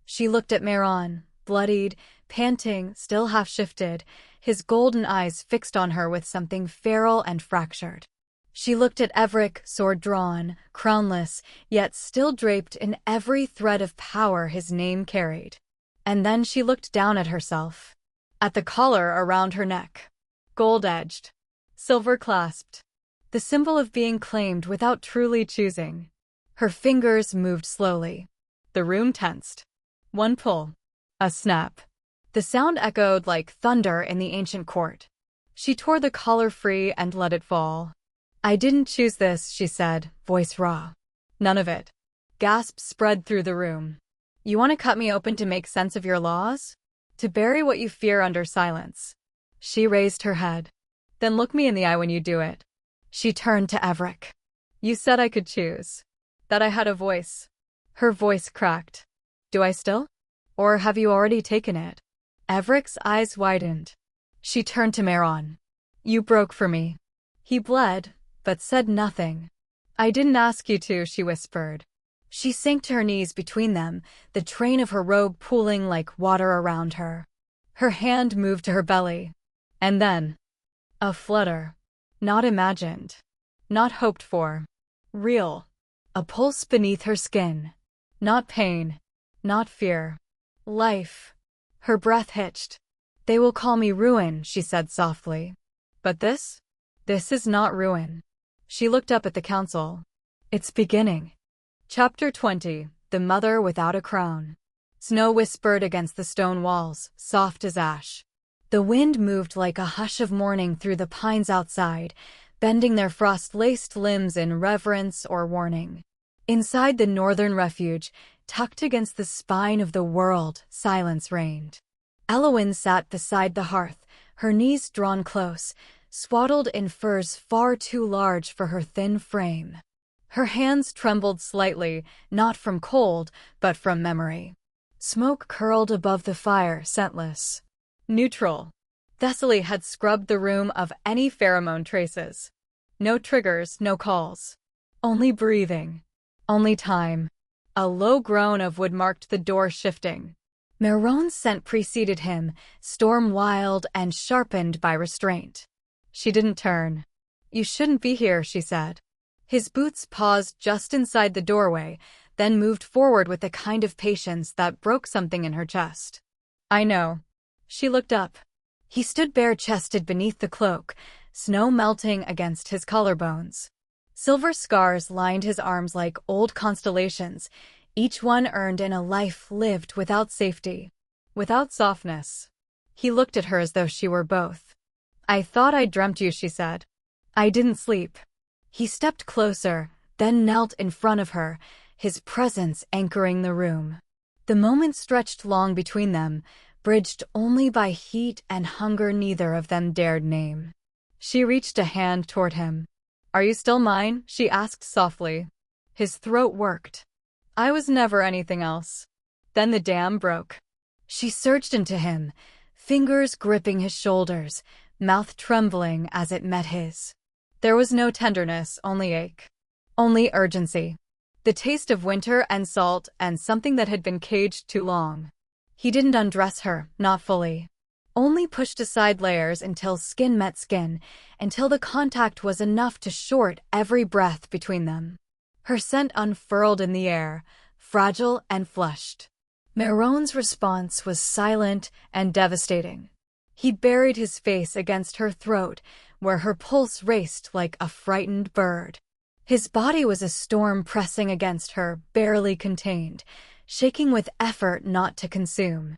She looked at Maeron, bloodied, panting, still half-shifted, his golden eyes fixed on her with something feral and fractured. She looked at Evric, sword drawn, crownless, yet still draped in every thread of power his name carried. And then she looked down at herself. At the collar around her neck. Gold-edged. Silver-clasped. The symbol of being claimed without truly choosing. Her fingers moved slowly. The room tensed. One pull. A snap. The sound echoed like thunder in the ancient court. She tore the collar free and let it fall. I didn't choose this, she said, voice raw. None of it. Gasps spread through the room. You want to cut me open to make sense of your laws? To bury what you fear under silence. She raised her head. Then look me in the eye when you do it. She turned to Evric. You said I could choose. That I had a voice. Her voice cracked. Do I still? Or have you already taken it? Evric's eyes widened. She turned to Maeron. You broke for me. He bled, but said nothing. I didn't ask you to, she whispered. She sank to her knees between them, the train of her robe pooling like water around her. Her hand moved to her belly. And then, a flutter. Not imagined. Not hoped for. Real. A pulse beneath her skin. Not pain. Not fear. Life. Her breath hitched. They will call me ruin, she said softly. But this? This is not ruin. She looked up at the council. It's beginning. Chapter 20. The Mother Without a Crown. Snow whispered against the stone walls, soft as ash. The wind moved like a hush of mourning through the pines outside, bending their frost-laced limbs in reverence or warning. Inside the northern refuge, tucked against the spine of the world, silence reigned. Elowyn sat beside the hearth, her knees drawn close, swaddled in furs far too large for her thin frame. Her hands trembled slightly, not from cold, but from memory. Smoke curled above the fire, scentless. Neutral. Thessaly had scrubbed the room of any pheromone traces. No triggers, no calls. Only breathing. Only time. A low groan of wood marked the door shifting. Maeron's scent preceded him, storm-wild and sharpened by restraint. She didn't turn. You shouldn't be here, she said. His boots paused just inside the doorway, then moved forward with a kind of patience that broke something in her chest. I know. She looked up. He stood bare-chested beneath the cloak, snow melting against his collarbones. Silver scars lined his arms like old constellations, each one earned in a life lived without safety, without softness. He looked at her as though she were both. "I thought I dreamt you," she said. "I didn't sleep." He stepped closer, then knelt in front of her, his presence anchoring the room. The moment stretched long between them, bridged only by heat and hunger neither of them dared name. She reached a hand toward him. "Are you still mine?" she asked softly. His throat worked. "I was never anything else." Then the dam broke. She surged into him, fingers gripping his shoulders, mouth trembling as it met his. There was no tenderness, only ache. Only urgency. The taste of winter and salt and something that had been caged too long. He didn't undress her, not fully. Only pushed aside layers until skin met skin, until the contact was enough to short every breath between them. Her scent unfurled in the air, fragile and flushed. Maeron's response was silent and devastating. He buried his face against her throat, where her pulse raced like a frightened bird. His body was a storm pressing against her, barely contained, shaking with effort not to consume.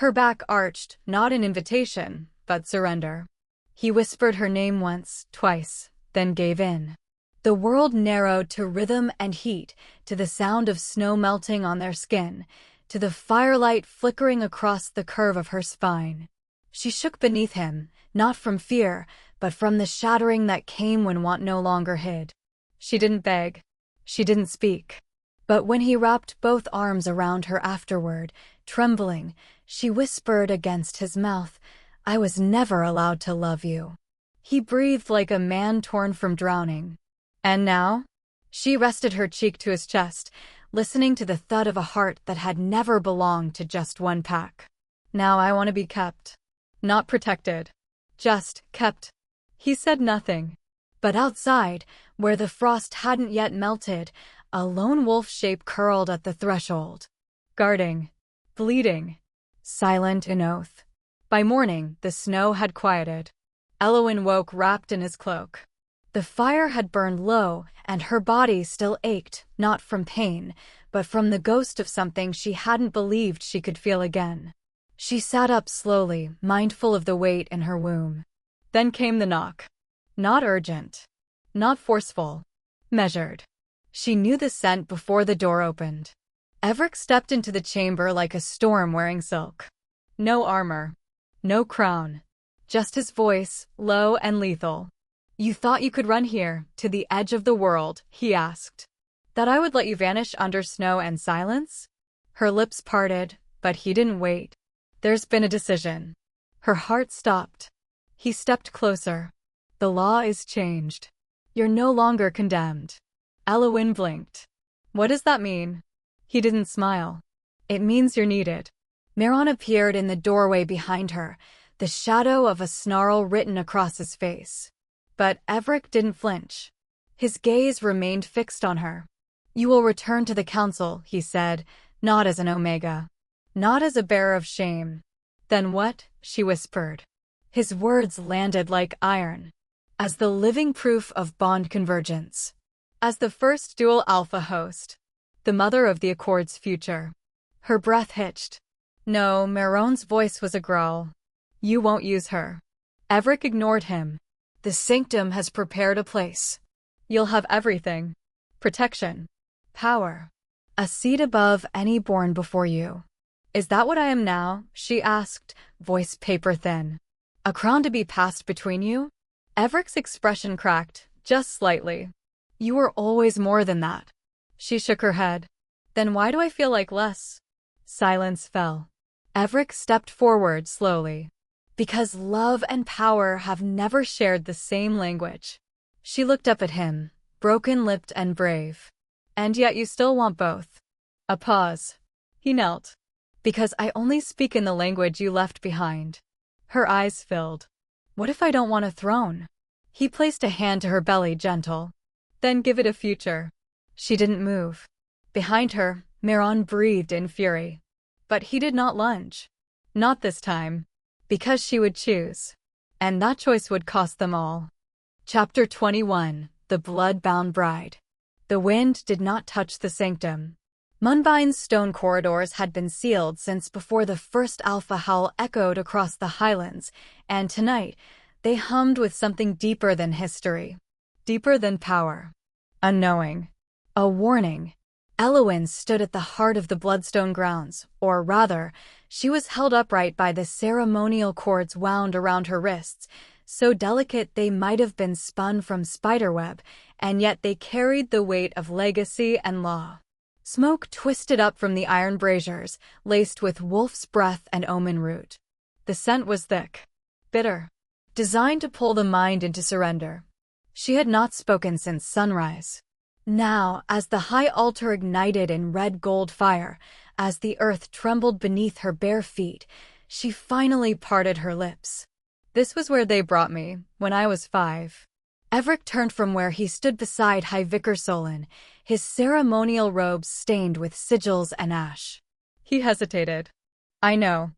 Her back arched, not an invitation, but surrender. He whispered her name once, twice, then gave in. The world narrowed to rhythm and heat, to the sound of snow melting on their skin, to the firelight flickering across the curve of her spine. She shook beneath him, not from fear, but from the shattering that came when want no longer hid. She didn't beg. She didn't speak. But when he wrapped both arms around her afterward, trembling, she whispered against his mouth, "I was never allowed to love you." He breathed like a man torn from drowning. "And now?" She rested her cheek to his chest, listening to the thud of a heart that had never belonged to just one pack. "Now I want to be kept. Not protected. Just kept." He said nothing. But outside, where the frost hadn't yet melted, a lone wolf shape curled at the threshold. Guarding. Bleeding. Silent in oath. By morning, the snow had quieted. Elowyn woke wrapped in his cloak. The fire had burned low, and her body still ached, not from pain, but from the ghost of something she hadn't believed she could feel again. She sat up slowly, mindful of the weight in her womb. Then came the knock. Not urgent. Not forceful. Measured. She knew the scent before the door opened. Evric stepped into the chamber like a storm wearing silk. No armor. No crown. Just his voice, low and lethal. "You thought you could run here, to the edge of the world," he asked. "That I would let you vanish under snow and silence?" Her lips parted, but he didn't wait. "There's been a decision." Her heart stopped. He stepped closer. "The law is changed. You're no longer condemned." Elowyn blinked. "What does that mean?" He didn't smile. "It means you're needed." Maeron appeared in the doorway behind her, the shadow of a snarl written across his face. But Evric didn't flinch. His gaze remained fixed on her. "You will return to the council," he said, "not as an Omega. Not as a bearer of shame." "Then what?" she whispered. His words landed like iron. "As the living proof of bond convergence. As the first dual alpha host. The mother of the Accord's future." Her breath hitched. "No," Maeron's voice was a growl. "You won't use her." Evric ignored him. "The sanctum has prepared a place. You'll have everything. Protection. Power. A seat above any born before you." "Is that what I am now?" she asked, voice paper thin. "A crown to be passed between you?" Evric's expression cracked, just slightly. "You were always more than that." She shook her head. "Then why do I feel like less?" Silence fell. Evric stepped forward slowly. "Because love and power have never shared the same language." She looked up at him, broken-lipped and brave. "And yet you still want both." A pause. He knelt. "Because I only speak in the language you left behind." Her eyes filled. "What if I don't want a throne?" He placed a hand to her belly, gentle. "Then give it a future." She didn't move. Behind her, Maeron breathed in fury. But he did not lunge. Not this time. Because she would choose. And that choice would cost them all. Chapter 21. The Blood-Bound Bride. The wind did not touch the sanctum. Munbine's stone corridors had been sealed since before the first alpha howl echoed across the highlands, and tonight they hummed with something deeper than history, deeper than power. Unknowing. A warning. Elowyn stood at the heart of the Bloodstone grounds, or rather, she was held upright by the ceremonial cords wound around her wrists, so delicate they might have been spun from spiderweb, and yet they carried the weight of legacy and law. Smoke twisted up from the iron braziers, laced with wolf's breath and omen root. The scent was thick, bitter, designed to pull the mind into surrender. She had not spoken since sunrise. Now, as the high altar ignited in red-gold fire, as the earth trembled beneath her bare feet, she finally parted her lips. This was where they brought me, when I was 5. Evric turned from where he stood beside High Vicar Solon, his ceremonial robes stained with sigils and ash. He hesitated. I know.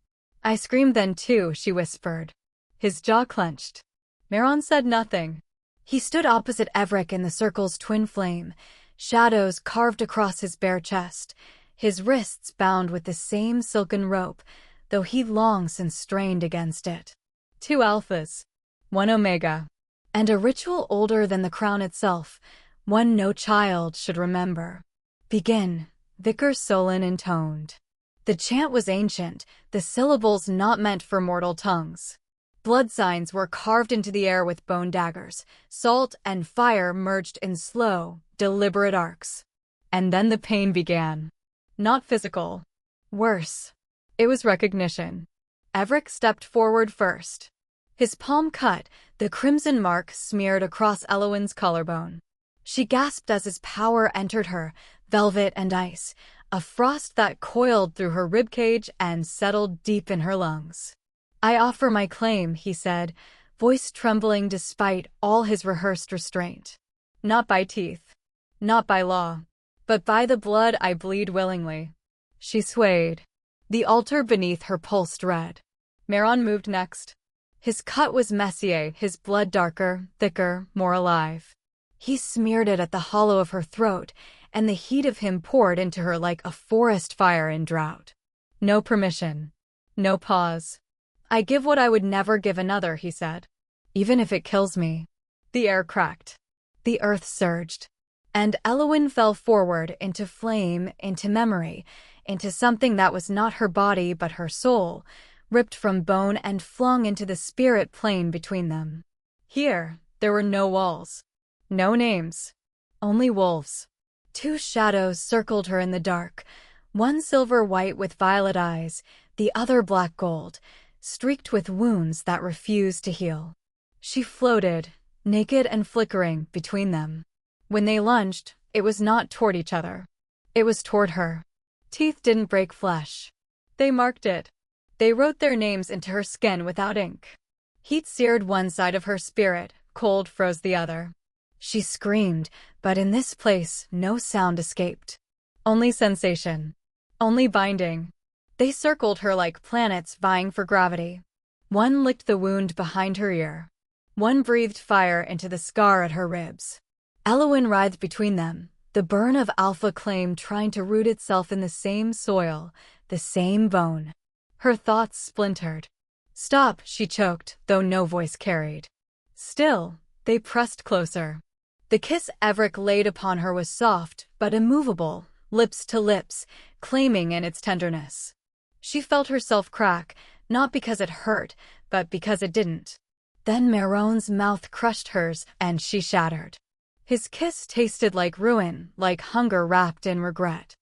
I screamed then too, she whispered. His jaw clenched. Maeron said nothing. He stood opposite Evric in the circle's twin flame, shadows carved across his bare chest, his wrists bound with the same silken rope, though he'd long since strained against it. 2 alphas. 1 omega. And a ritual older than the crown itself, one no child should remember. Begin, Vicar Solon intoned. The chant was ancient, the syllables not meant for mortal tongues. Blood signs were carved into the air with bone daggers, salt and fire merged in slow, deliberate arcs. And then the pain began. Not physical. Worse. It was recognition. Evric stepped forward first. His palm cut, the crimson mark smeared across Elowyn's collarbone. She gasped as his power entered her, velvet and ice, a frost that coiled through her ribcage and settled deep in her lungs. I offer my claim, he said, voice trembling despite all his rehearsed restraint. Not by teeth. Not by law. But by the blood I bleed willingly. She swayed. The altar beneath her pulsed red. Maeron moved next. His cut was Messier, his blood darker, thicker, more alive. He smeared it at the hollow of her throat, and the heat of him poured into her like a forest fire in drought. No permission. No pause. I give what I would never give another, he said. Even if it kills me. The air cracked. The earth surged. And Elowyn fell forward into flame, into memory, into something that was not her body but her soul, ripped from bone and flung into the spirit plane between them. Here, there were no walls. No names. Only wolves. 2 shadows circled her in the dark, one silver-white with violet eyes, the other black-gold, streaked with wounds that refused to heal. She floated, naked and flickering, between them. When they lunged, it was not toward each other. It was toward her. Teeth didn't break flesh. They marked it. They wrote their names into her skin without ink. Heat seared one side of her spirit, cold froze the other. She screamed, but in this place no sound escaped. Only sensation. Only binding. They circled her like planets vying for gravity. One licked the wound behind her ear. One breathed fire into the scar at her ribs. Elowyn writhed between them, the burn of alpha claim trying to root itself in the same soil, the same bone. Her thoughts splintered. Stop, she choked, though no voice carried. Still, they pressed closer. The kiss Evric laid upon her was soft, but immovable, lips to lips, claiming in its tenderness. She felt herself crack, not because it hurt, but because it didn't. Then Maeron's mouth crushed hers, and she shattered. His kiss tasted like ruin, like hunger wrapped in regret.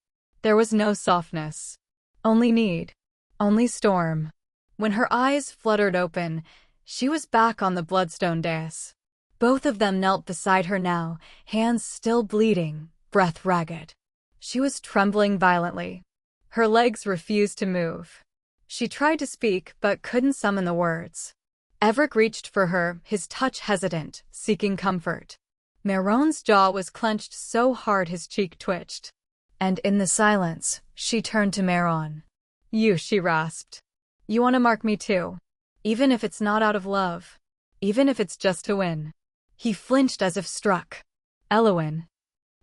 There was no softness. Only need. Only storm. When her eyes fluttered open, she was back on the bloodstone dais. Both of them knelt beside her now, hands still bleeding, breath ragged. She was trembling violently. Her legs refused to move. She tried to speak, but couldn't summon the words. Evric reached for her, his touch hesitant, seeking comfort. Maeron's jaw was clenched so hard his cheek twitched. And in the silence, she turned to Maeron. You, she rasped. You want to mark me too. Even if it's not out of love. Even if it's just to win. He flinched as if struck. Elowyn.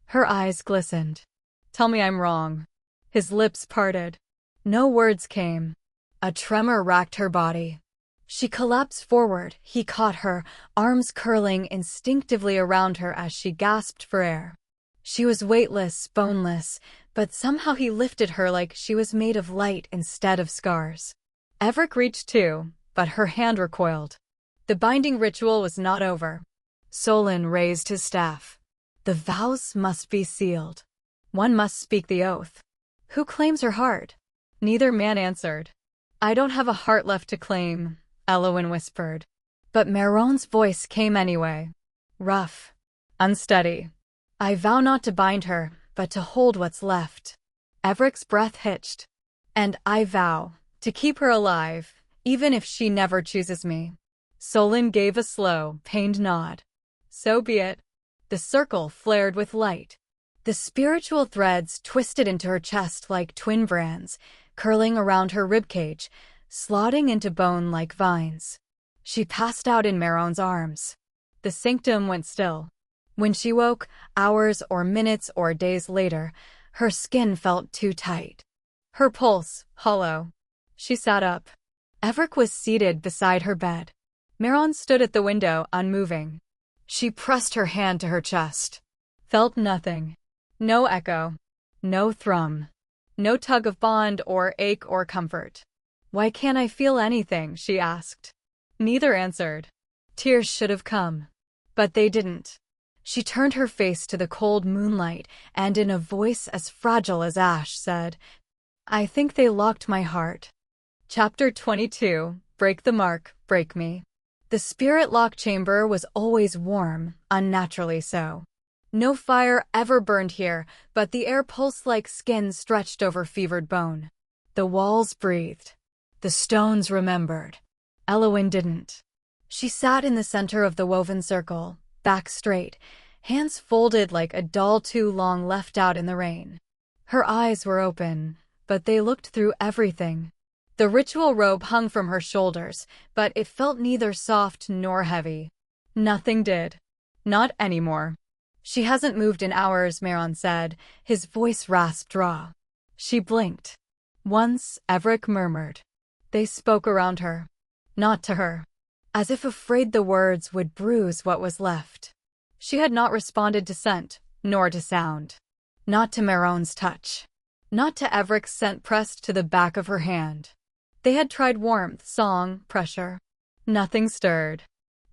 Her eyes glistened. Tell me I'm wrong. His lips parted. No words came. A tremor racked her body. She collapsed forward. He caught her, arms curling instinctively around her as she gasped for air. She was weightless, boneless, but somehow he lifted her like she was made of light instead of scars. Evric reached too, but her hand recoiled. The binding ritual was not over. Solon raised his staff. The vows must be sealed. One must speak the oath. Who claims her heart? Neither man answered. I don't have a heart left to claim, Elowyn whispered. But Maeron's voice came anyway. Rough. Unsteady. I vow not to bind her, but to hold what's left. Evric's breath hitched. And I vow to keep her alive, even if she never chooses me. Solon gave a slow, pained nod. So be it. The circle flared with light. The spiritual threads twisted into her chest like twin brands, curling around her ribcage, slotting into bone like vines. She passed out in Maeron's arms. The sanctum went still. When she woke, hours or minutes or days later, her skin felt too tight. Her pulse, hollow. She sat up. Evric was seated beside her bed. Maeron stood at the window, unmoving. She pressed her hand to her chest. Felt nothing. No echo. No thrum. No tug of bond or ache or comfort. Why can't I feel anything? She asked. Neither answered. Tears should have come. But they didn't. She turned her face to the cold moonlight and in a voice as fragile as ash said, I think they locked my heart. Chapter 22. Break the mark, break me. The spirit lock chamber was always warm, unnaturally so. No fire ever burned here, but the air pulsed like skin stretched over fevered bone. The walls breathed. The stones remembered. Elowyn didn't. She sat in the center of the woven circle, back straight, hands folded like a doll too long left out in the rain. Her eyes were open, but they looked through everything. The ritual robe hung from her shoulders, but it felt neither soft nor heavy. Nothing did. Not anymore. She hasn't moved in hours, Maeron said, his voice rasped raw. She blinked. Once, Evric murmured. They spoke around her. Not to her. As if afraid the words would bruise what was left. She had not responded to scent, nor to sound. Not to Maeron's touch. Not to Evric's scent pressed to the back of her hand. They had tried warmth, song, pressure. Nothing stirred.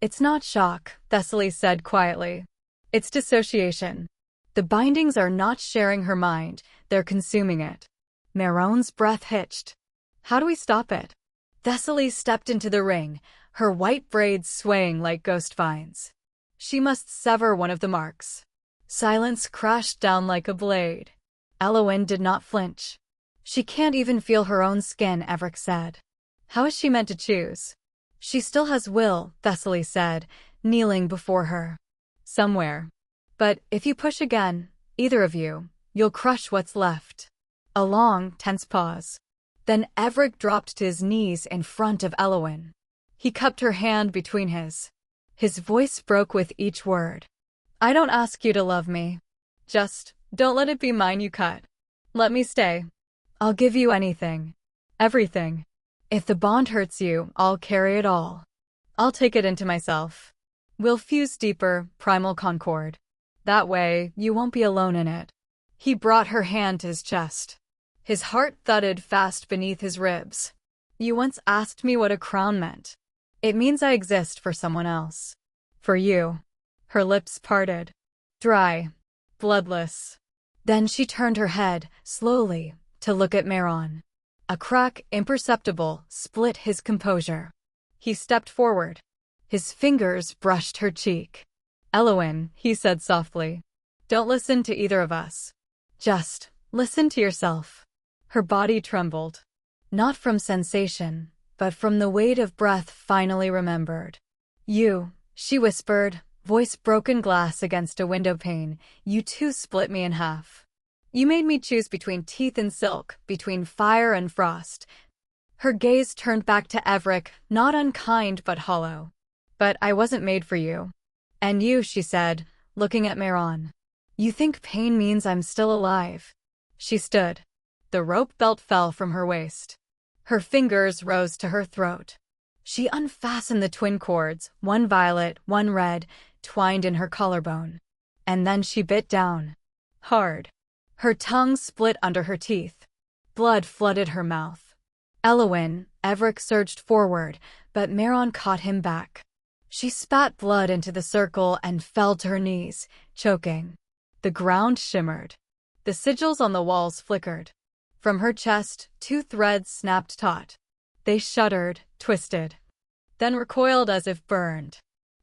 It's not shock, Thessaly said quietly. It's dissociation. The bindings are not sharing her mind, they're consuming it. Maeron's breath hitched. How do we stop it? Thessaly stepped into the ring, her white braids swaying like ghost vines. She must sever one of the marks. Silence crashed down like a blade. Elowyn did not flinch. She can't even feel her own skin, Evric said. How is she meant to choose? She still has will, Thessaly said, kneeling before her. Somewhere. But if you push again, either of you, you'll crush what's left. A long, tense pause. Then Evric dropped to his knees in front of Elowyn. He cupped her hand between his. His voice broke with each word. I don't ask you to love me. Just, don't let it be mine you cut. Let me stay. I'll give you anything. Everything. If the bond hurts you, I'll carry it all. I'll take it into myself. We'll fuse deeper, primal concord. That way, you won't be alone in it. He brought her hand to his chest. His heart thudded fast beneath his ribs. You once asked me what a crown meant. It means I exist for someone else. For you. Her lips parted. Dry. Bloodless. Then she turned her head, slowly, to look at Maeron. A crack, imperceptible, split his composure. He stepped forward. His fingers brushed her cheek. Elowyn, he said softly. Don't listen to either of us. Just listen to yourself. Her body trembled. Not from sensation, but from the weight of breath finally remembered. You, she whispered, voice broken glass against a window pane, you too split me in half. You made me choose between teeth and silk, between fire and frost. Her gaze turned back to Evric, not unkind but hollow. But I wasn't made for you. And you, she said, looking at Maeron. You think pain means I'm still alive. She stood. The rope belt fell from her waist. Her fingers rose to her throat. She unfastened the twin cords, one violet, one red, twined in her collarbone. And then she bit down. Hard. Her tongue split under her teeth. Blood flooded her mouth. Evric surged forward, but Maeron caught him back. She spat blood into the circle and fell to her knees, choking. The ground shimmered. The sigils on the walls flickered. From her chest, 2 threads snapped taut. They shuddered, twisted, then recoiled as if burned.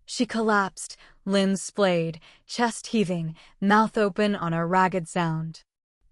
She collapsed, limbs splayed, chest heaving, mouth open on a ragged sound.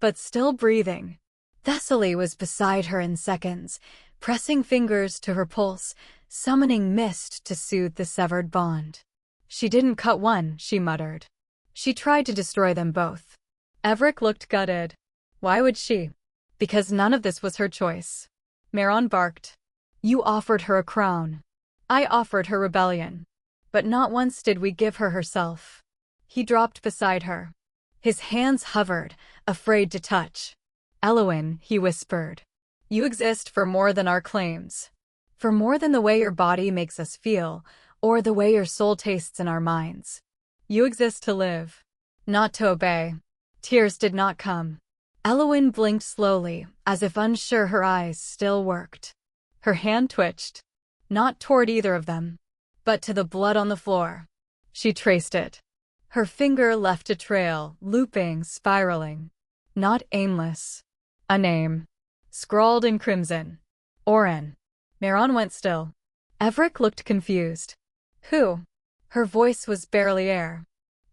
But still breathing. Thessaly was beside her in seconds, pressing fingers to her pulse, summoning mist to soothe the severed bond. She didn't cut one, she muttered. She tried to destroy them both. Evric looked gutted. Why would she? Because none of this was her choice. Maeron barked. You offered her a crown. I offered her rebellion. But not once did we give her herself. He dropped beside her. His hands hovered, afraid to touch. Elowyn, he whispered. You exist for more than our claims. For more than the way your body makes us feel, or the way your soul tastes in our minds. You exist to live, not to obey. Tears did not come. Elowyn blinked slowly, as if unsure her eyes still worked. Her hand twitched. Not toward either of them, but to the blood on the floor. She traced it. Her finger left a trail, looping, spiraling. Not aimless. A name. Scrawled in crimson. Oren. Maeron went still. Evric looked confused. Who? Her voice was barely air.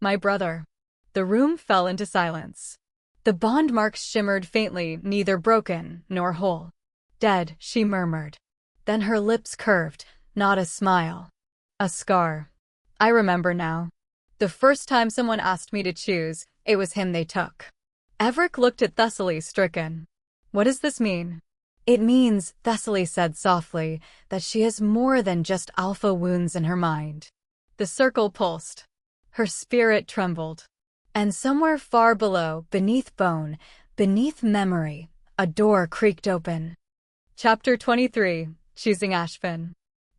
My brother. The room fell into silence. The bond marks shimmered faintly, neither broken nor whole. Dead, she murmured. Then her lips curved, not a smile. A scar. I remember now. The first time someone asked me to choose, it was him they took. Evric looked at Thessaly, stricken. What does this mean? It means, Thessaly said softly, that she has more than just alpha wounds in her mind. The circle pulsed. Her spirit trembled. And somewhere far below, beneath bone, beneath memory, a door creaked open. Chapter 23, Choosing Ashvin.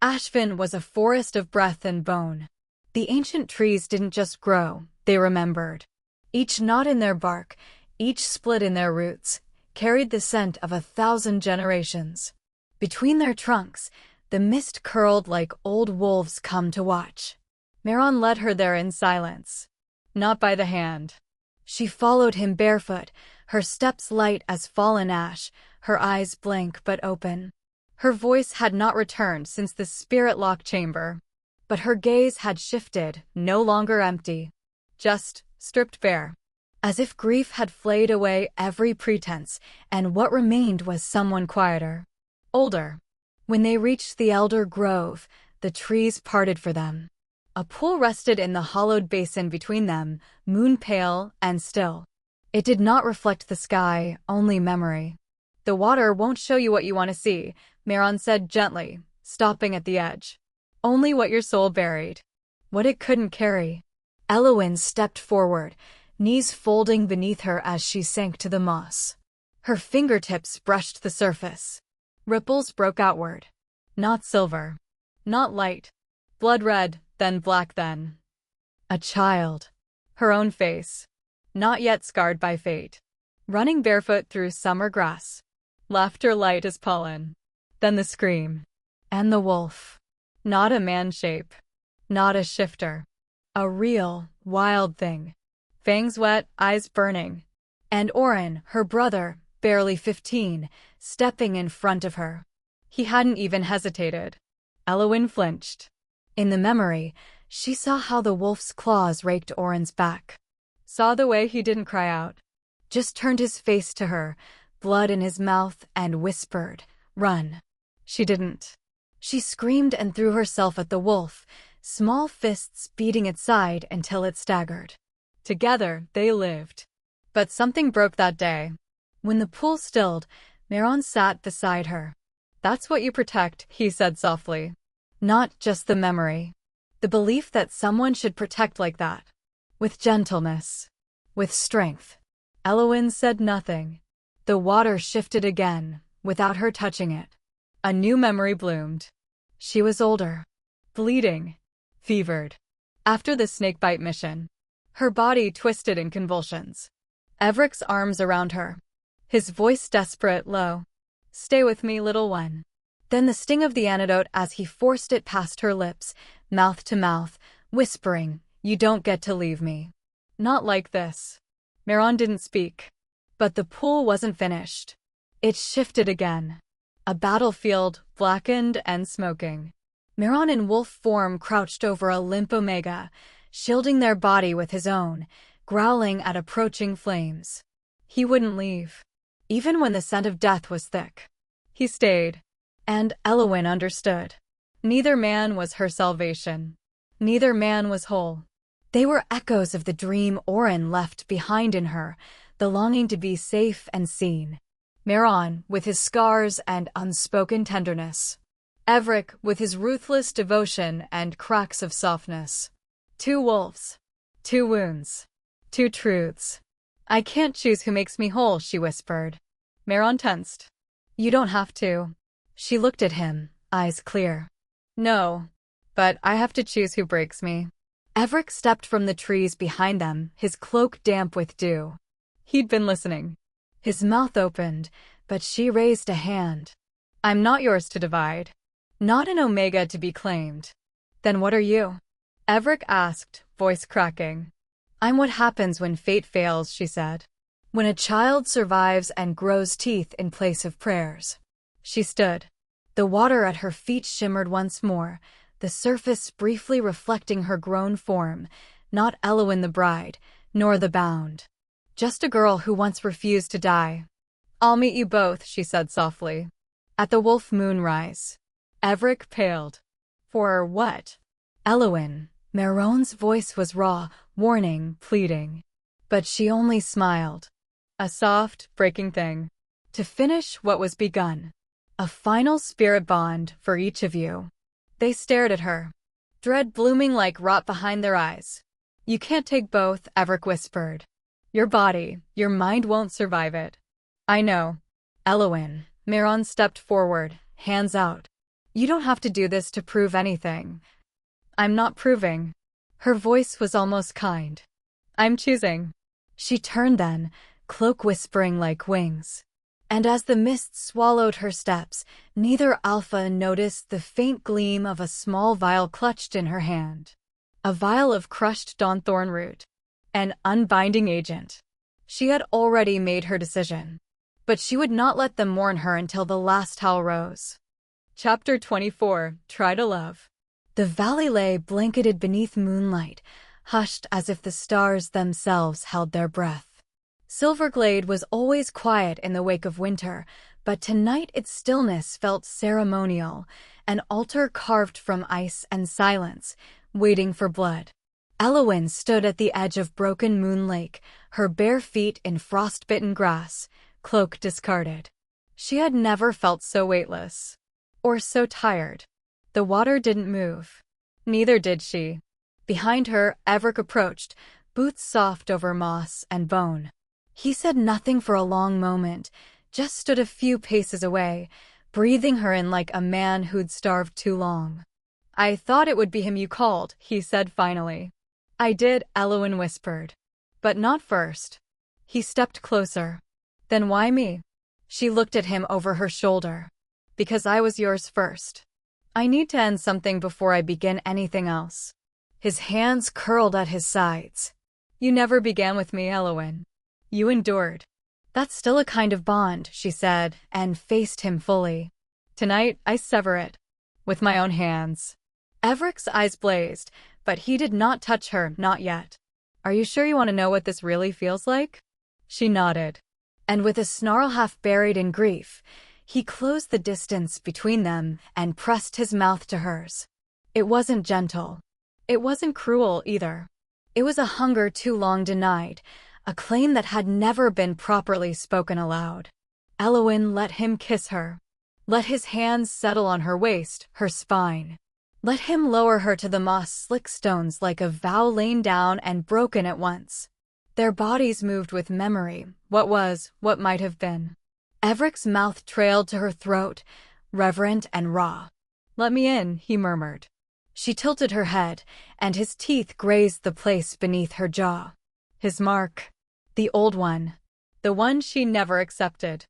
Ashvin was a forest of breath and bone. The ancient trees didn't just grow, they remembered. Each knot in their bark, each split in their roots, carried the scent of 1,000 generations. Between their trunks, the mist curled like old wolves come to watch. Maeron led her there in silence. Not by the hand. She followed him barefoot, her steps light as fallen ash, her eyes blank but open. Her voice had not returned since the spirit-locked chamber. But her gaze had shifted, no longer empty. Just stripped bare. As if grief had flayed away every pretense, and what remained was someone quieter. Older. When they reached the elder grove, the trees parted for them. A pool rested in the hollowed basin between them, moon-pale and still. It did not reflect the sky, only memory. The water won't show you what you want to see, Maeron said gently, stopping at the edge. Only what your soul buried. What it couldn't carry. Elowyn stepped forward, knees folding beneath her as she sank to the moss. Her fingertips brushed the surface. Ripples broke outward. Not silver. Not light. Blood red, then black then. A child. Her own face. Not yet scarred by fate. Running barefoot through summer grass. Laughter light as pollen. Then the scream. And the wolf. Not a man shape. Not a shifter. A real, wild thing. Fangs wet, eyes burning. And Oren, her brother, barely 15, stepping in front of her. He hadn't even hesitated. Elowyn flinched. In the memory, she saw how the wolf's claws raked Oren's back. Saw the way he didn't cry out. Just turned his face to her, blood in his mouth, and whispered, "Run." She didn't. She screamed and threw herself at the wolf, small fists beating its side until it staggered. Together, they lived. But something broke that day. When the pool stilled, Maeron sat beside her. That's what you protect, he said softly. Not just the memory. The belief that someone should protect like that. With gentleness. With strength. Elowyn said nothing. The water shifted again, without her touching it. A new memory bloomed. She was older, bleeding, fevered. After the snakebite mission, her body twisted in convulsions. Evric's arms around her, his voice desperate, low. "Stay with me, little one." Then the sting of the antidote as he forced it past her lips, mouth to mouth, whispering, "You don't get to leave me. Not like this." Maeron didn't speak. But the pool wasn't finished. It shifted again. A battlefield, blackened and smoking. Maeron in wolf form crouched over a limp Omega, shielding their body with his own, growling at approaching flames. He wouldn't leave. Even when the scent of death was thick. He stayed. And Elowyn understood. Neither man was her salvation. Neither man was whole. They were echoes of the dream Orin left behind in her, the longing to be safe and seen. Maeron, with his scars and unspoken tenderness. Evric, with his ruthless devotion and cracks of softness. Two wolves. Two wounds. Two truths. "I can't choose who makes me whole," she whispered. Maeron tensed. "You don't have to." She looked at him, eyes clear. "No, but I have to choose who breaks me." Evric stepped from the trees behind them, his cloak damp with dew. He'd been listening. His mouth opened, but she raised a hand. "I'm not yours to divide. Not an Omega to be claimed." "Then what are you?" Evric asked, voice cracking. "I'm what happens when fate fails," she said. "When a child survives and grows teeth in place of prayers." She stood. The water at her feet shimmered once more, the surface briefly reflecting her grown form, not Elowyn the bride, nor the bound. Just a girl who once refused to die. "I'll meet you both," she said softly. "At the wolf moonrise." Evric paled. "For what?" "Elowyn." Maeron's voice was raw, warning, pleading. But she only smiled. "A soft, breaking thing. To finish what was begun. A final spirit bond for each of you." They stared at her, dread blooming like rot behind their eyes. "You can't take both," Evric whispered. "Your body, your mind won't survive it." "I know." "Elowyn." Maeron stepped forward, hands out. "You don't have to do this to prove anything." "I'm not proving." Her voice was almost kind. "I'm choosing." She turned then, cloak whispering like wings. And as the mist swallowed her steps, neither Alpha noticed the faint gleam of a small vial clutched in her hand. A vial of crushed dawnthorn root. An unbinding agent. She had already made her decision. But she would not let them mourn her until the last howl rose. Chapter 24, Try to Love. The valley lay blanketed beneath moonlight, hushed as if the stars themselves held their breath. Silverglade was always quiet in the wake of winter, but tonight its stillness felt ceremonial, an altar carved from ice and silence, waiting for blood. Elowyn stood at the edge of Broken Moon Lake, her bare feet in frost-bitten grass, cloak discarded. She had never felt so weightless. Or so tired. The water didn't move. Neither did she. Behind her, Evric approached, boots soft over moss and bone. He said nothing for a long moment, just stood a few paces away, breathing her in like a man who'd starved too long. "I thought it would be him you called," he said finally. "I did," Elowyn whispered. "But not first." He stepped closer. "Then why me?" She looked at him over her shoulder. "Because I was yours first. I need to end something before I begin anything else." His hands curled at his sides. "You never began with me, Elowyn. You endured." "That's still a kind of bond," she said, and faced him fully. "Tonight, I sever it. With my own hands." Evric's eyes blazed, but he did not touch her, not yet. "Are you sure you want to know what this really feels like?" She nodded. And with a snarl half buried in grief, he closed the distance between them and pressed his mouth to hers. It wasn't gentle. It wasn't cruel either. It was a hunger too long denied, a claim that had never been properly spoken aloud. Elowyn let him kiss her. Let his hands settle on her waist, her spine. Let him lower her to the moss-slick stones like a vow lain down and broken at once. Their bodies moved with memory, what was, what might have been. Evric's mouth trailed to her throat, reverent and raw. "Let me in," he murmured. She tilted her head, and his teeth grazed the place beneath her jaw. His mark. The old one. The one she never accepted.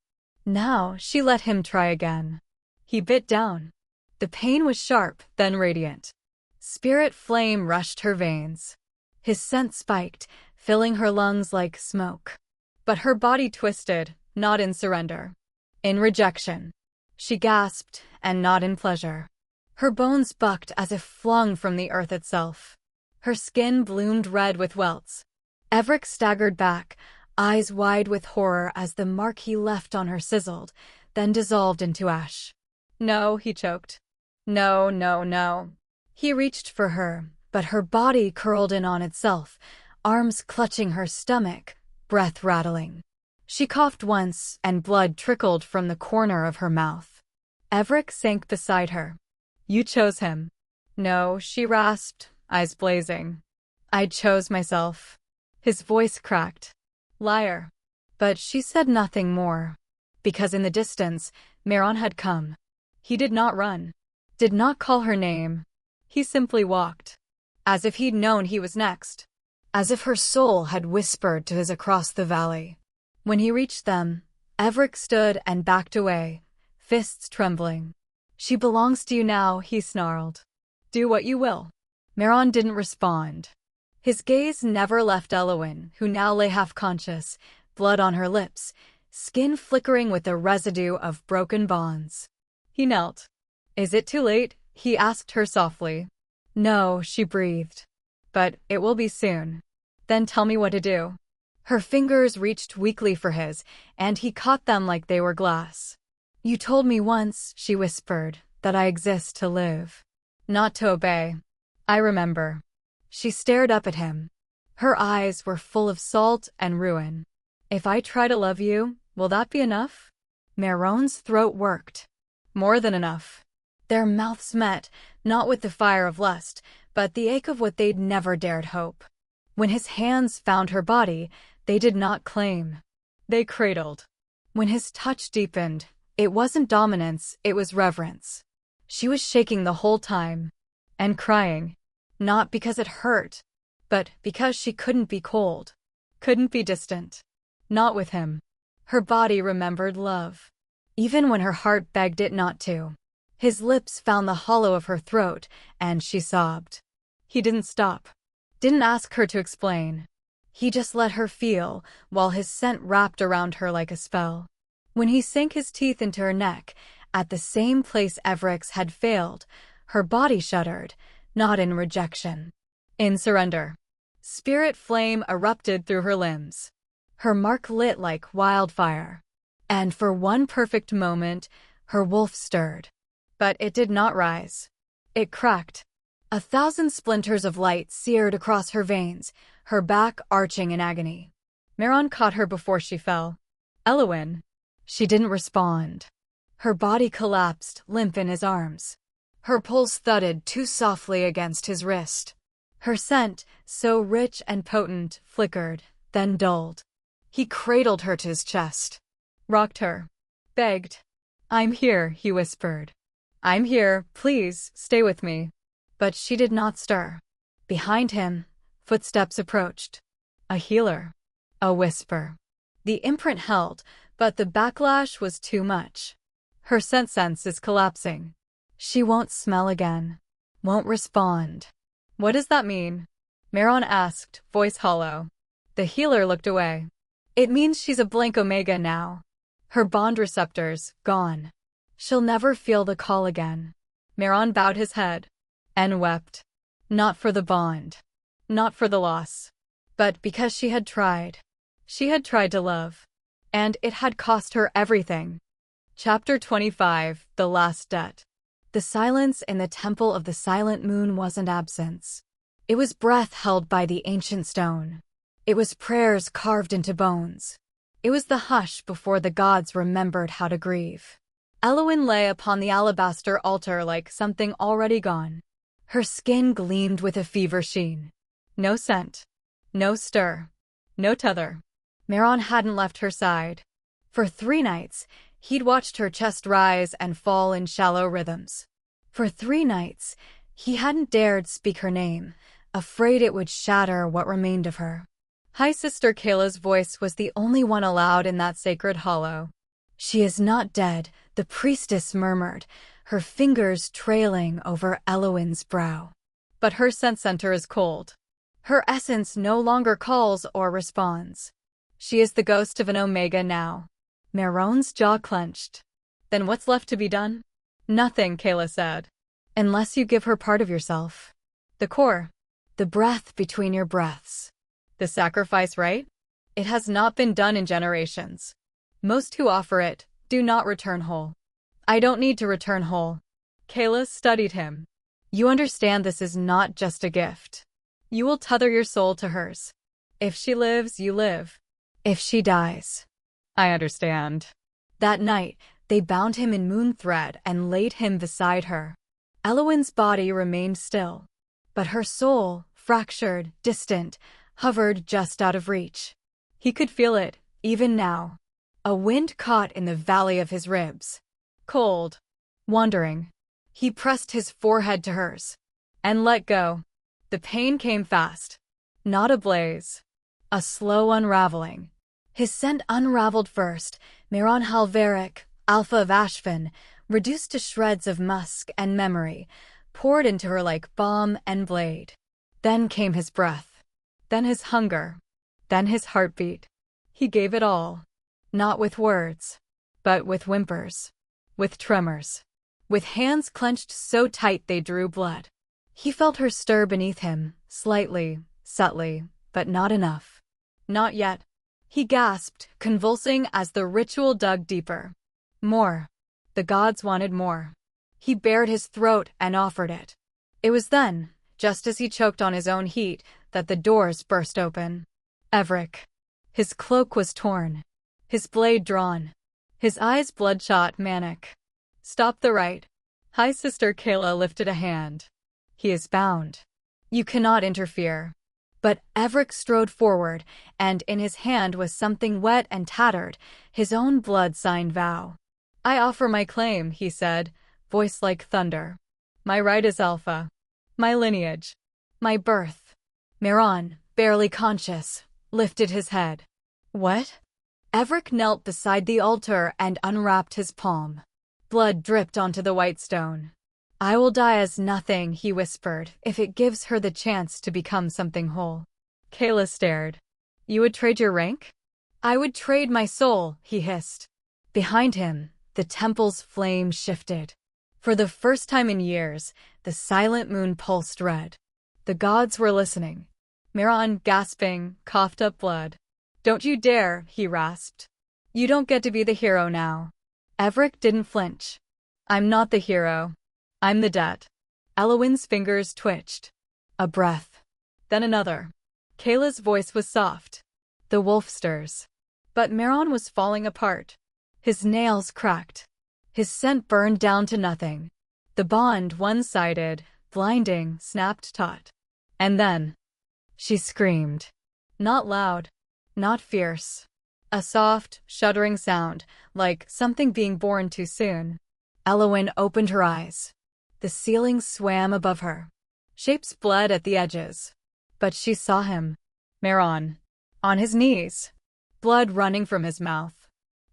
Now she let him try again. He bit down. The pain was sharp, then radiant. Spirit flame rushed her veins. His scent spiked, filling her lungs like smoke. But her body twisted, not in surrender. In rejection. She gasped, and not in pleasure. Her bones bucked as if flung from the earth itself. Her skin bloomed red with welts. Evric staggered back, eyes wide with horror as the mark he left on her sizzled, then dissolved into ash. "No," he choked. "No, no, no." He reached for her, but her body curled in on itself, arms clutching her stomach, breath rattling. She coughed once, and blood trickled from the corner of her mouth. Evric sank beside her. "You chose him." "No," she rasped, eyes blazing. "I chose myself." His voice cracked. "Liar." But she said nothing more. Because in the distance, Maeron had come. He did not run. Did not call her name. He simply walked. As if he'd known he was next. As if her soul had whispered to his across the valley. When he reached them, Evric stood and backed away, fists trembling. "She belongs to you now," he snarled. "Do what you will." Maeron didn't respond. His gaze never left Elowyn, who now lay half-conscious, blood on her lips, skin flickering with the residue of broken bonds. He knelt. "Is it too late?" he asked her softly. "No," she breathed. "But it will be soon." "Then tell me what to do." Her fingers reached weakly for his, and he caught them like they were glass. "You told me once," she whispered, "that I exist to live, not to obey." "I remember." She stared up at him. Her eyes were full of salt and ruin. "If I try to love you, will that be enough?" Maeron's throat worked. More than enough. Their mouths met, not with the fire of lust, but the ache of what they'd never dared hope. When his hands found her body, they did not claim. They cradled. When his touch deepened, it wasn't dominance, it was reverence. She was shaking the whole time. And crying. Not because it hurt, but because she couldn't be cold. Couldn't be distant. Not with him. Her body remembered love. Even when her heart begged it not to. His lips found the hollow of her throat, and she sobbed. He didn't stop. Didn't ask her to explain. He just let her feel, while his scent wrapped around her like a spell. When he sank his teeth into her neck, at the same place Evric's had failed, her body shuddered, not in rejection. In surrender. Spirit flame erupted through her limbs. Her mark lit like wildfire. And for one perfect moment, her wolf stirred. But it did not rise. It cracked. 1,000 splinters of light seared across her veins, her back arching in agony. Maeron caught her before she fell. "Elowyn." She didn't respond. Her body collapsed, limp in his arms. Her pulse thudded too softly against his wrist. Her scent, so rich and potent, flickered, then dulled. He cradled her to his chest. Rocked her. Begged. "I'm here," he whispered. "I'm here, please, stay with me." But she did not stir. Behind him, footsteps approached. A healer. A whisper. The imprint held, but the backlash was too much. Her scent sense is collapsing. She won't smell again. Won't respond. "What does that mean?" Maeron asked, voice hollow. The healer looked away. "It means she's a blank omega now. Her bond receptors, gone. She'll never feel the call again." Maeron bowed his head. And wept. Not for the bond. Not for the loss. But because she had tried. She had tried to love. And it had cost her everything. Chapter 25, The Last Debt. The silence in the temple of the silent moon wasn't absence. It was breath held by the ancient stone. It was prayers carved into bones. It was the hush before the gods remembered how to grieve. Elowyn lay upon the alabaster altar like something already gone. Her skin gleamed with a fever sheen. No scent. No stir. No tether. Maeron hadn't left her side. For 3 nights, he'd watched her chest rise and fall in shallow rhythms. For 3 nights, he hadn't dared speak her name, afraid it would shatter what remained of her. High Sister Kayla's voice was the only one allowed in that sacred hollow. "She is not dead," the priestess murmured, her fingers trailing over Elowyn's brow. "But her sense center is cold. Her essence no longer calls or responds. She is the ghost of an Omega now." Maeron's jaw clenched. "Then what's left to be done?" "Nothing," Kayla said. "Unless you give her part of yourself. The core. The breath between your breaths. The sacrifice, right? It has not been done in generations. Most who offer it do not return whole." "I don't need to return whole." Kayla studied him. "You understand this is not just a gift. You will tether your soul to hers. If she lives, you live. If she dies." "I understand." That night, they bound him in moon thread and laid him beside her. Elowyn's body remained still, but her soul, fractured, distant, hovered just out of reach. He could feel it, even now. A wind caught in the valley of his ribs. Cold. Wandering. He pressed his forehead to hers. And let go. The pain came fast. Not a blaze. A slow unraveling. His scent unraveled first. Maeron Halveric, Alpha of Ashfin, reduced to shreds of musk and memory, poured into her like balm and blade. Then came his breath. Then his hunger. Then his heartbeat. He gave it all. Not with words, but with whimpers. With tremors. With hands clenched so tight they drew blood. He felt her stir beneath him, slightly, subtly, but not enough. Not yet. He gasped, convulsing as the ritual dug deeper. More. The gods wanted more. He bared his throat and offered it. It was then, just as he choked on his own heat, that the doors burst open. Evric. His cloak was torn. His blade drawn. His eyes bloodshot, manic. "Stop the rite." High Sister Kayla lifted a hand. "He is bound. You cannot interfere." But Evric strode forward, and in his hand was something wet and tattered, his own blood-signed vow. "I offer my claim," he said, voice like thunder. "My right is Alpha. My lineage. My birth." Maeron, barely conscious, lifted his head. "What?" Evric knelt beside the altar and unwrapped his palm. Blood dripped onto the white stone. "I will die as nothing," he whispered, "if it gives her the chance to become something whole." Kayla stared. "You would trade your rank?" "I would trade my soul," he hissed. Behind him, the temple's flame shifted. For the first time in years, the silent moon pulsed red. The gods were listening. Maeron, gasping, coughed up blood. "Don't you dare," he rasped. "You don't get to be the hero now." Evric didn't flinch. "I'm not the hero. I'm the debt." Elowyn's fingers twitched. A breath. Then another. Kayla's voice was soft. "The wolf stirs." But Maeron was falling apart. His nails cracked. His scent burned down to nothing. The bond, one-sided, blinding, snapped taut. And then she screamed. Not loud. Not fierce. A soft, shuddering sound, like something being born too soon. Elowyn opened her eyes. The ceiling swam above her. Shapes bled at the edges. But she saw him. Maeron. On his knees. Blood running from his mouth.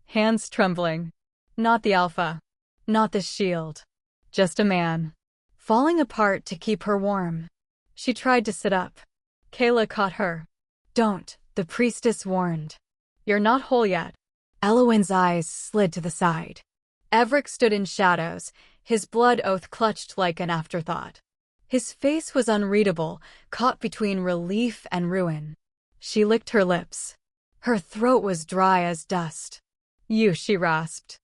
Hands trembling. Not the Alpha. Not the shield. Just a man. Falling apart to keep her warm. She tried to sit up. Kayla caught her. "Don't," the priestess warned. "You're not whole yet." Elowyn's eyes slid to the side. Evric stood in shadows, his blood oath clutched like an afterthought. His face was unreadable, caught between relief and ruin. She licked her lips. Her throat was dry as dust. "You," she rasped.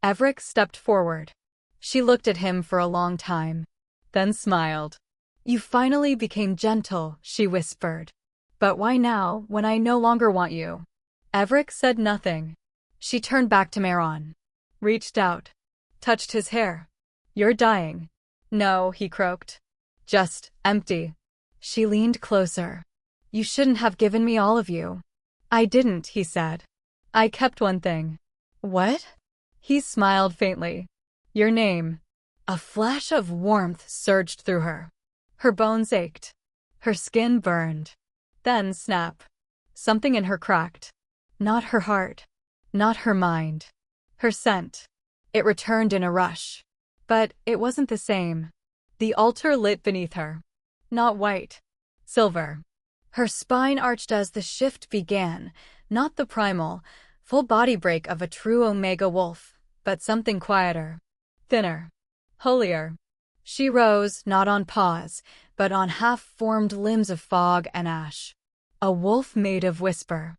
Evric stepped forward. She looked at him for a long time, then smiled. "You finally became gentle," she whispered. "But why now, when I no longer want you?" Evric said nothing. She turned back to Maeron. Reached out. Touched his hair. "You're dying." "No," he croaked. "Just empty." She leaned closer. "You shouldn't have given me all of you." "I didn't," he said. "I kept one thing." What? He smiled faintly. Your name. A flash of warmth surged through her. Her bones ached. Her skin burned. Then snap. Something in her cracked. Not her heart. Not her mind. Her scent. It returned in a rush. But it wasn't the same. The altar lit beneath her. Not white. Silver. Her spine arched as the shift began, not the primal, full body break of a true Omega wolf, but something quieter. Thinner. Holier. She rose, not on paws, but on half-formed limbs of fog and ash. A wolf made of whisper.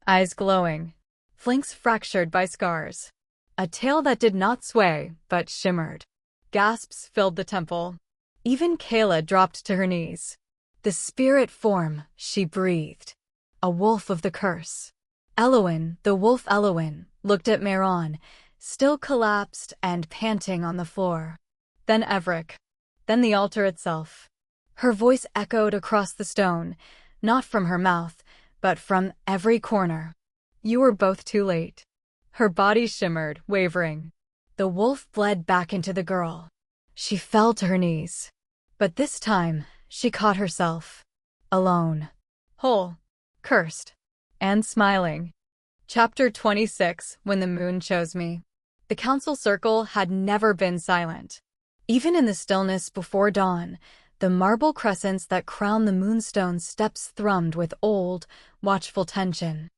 Eyes glowing. Flanks fractured by scars. A tail that did not sway, but shimmered. Gasps filled the temple. Even Kayla dropped to her knees. The spirit form, she breathed. A wolf of the curse. Elowyn, the wolf Elowyn, looked at Maeron, still collapsed and panting on the floor. Then Evric. Then the altar itself. Her voice echoed across the stone, not from her mouth, but from every corner. You were both too late. Her body shimmered, wavering. The wolf bled back into the girl. She fell to her knees. But this time, she caught herself. Alone. Whole. Cursed. And smiling. Chapter 26, When the Moon Chose Me. The council circle had never been silent. Even in the stillness before dawn, the marble crescents that crowned the moonstone steps thrummed with old, watchful tension.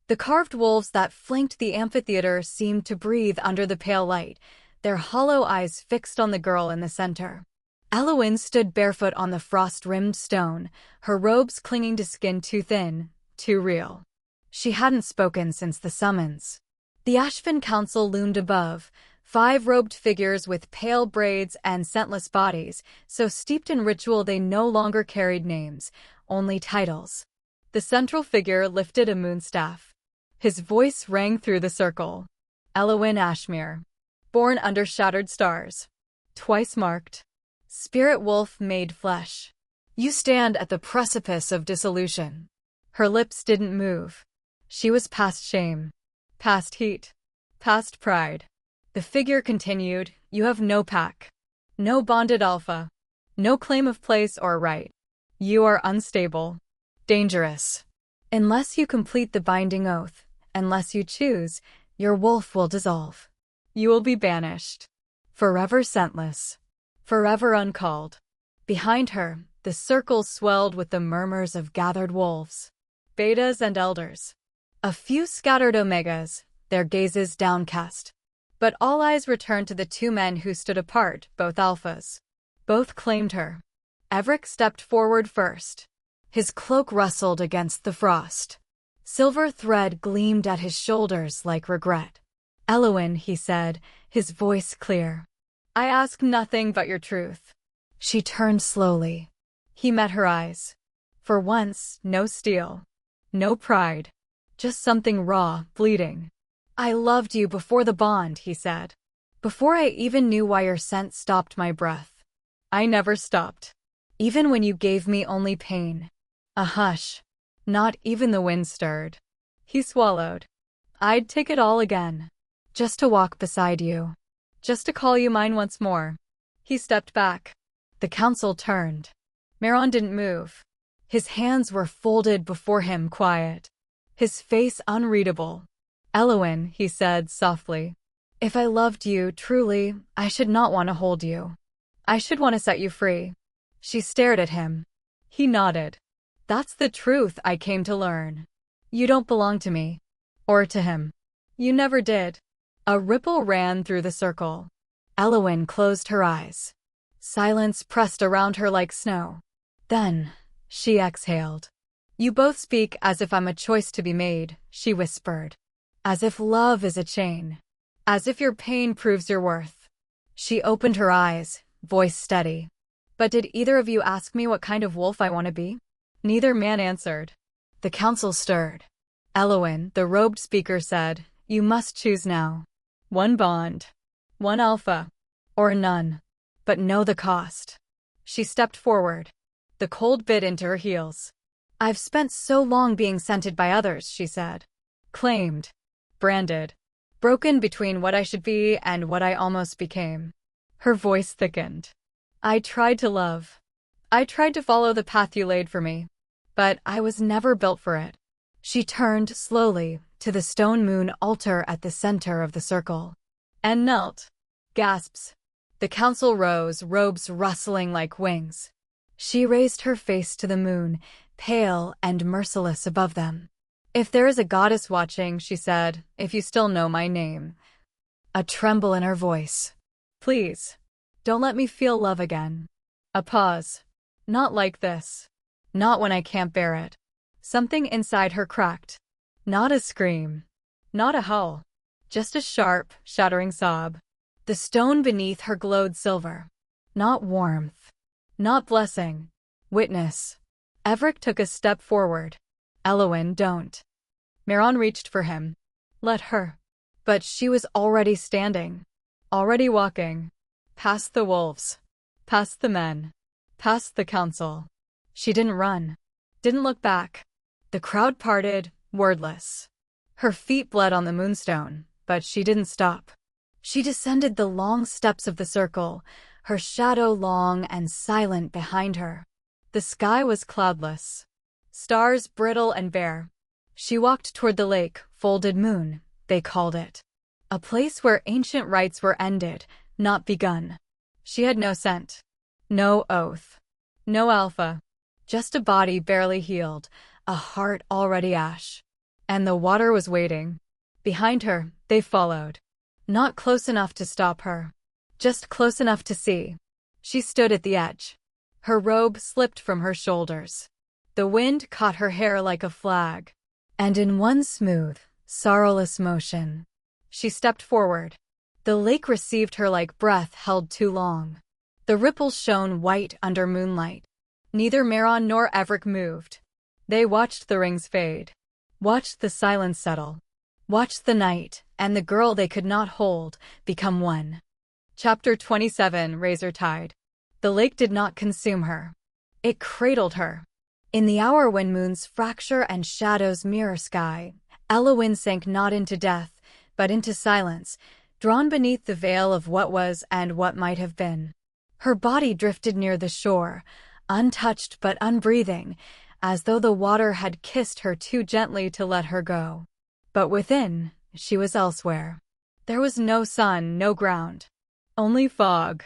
The carved wolves that flanked the amphitheater seemed to breathe under the pale light, their hollow eyes fixed on the girl in the center. Elowyn stood barefoot on the frost-rimmed stone, her robes clinging to skin too thin, too real. She hadn't spoken since the summons. The Ashvin Council loomed above, 5 robed figures with pale braids and scentless bodies, so steeped in ritual they no longer carried names, only titles. The central figure lifted a moonstaff. His voice rang through the circle. Elowyn Ashmere. Born under shattered stars. Twice marked. Spirit wolf made flesh. You stand at the precipice of dissolution. Her lips didn't move. She was past shame. Past heat. Past pride. The figure continued, you have no pack. No bonded alpha. No claim of place or right. You are unstable. Dangerous. Unless you complete the binding oath, unless you choose, your wolf will dissolve. You will be banished. Forever scentless. Forever uncalled. Behind her, the circle swelled with the murmurs of gathered wolves. Betas and elders. A few scattered omegas, their gazes downcast. But all eyes returned to the 2 men who stood apart, both alphas. Both claimed her. Evric stepped forward first. His cloak rustled against the frost. Silver thread gleamed at his shoulders like regret. Elowyn, he said, his voice clear. I ask nothing but your truth. She turned slowly. He met her eyes. For once, no steel. No pride. Just something raw, bleeding. I loved you before the bond, he said. Before I even knew why your scent stopped my breath. I never stopped. Even when you gave me only pain. A hush. Not even the wind stirred. He swallowed. I'd take it all again. Just to walk beside you. Just to call you mine once more. He stepped back. The council turned. Maeron didn't move. His hands were folded before him, quiet. His face unreadable. Elowyn, he said softly. If I loved you truly, I should not want to hold you. I should want to set you free. She stared at him. He nodded. That's the truth I came to learn. You don't belong to me. Or to him. You never did. A ripple ran through the circle. Elowyn closed her eyes. Silence pressed around her like snow. Then, she exhaled. You both speak as if I'm a choice to be made, she whispered. As if love is a chain. As if your pain proves your worth. She opened her eyes, voice steady. But did either of you ask me what kind of wolf I want to be? Neither man answered. The council stirred. Elowyn, the robed speaker, said, you must choose now. One bond. One alpha. Or none. But know the cost. She stepped forward. The cold bit into her heels. I've spent so long being scented by others, she said. Claimed. Branded. broken between what I should be and what I almost became. Her voice thickened. I tried to love. I tried to follow the path you laid for me, but I was never built for it. She turned slowly to the stone moon altar at the center of the circle and knelt. Gasps. The council rose, robes rustling like wings. She raised her face to the moon, pale and merciless above them. If there is a goddess watching, she said, if you still know my name. A tremble in her voice. Please, don't let me feel love again. A pause. Not like this. Not when I can't bear it. Something inside her cracked. Not a scream. Not a howl. Just a sharp, shattering sob. The stone beneath her glowed silver. Not warmth. Not blessing. Witness. Evric took a step forward. Elowyn, don't. Maeron reached for him. Let her. But she was already standing. Already walking. Past the wolves. Past the men. Past the council. She didn't run. Didn't look back. The crowd parted, wordless. Her feet bled on the moonstone, but she didn't stop. She descended the long steps of the circle, her shadow long and silent behind her. The sky was cloudless. Stars brittle and bare. She walked toward the lake, folded moon, they called it. A place where ancient rites were ended, not begun. She had no scent. No oath. No alpha. Just a body barely healed, a heart already ash. And the water was waiting. Behind her, they followed. Not close enough to stop her. Just close enough to see. She stood at the edge. Her robe slipped from her shoulders. The wind caught her hair like a flag. And in one smooth, sorrowless motion, she stepped forward. The lake received her like breath held too long. The ripples shone white under moonlight. Neither Maeron nor Evric moved. They watched the rings fade. Watched the silence settle. Watched the night, and the girl they could not hold, become one. Chapter 27, Razor Tide. The lake did not consume her. It cradled her. In the hour when moons fracture and shadows mirror sky, Elowyn sank not into death, but into silence, drawn beneath the veil of what was and what might have been. Her body drifted near the shore, untouched but unbreathing, as though the water had kissed her too gently to let her go. But within, she was elsewhere. There was no sun, no ground. Only fog.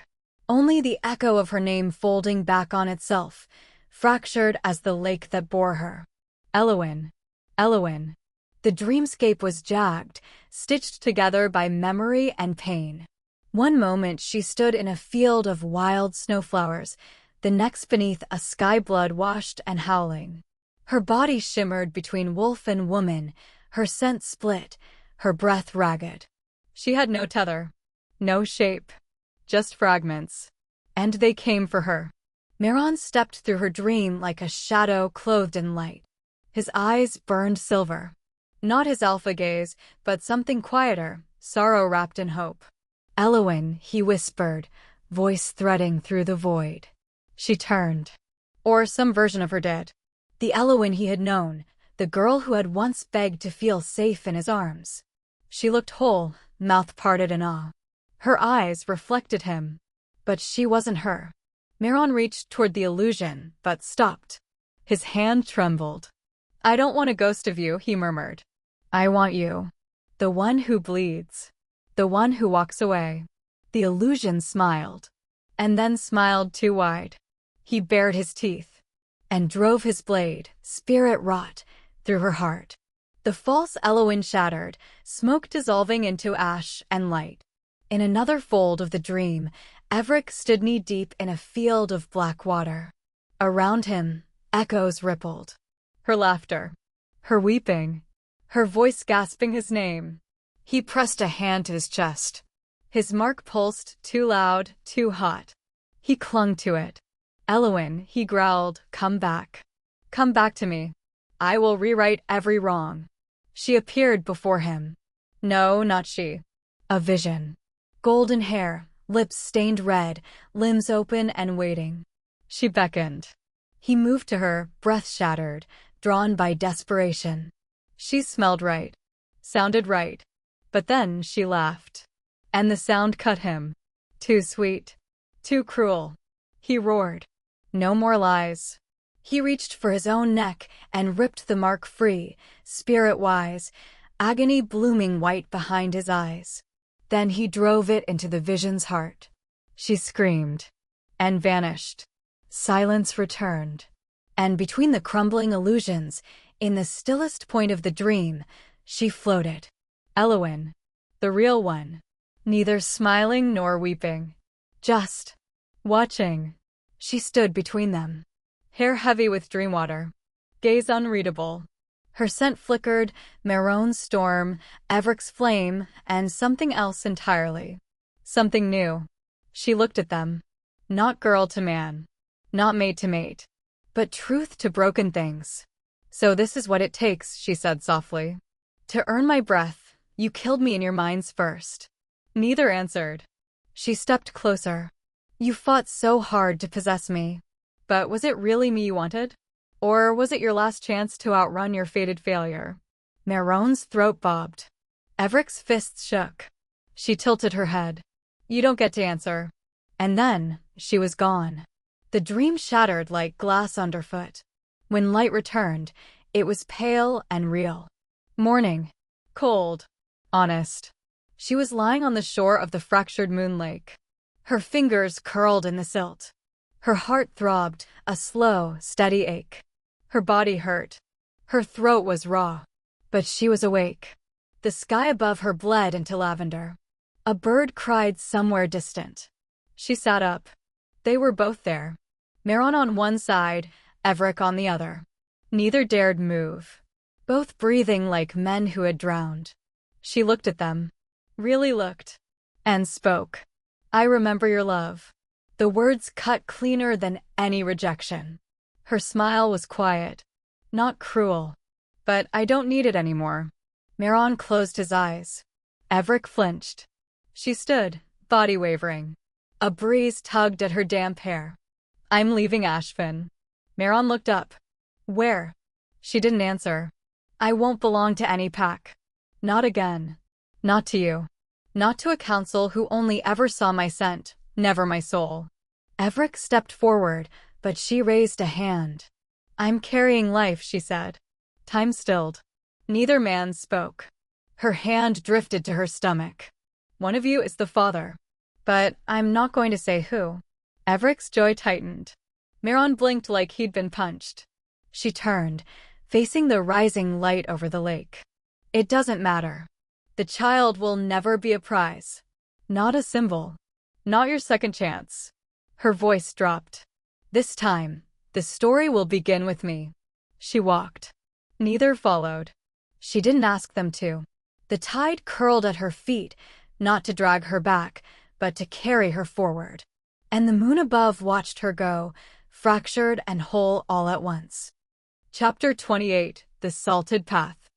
Only the echo of her name folding back on itself, fractured as the lake that bore her. Elowyn. Elowyn. The dreamscape was jagged, stitched together by memory and pain. One moment she stood in a field of wild snowflowers, the next beneath a sky blood-washed and howling. Her body shimmered between wolf and woman, her scent split, her breath ragged. She had no tether, no shape, just fragments. And they came for her. Maeron stepped through her dream like a shadow clothed in light. His eyes burned silver. Not his alpha gaze, but something quieter, sorrow wrapped in hope. Elowyn, he whispered, voice threading through the void. She turned. Or some version of her did. The Elowyn he had known, the girl who had once begged to feel safe in his arms. She looked whole, mouth parted in awe. Her eyes reflected him. But she wasn't her. Maeron reached toward the illusion, but stopped. His hand trembled. I don't want a ghost of you, he murmured. I want you. The one who bleeds. The one who walks away. The illusion smiled. And then smiled too wide. He bared his teeth. And drove his blade, spirit-wrought, through her heart. The false Elowyn shattered, smoke dissolving into ash and light. In another fold of the dream, Evric stood knee-deep in a field of black water. Around him, echoes rippled. Her laughter. Her weeping. Her voice gasping his name. He pressed a hand to his chest. His mark pulsed, too loud, too hot. He clung to it. Elowyn, he growled, come back. Come back to me. I will rewrite every wrong. She appeared before him. No, not she. A vision. Golden hair, lips stained red, limbs open and waiting. She beckoned. He moved to her, breath shattered, drawn by desperation. She smelled right. Sounded right. But then she laughed. And the sound cut him. Too sweet. Too cruel. He roared. No more lies. He reached for his own neck and ripped the mark free, spirit-wise, agony blooming white behind his eyes. Then he drove it into the vision's heart. She screamed. And vanished. Silence returned. And between the crumbling illusions, in the stillest point of the dream, she floated. Elowyn. The real one. Neither smiling nor weeping. Just watching. She stood between them. Hair heavy with dream water. Gaze unreadable. Her scent flickered, Maeron's storm, Evric's flame, and something else entirely. Something new. She looked at them. Not girl to man. Not mate to mate. But truth to broken things. So this is what it takes, she said softly. To earn my breath, you killed me in your minds first. Neither answered. She stepped closer. You fought so hard to possess me. But was it really me you wanted? Or was it your last chance to outrun your fated failure? Maeron's throat bobbed. Evric's fists shook. She tilted her head. You don't get to answer. And then, she was gone. The dream shattered like glass underfoot. When light returned, it was pale and real. Morning. Cold. Honest. She was lying on the shore of the fractured moon lake. Her fingers curled in the silt. Her heart throbbed, a slow, steady ache. Her body hurt. Her throat was raw. But she was awake. The sky above her bled into lavender. A bird cried somewhere distant. She sat up. They were both there. Maeron on one side, Evric on the other. Neither dared move. Both breathing like men who had drowned. She looked at them. Really looked. And spoke. I remember your love. The words cut cleaner than any rejection. Her smile was quiet. Not cruel. But I don't need it anymore. Maeron closed his eyes. Evric flinched. She stood, body wavering. A breeze tugged at her damp hair. I'm leaving Ashfin. Maeron looked up. Where? She didn't answer. I won't belong to any pack. Not again. Not to you. Not to a council who only ever saw my scent, never my soul. Evric stepped forward, but she raised a hand. I'm carrying life, she said. Time stilled. Neither man spoke. Her hand drifted to her stomach. One of you is the father. But I'm not going to say who. Evric's jaw tightened. Maeron blinked like he'd been punched. She turned, facing the rising light over the lake. It doesn't matter. The child will never be a prize. Not a symbol. Not your second chance. Her voice dropped. This time, the story will begin with me. She walked. Neither followed. She didn't ask them to. The tide curled at her feet, not to drag her back, but to carry her forward. And the moon above watched her go, fractured and whole all at once. Chapter 28, The Salted Path.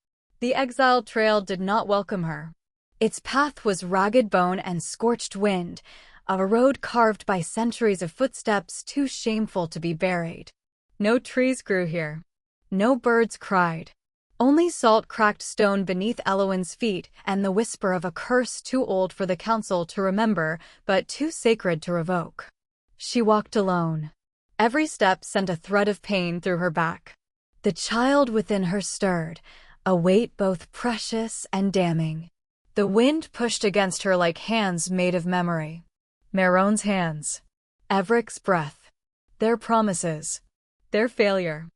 The exile trail did not welcome her. Its path was ragged bone and scorched wind, a road carved by centuries of footsteps too shameful to be buried. No trees grew here. No birds cried. Only salt-cracked stone beneath Elowyn's feet and the whisper of a curse too old for the council to remember, but too sacred to revoke. She walked alone. Every step sent a thread of pain through her back. The child within her stirred, a weight both precious and damning. The wind pushed against her like hands made of memory. Maeron's hands. Evric's breath. Their promises. Their failure.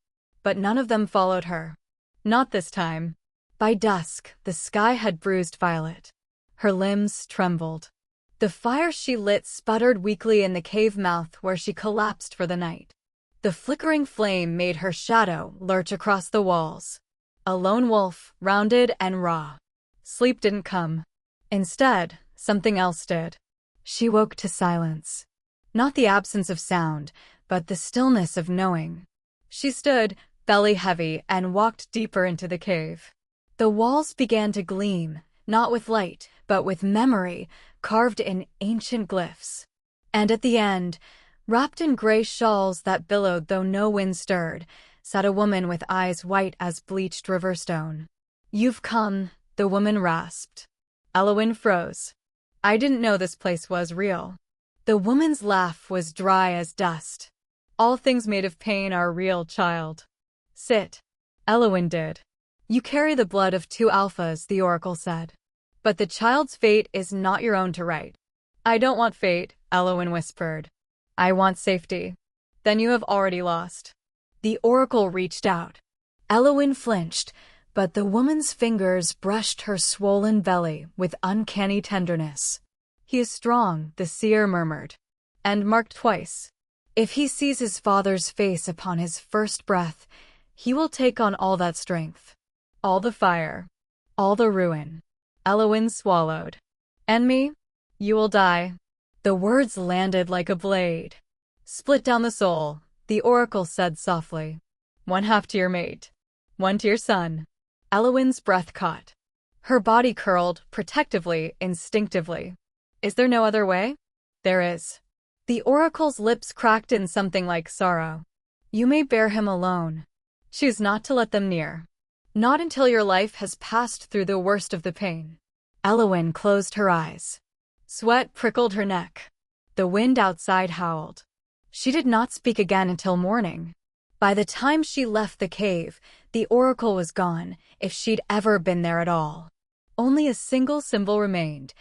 But none of them followed her. Not this time. By dusk, the sky had bruised violet. Her limbs trembled. The fire she lit sputtered weakly in the cave mouth where she collapsed for the night. The flickering flame made her shadow lurch across the walls. A lone wolf, rounded and raw. Sleep didn't come. Instead, something else did. She woke to silence. Not the absence of sound, but the stillness of knowing. She stood, belly heavy, and walked deeper into the cave. The walls began to gleam, not with light, but with memory, carved in ancient glyphs. And at the end, wrapped in gray shawls that billowed though no wind stirred, sat a woman with eyes white as bleached river stone. You've come, the woman rasped. Elowyn froze. I didn't know this place was real. The woman's laugh was dry as dust. All things made of pain are real, child. Sit. Elowyn did. You carry the blood of 2 alphas, the oracle said. But the child's fate is not your own to write. I don't want fate, Elowyn whispered. I want safety. Then you have already lost. The oracle reached out. Elowyn flinched, but the woman's fingers brushed her swollen belly with uncanny tenderness. He is strong, the seer murmured. And marked twice. If he sees his father's face upon his first breath, he will take on all that strength. All the fire. All the ruin. Elowyn swallowed. And me? You will die. The words landed like a blade. Split down the soul, the oracle said softly. 1/2 to your mate. 1 to your son. Elowyn's breath caught. Her body curled, protectively, instinctively. Is there no other way? There is. The oracle's lips cracked in something like sorrow. You may bear him alone. Choose not to let them near. Not until your life has passed through the worst of the pain. Elowyn closed her eyes. Sweat prickled her neck. The wind outside howled. She did not speak again until morning. By the time she left the cave, the oracle was gone, if she'd ever been there at all. Only a single symbol remained,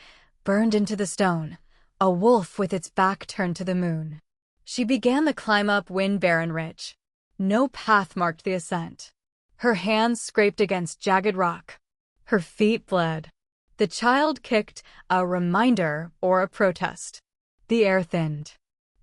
burned into the stone, a wolf with its back turned to the moon. She began the climb up wind-barren ridge. No path marked the ascent. Her hands scraped against jagged rock. Her feet bled. The child kicked, a reminder or a protest. The air thinned.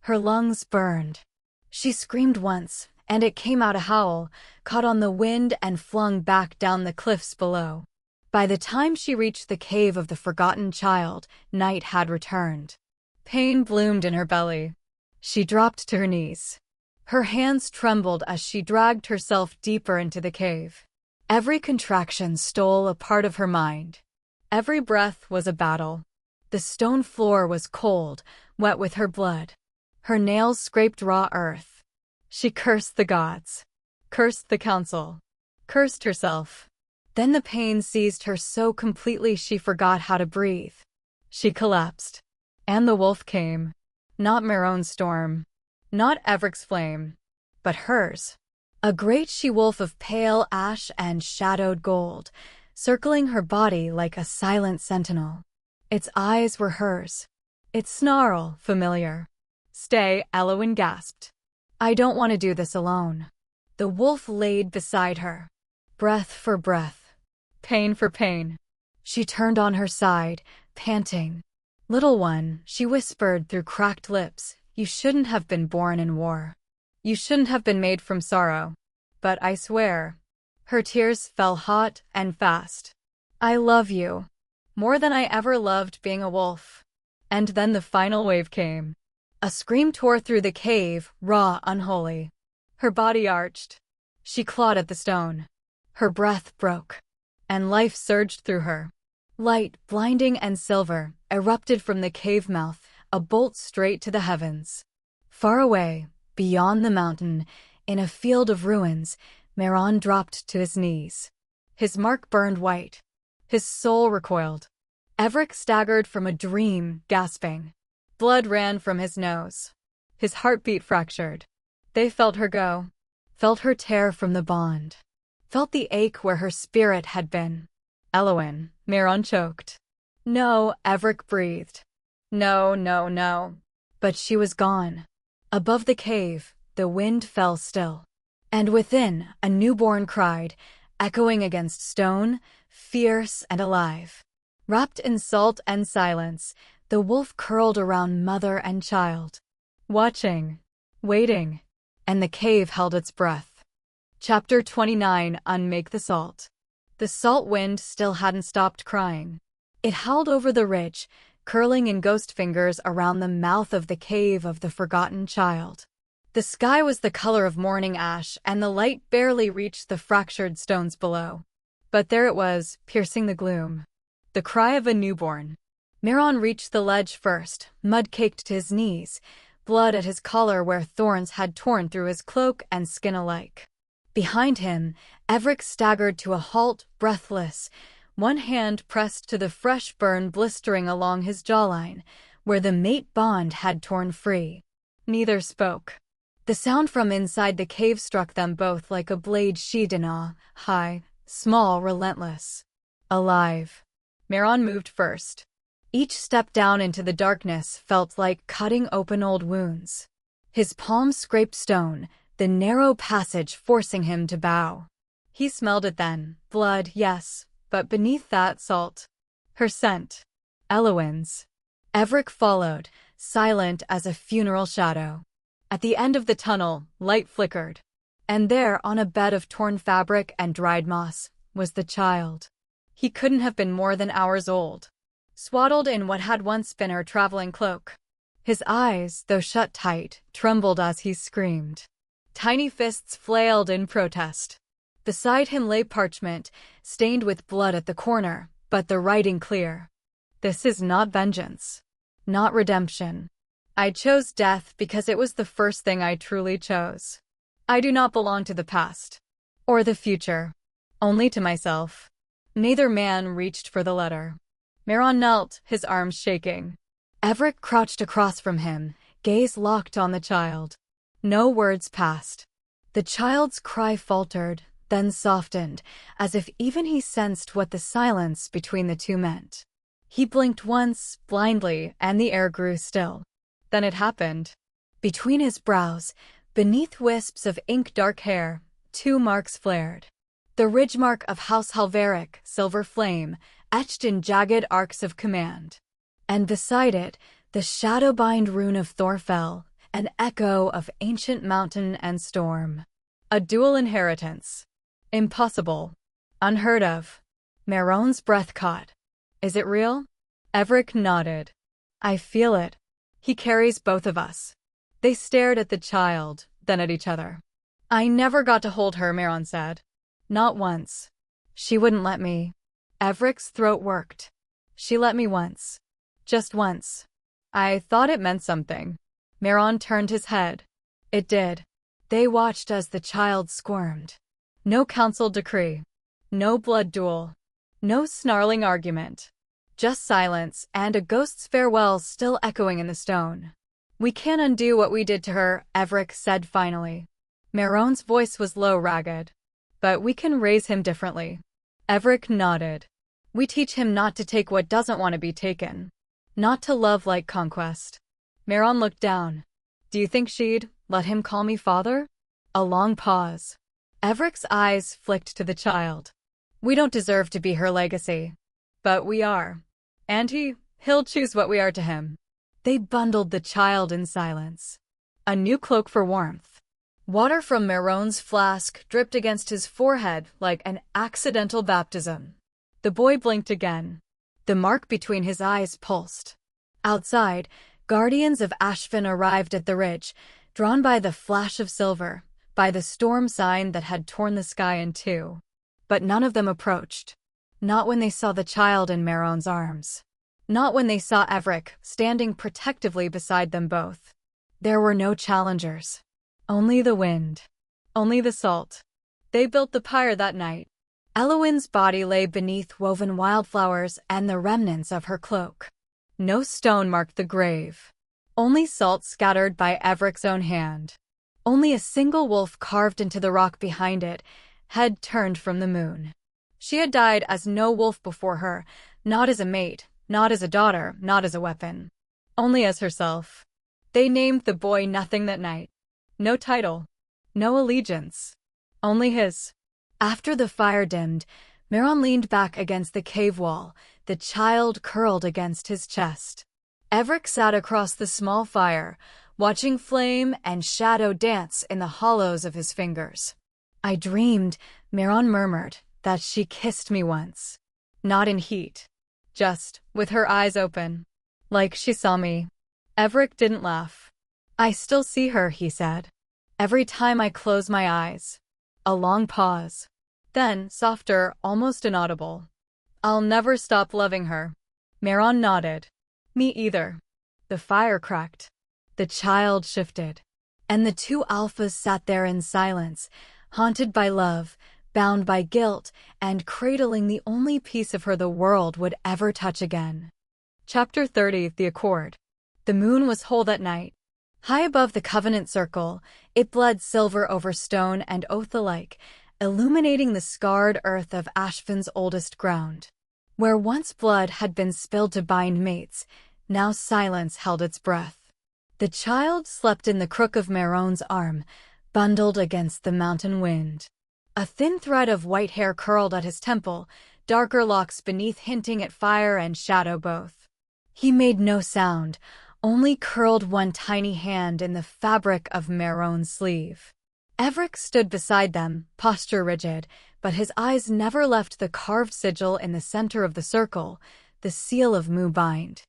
Her lungs burned. She screamed once, and it came out a howl, caught on the wind and flung back down the cliffs below. By the time she reached the cave of the forgotten child, night had returned. Pain bloomed in her belly. She dropped to her knees. Her hands trembled as she dragged herself deeper into the cave. Every contraction stole a part of her mind. Every breath was a battle. The stone floor was cold, wet with her blood. Her nails scraped raw earth. She cursed the gods, cursed the council, cursed herself. Then the pain seized her so completely she forgot how to breathe. She collapsed. And the wolf came. Not Maeron's storm. Not Evric's flame. But hers. A great she-wolf of pale ash and shadowed gold, circling her body like a silent sentinel. Its eyes were hers. Its snarl familiar. Stay, Elowyn gasped. I don't want to do this alone. The wolf laid beside her. Breath for breath. Pain for pain. She turned on her side, panting. Little one, she whispered through cracked lips, you shouldn't have been born in war. You shouldn't have been made from sorrow. But I swear. Her tears fell hot and fast. I love you. More than I ever loved being a wolf. And then the final wave came. A scream tore through the cave, raw, unholy. Her body arched. She clawed at the stone. Her breath broke. And life surged through her. Light, blinding and silver, erupted from the cave mouth, a bolt straight to the heavens. Far away, beyond the mountain, in a field of ruins, Maeron dropped to his knees. His mark burned white. His soul recoiled. Evric staggered from a dream, gasping. Blood ran from his nose. His heartbeat fractured. They felt her go. Felt her tear from the bond. Felt the ache where her spirit had been. Elowyn, Maeron choked. No, Evric breathed. No, no, no. But she was gone. Above the cave, the wind fell still. And within, a newborn cried, echoing against stone, fierce and alive. Wrapped in salt and silence, the wolf curled around mother and child. Watching. Waiting. And the cave held its breath. Chapter 29. Unmake the Salt. The salt wind still hadn't stopped crying. It howled over the ridge, curling in ghost fingers around the mouth of the cave of the forgotten child. The sky was the color of morning ash, and the light barely reached the fractured stones below. But there it was, piercing the gloom. The cry of a newborn. Maeron reached the ledge first, mud-caked to his knees, blood at his collar where thorns had torn through his cloak and skin alike. Behind him, Evric staggered to a halt, breathless, one hand pressed to the fresh burn blistering along his jawline, where the mate bond had torn free. Neither spoke. The sound from inside the cave struck them both like a blade sheathed in awe, high, small, relentless. Alive. Maeron moved first. Each step down into the darkness felt like cutting open old wounds. His palms scraped stone, the narrow passage forcing him to bow. He smelled it then. Blood, yes, but beneath that, salt. Her scent. Elowyn's. Evric followed, silent as a funeral shadow. At the end of the tunnel, light flickered. And there, on a bed of torn fabric and dried moss, was the child. He couldn't have been more than hours old, swaddled in what had once been her traveling cloak. His eyes, though shut tight, trembled as he screamed. Tiny fists flailed in protest. Beside him lay parchment, stained with blood at the corner, but the writing clear. This is not vengeance. Not redemption. I chose death because it was the first thing I truly chose. I do not belong to the past. Or the future. Only to myself. Neither man reached for the letter. Maeron knelt, his arms shaking. Evric crouched across from him, gaze locked on the child. No words passed. The child's cry faltered, then softened, as if even he sensed what the silence between the two meant. He blinked once, blindly, and the air grew still. Then it happened. Between his brows, beneath wisps of ink-dark hair, two marks flared. The ridge mark of House Halveric, silver flame, etched in jagged arcs of command. And beside it, the shadow-bind rune of Thornefell, an echo of ancient mountain and storm. A dual inheritance. Impossible. Unheard of. Maeron's breath caught. Is it real? Evric nodded. I feel it. He carries both of us. They stared at the child, then at each other. I never got to hold her, Maeron said. Not once. She wouldn't let me. Evric's throat worked. She let me once. Just once. I thought it meant something. Maeron turned his head. It did. They watched as the child squirmed. No council decree. No blood duel. No snarling argument. Just silence and a ghost's farewell still echoing in the stone. We can't undo what we did to her, Evric said finally. Maeron's voice was low, ragged. But we can raise him differently. Evric nodded. We teach him not to take what doesn't want to be taken. Not to love like conquest. Maeron looked down. Do you think she'd let him call me father? A long pause. Evric's eyes flicked to the child. We don't deserve to be her legacy. But we are. And he'll choose what we are to him. They bundled the child in silence. A new cloak for warmth. Water from Maeron's flask dripped against his forehead like an accidental baptism. The boy blinked again. The mark between his eyes pulsed. Outside, guardians of Ashvin arrived at the ridge, drawn by the flash of silver, by the storm sign that had torn the sky in two. But none of them approached. Not when they saw the child in Maeron's arms. Not when they saw Evric standing protectively beside them both. There were no challengers. Only the wind. Only the salt. They built the pyre that night. Elowyn's body lay beneath woven wildflowers and the remnants of her cloak. No stone marked the grave. Only salt scattered by Evric's own hand. Only a single wolf carved into the rock behind it, head turned from the moon. She had died as no wolf before her, not as a mate, not as a daughter, not as a weapon. Only as herself. They named the boy nothing that night. No title. No allegiance. Only his. After the fire dimmed, Maeron leaned back against the cave wall, the child curled against his chest. Evric sat across the small fire, watching flame and shadow dance in the hollows of his fingers. I dreamed, Maeron murmured, that she kissed me once. Not in heat. Just, with her eyes open. Like she saw me. Evric didn't laugh. I still see her, he said. Every time I close my eyes. A long pause. Then, softer, almost inaudible. I'll never stop loving her. Maeron nodded. Me either. The fire cracked. The child shifted. And the two alphas sat there in silence, haunted by love, bound by guilt and cradling the only piece of her the world would ever touch again. Chapter 30, The Accord. The moon was whole that night. High above the Covenant Circle, it bled silver over stone and oath alike, illuminating the scarred earth of Ashvin's oldest ground. Where once blood had been spilled to bind mates, now silence held its breath. The child slept in the crook of Maeron's arm, bundled against the mountain wind. A thin thread of white hair curled at his temple, darker locks beneath hinting at fire and shadow both. He made no sound, only curled one tiny hand in the fabric of Maeron's sleeve. Evric stood beside them, posture rigid, but his eyes never left the carved sigil in the center of the circle, the seal of Mubind.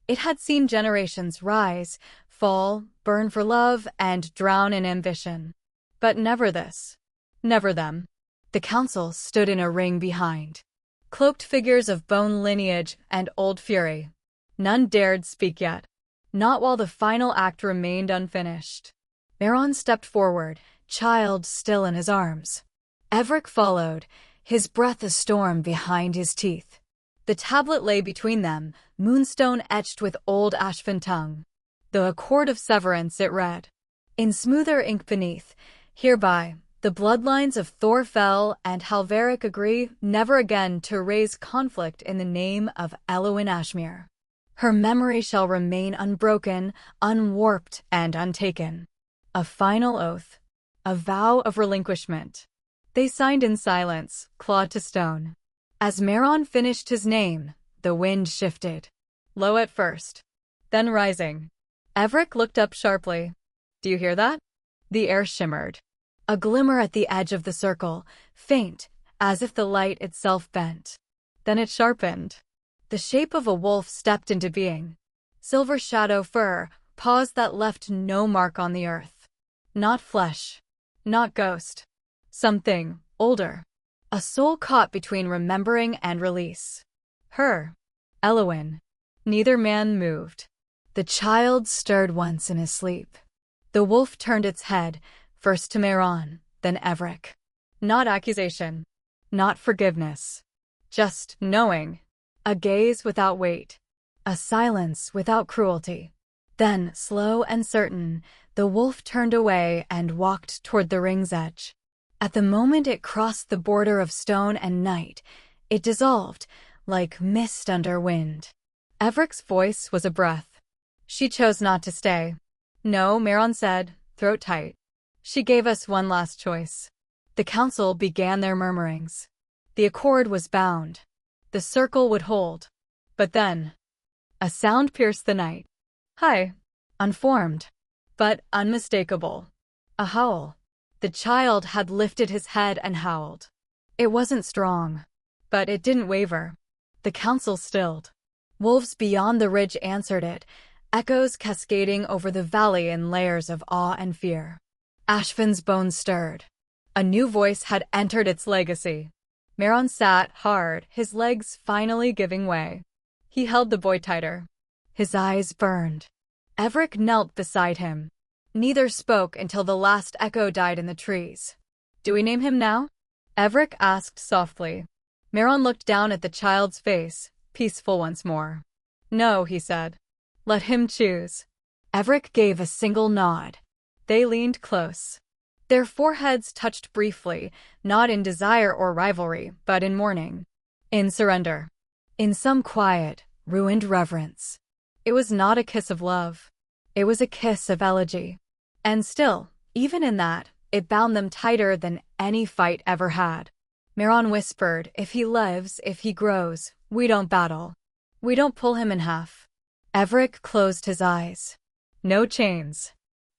It had seen generations rise, fall, burn for love, and drown in ambition. But never this. Never them. The council stood in a ring behind. Cloaked figures of bone lineage and old fury. None dared speak yet. Not while the final act remained unfinished. Maeron stepped forward, child still in his arms. Evric followed, his breath a storm behind his teeth. The tablet lay between them, moonstone etched with old Ashvin tongue. The Accord of Severance it read. In smoother ink beneath, hereby, the bloodlines of Thornefell and Halveric agree never again to raise conflict in the name of Elowyn Ashmere. Her memory shall remain unbroken, unwarped, and untaken. A final oath. A vow of relinquishment. They signed in silence, clawed to stone. As Maeron finished his name, the wind shifted. Low at first, then rising. Evric looked up sharply. Do you hear that? The air shimmered. A glimmer at the edge of the circle, faint, as if the light itself bent. Then it sharpened. The shape of a wolf stepped into being. Silver shadow fur, paws that left no mark on the earth. Not flesh. Not ghost. Something older. A soul caught between remembering and release. Her. Elowyn. Neither man moved. The child stirred once in his sleep. The wolf turned its head, first to Maeron, then Evric. Not accusation. Not forgiveness. Just knowing. A gaze without weight. A silence without cruelty. Then, slow and certain, the wolf turned away and walked toward the ring's edge. At the moment it crossed the border of stone and night, it dissolved, like mist under wind. Evric's voice was a breath. She chose not to stay. No, Maeron said, throat tight. She gave us one last choice. The council began their murmurings. The accord was bound. The circle would hold. But then, a sound pierced the night. High, unformed, but unmistakable. A howl. The child had lifted his head and howled. It wasn't strong, but it didn't waver. The council stilled. Wolves beyond the ridge answered it, echoes cascading over the valley in layers of awe and fear. Ashvin's bones stirred. A new voice had entered its legacy. Maeron sat hard, his legs finally giving way. He held the boy tighter. His eyes burned. Evric knelt beside him. Neither spoke until the last echo died in the trees. Do we name him now? Evric asked softly. Maeron looked down at the child's face, peaceful once more. No, he said. Let him choose. Evric gave a single nod. They leaned close. Their foreheads touched briefly, not in desire or rivalry, but in mourning. In surrender. In some quiet, ruined reverence. It was not a kiss of love. It was a kiss of elegy. And still, even in that, it bound them tighter than any fight ever had. Maeron whispered, if he lives, if he grows, we don't battle. We don't pull him in half. Evric closed his eyes. No chains.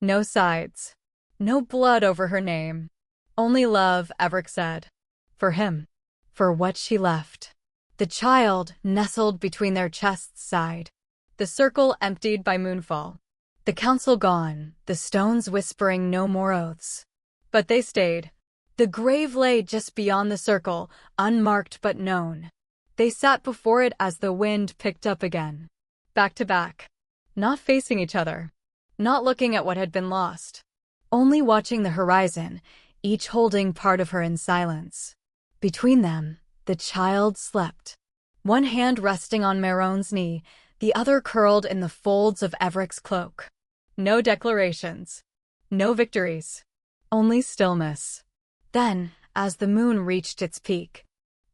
No sides. No blood over her name. Only love, Evric said. For him. For what she left. The child, nestled between their chests, sighed. The circle emptied by moonfall. The council gone, the stones whispering no more oaths. But they stayed. The grave lay just beyond the circle, unmarked but known. They sat before it as the wind picked up again. Back to back. Not facing each other. Not looking at what had been lost. Only watching the horizon, each holding part of her in silence. Between them, the child slept. One hand resting on Maeron's knee, the other curled in the folds of Evric's cloak. No declarations. No victories. Only stillness. Then, as the moon reached its peak,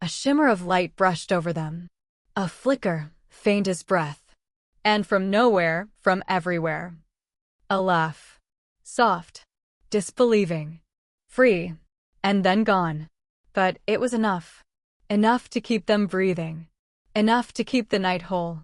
a shimmer of light brushed over them. A flicker, faint as breath. And from nowhere, from everywhere. A laugh. Soft. Disbelieving. Free. And then gone. But it was enough. Enough to keep them breathing. Enough to keep the night whole.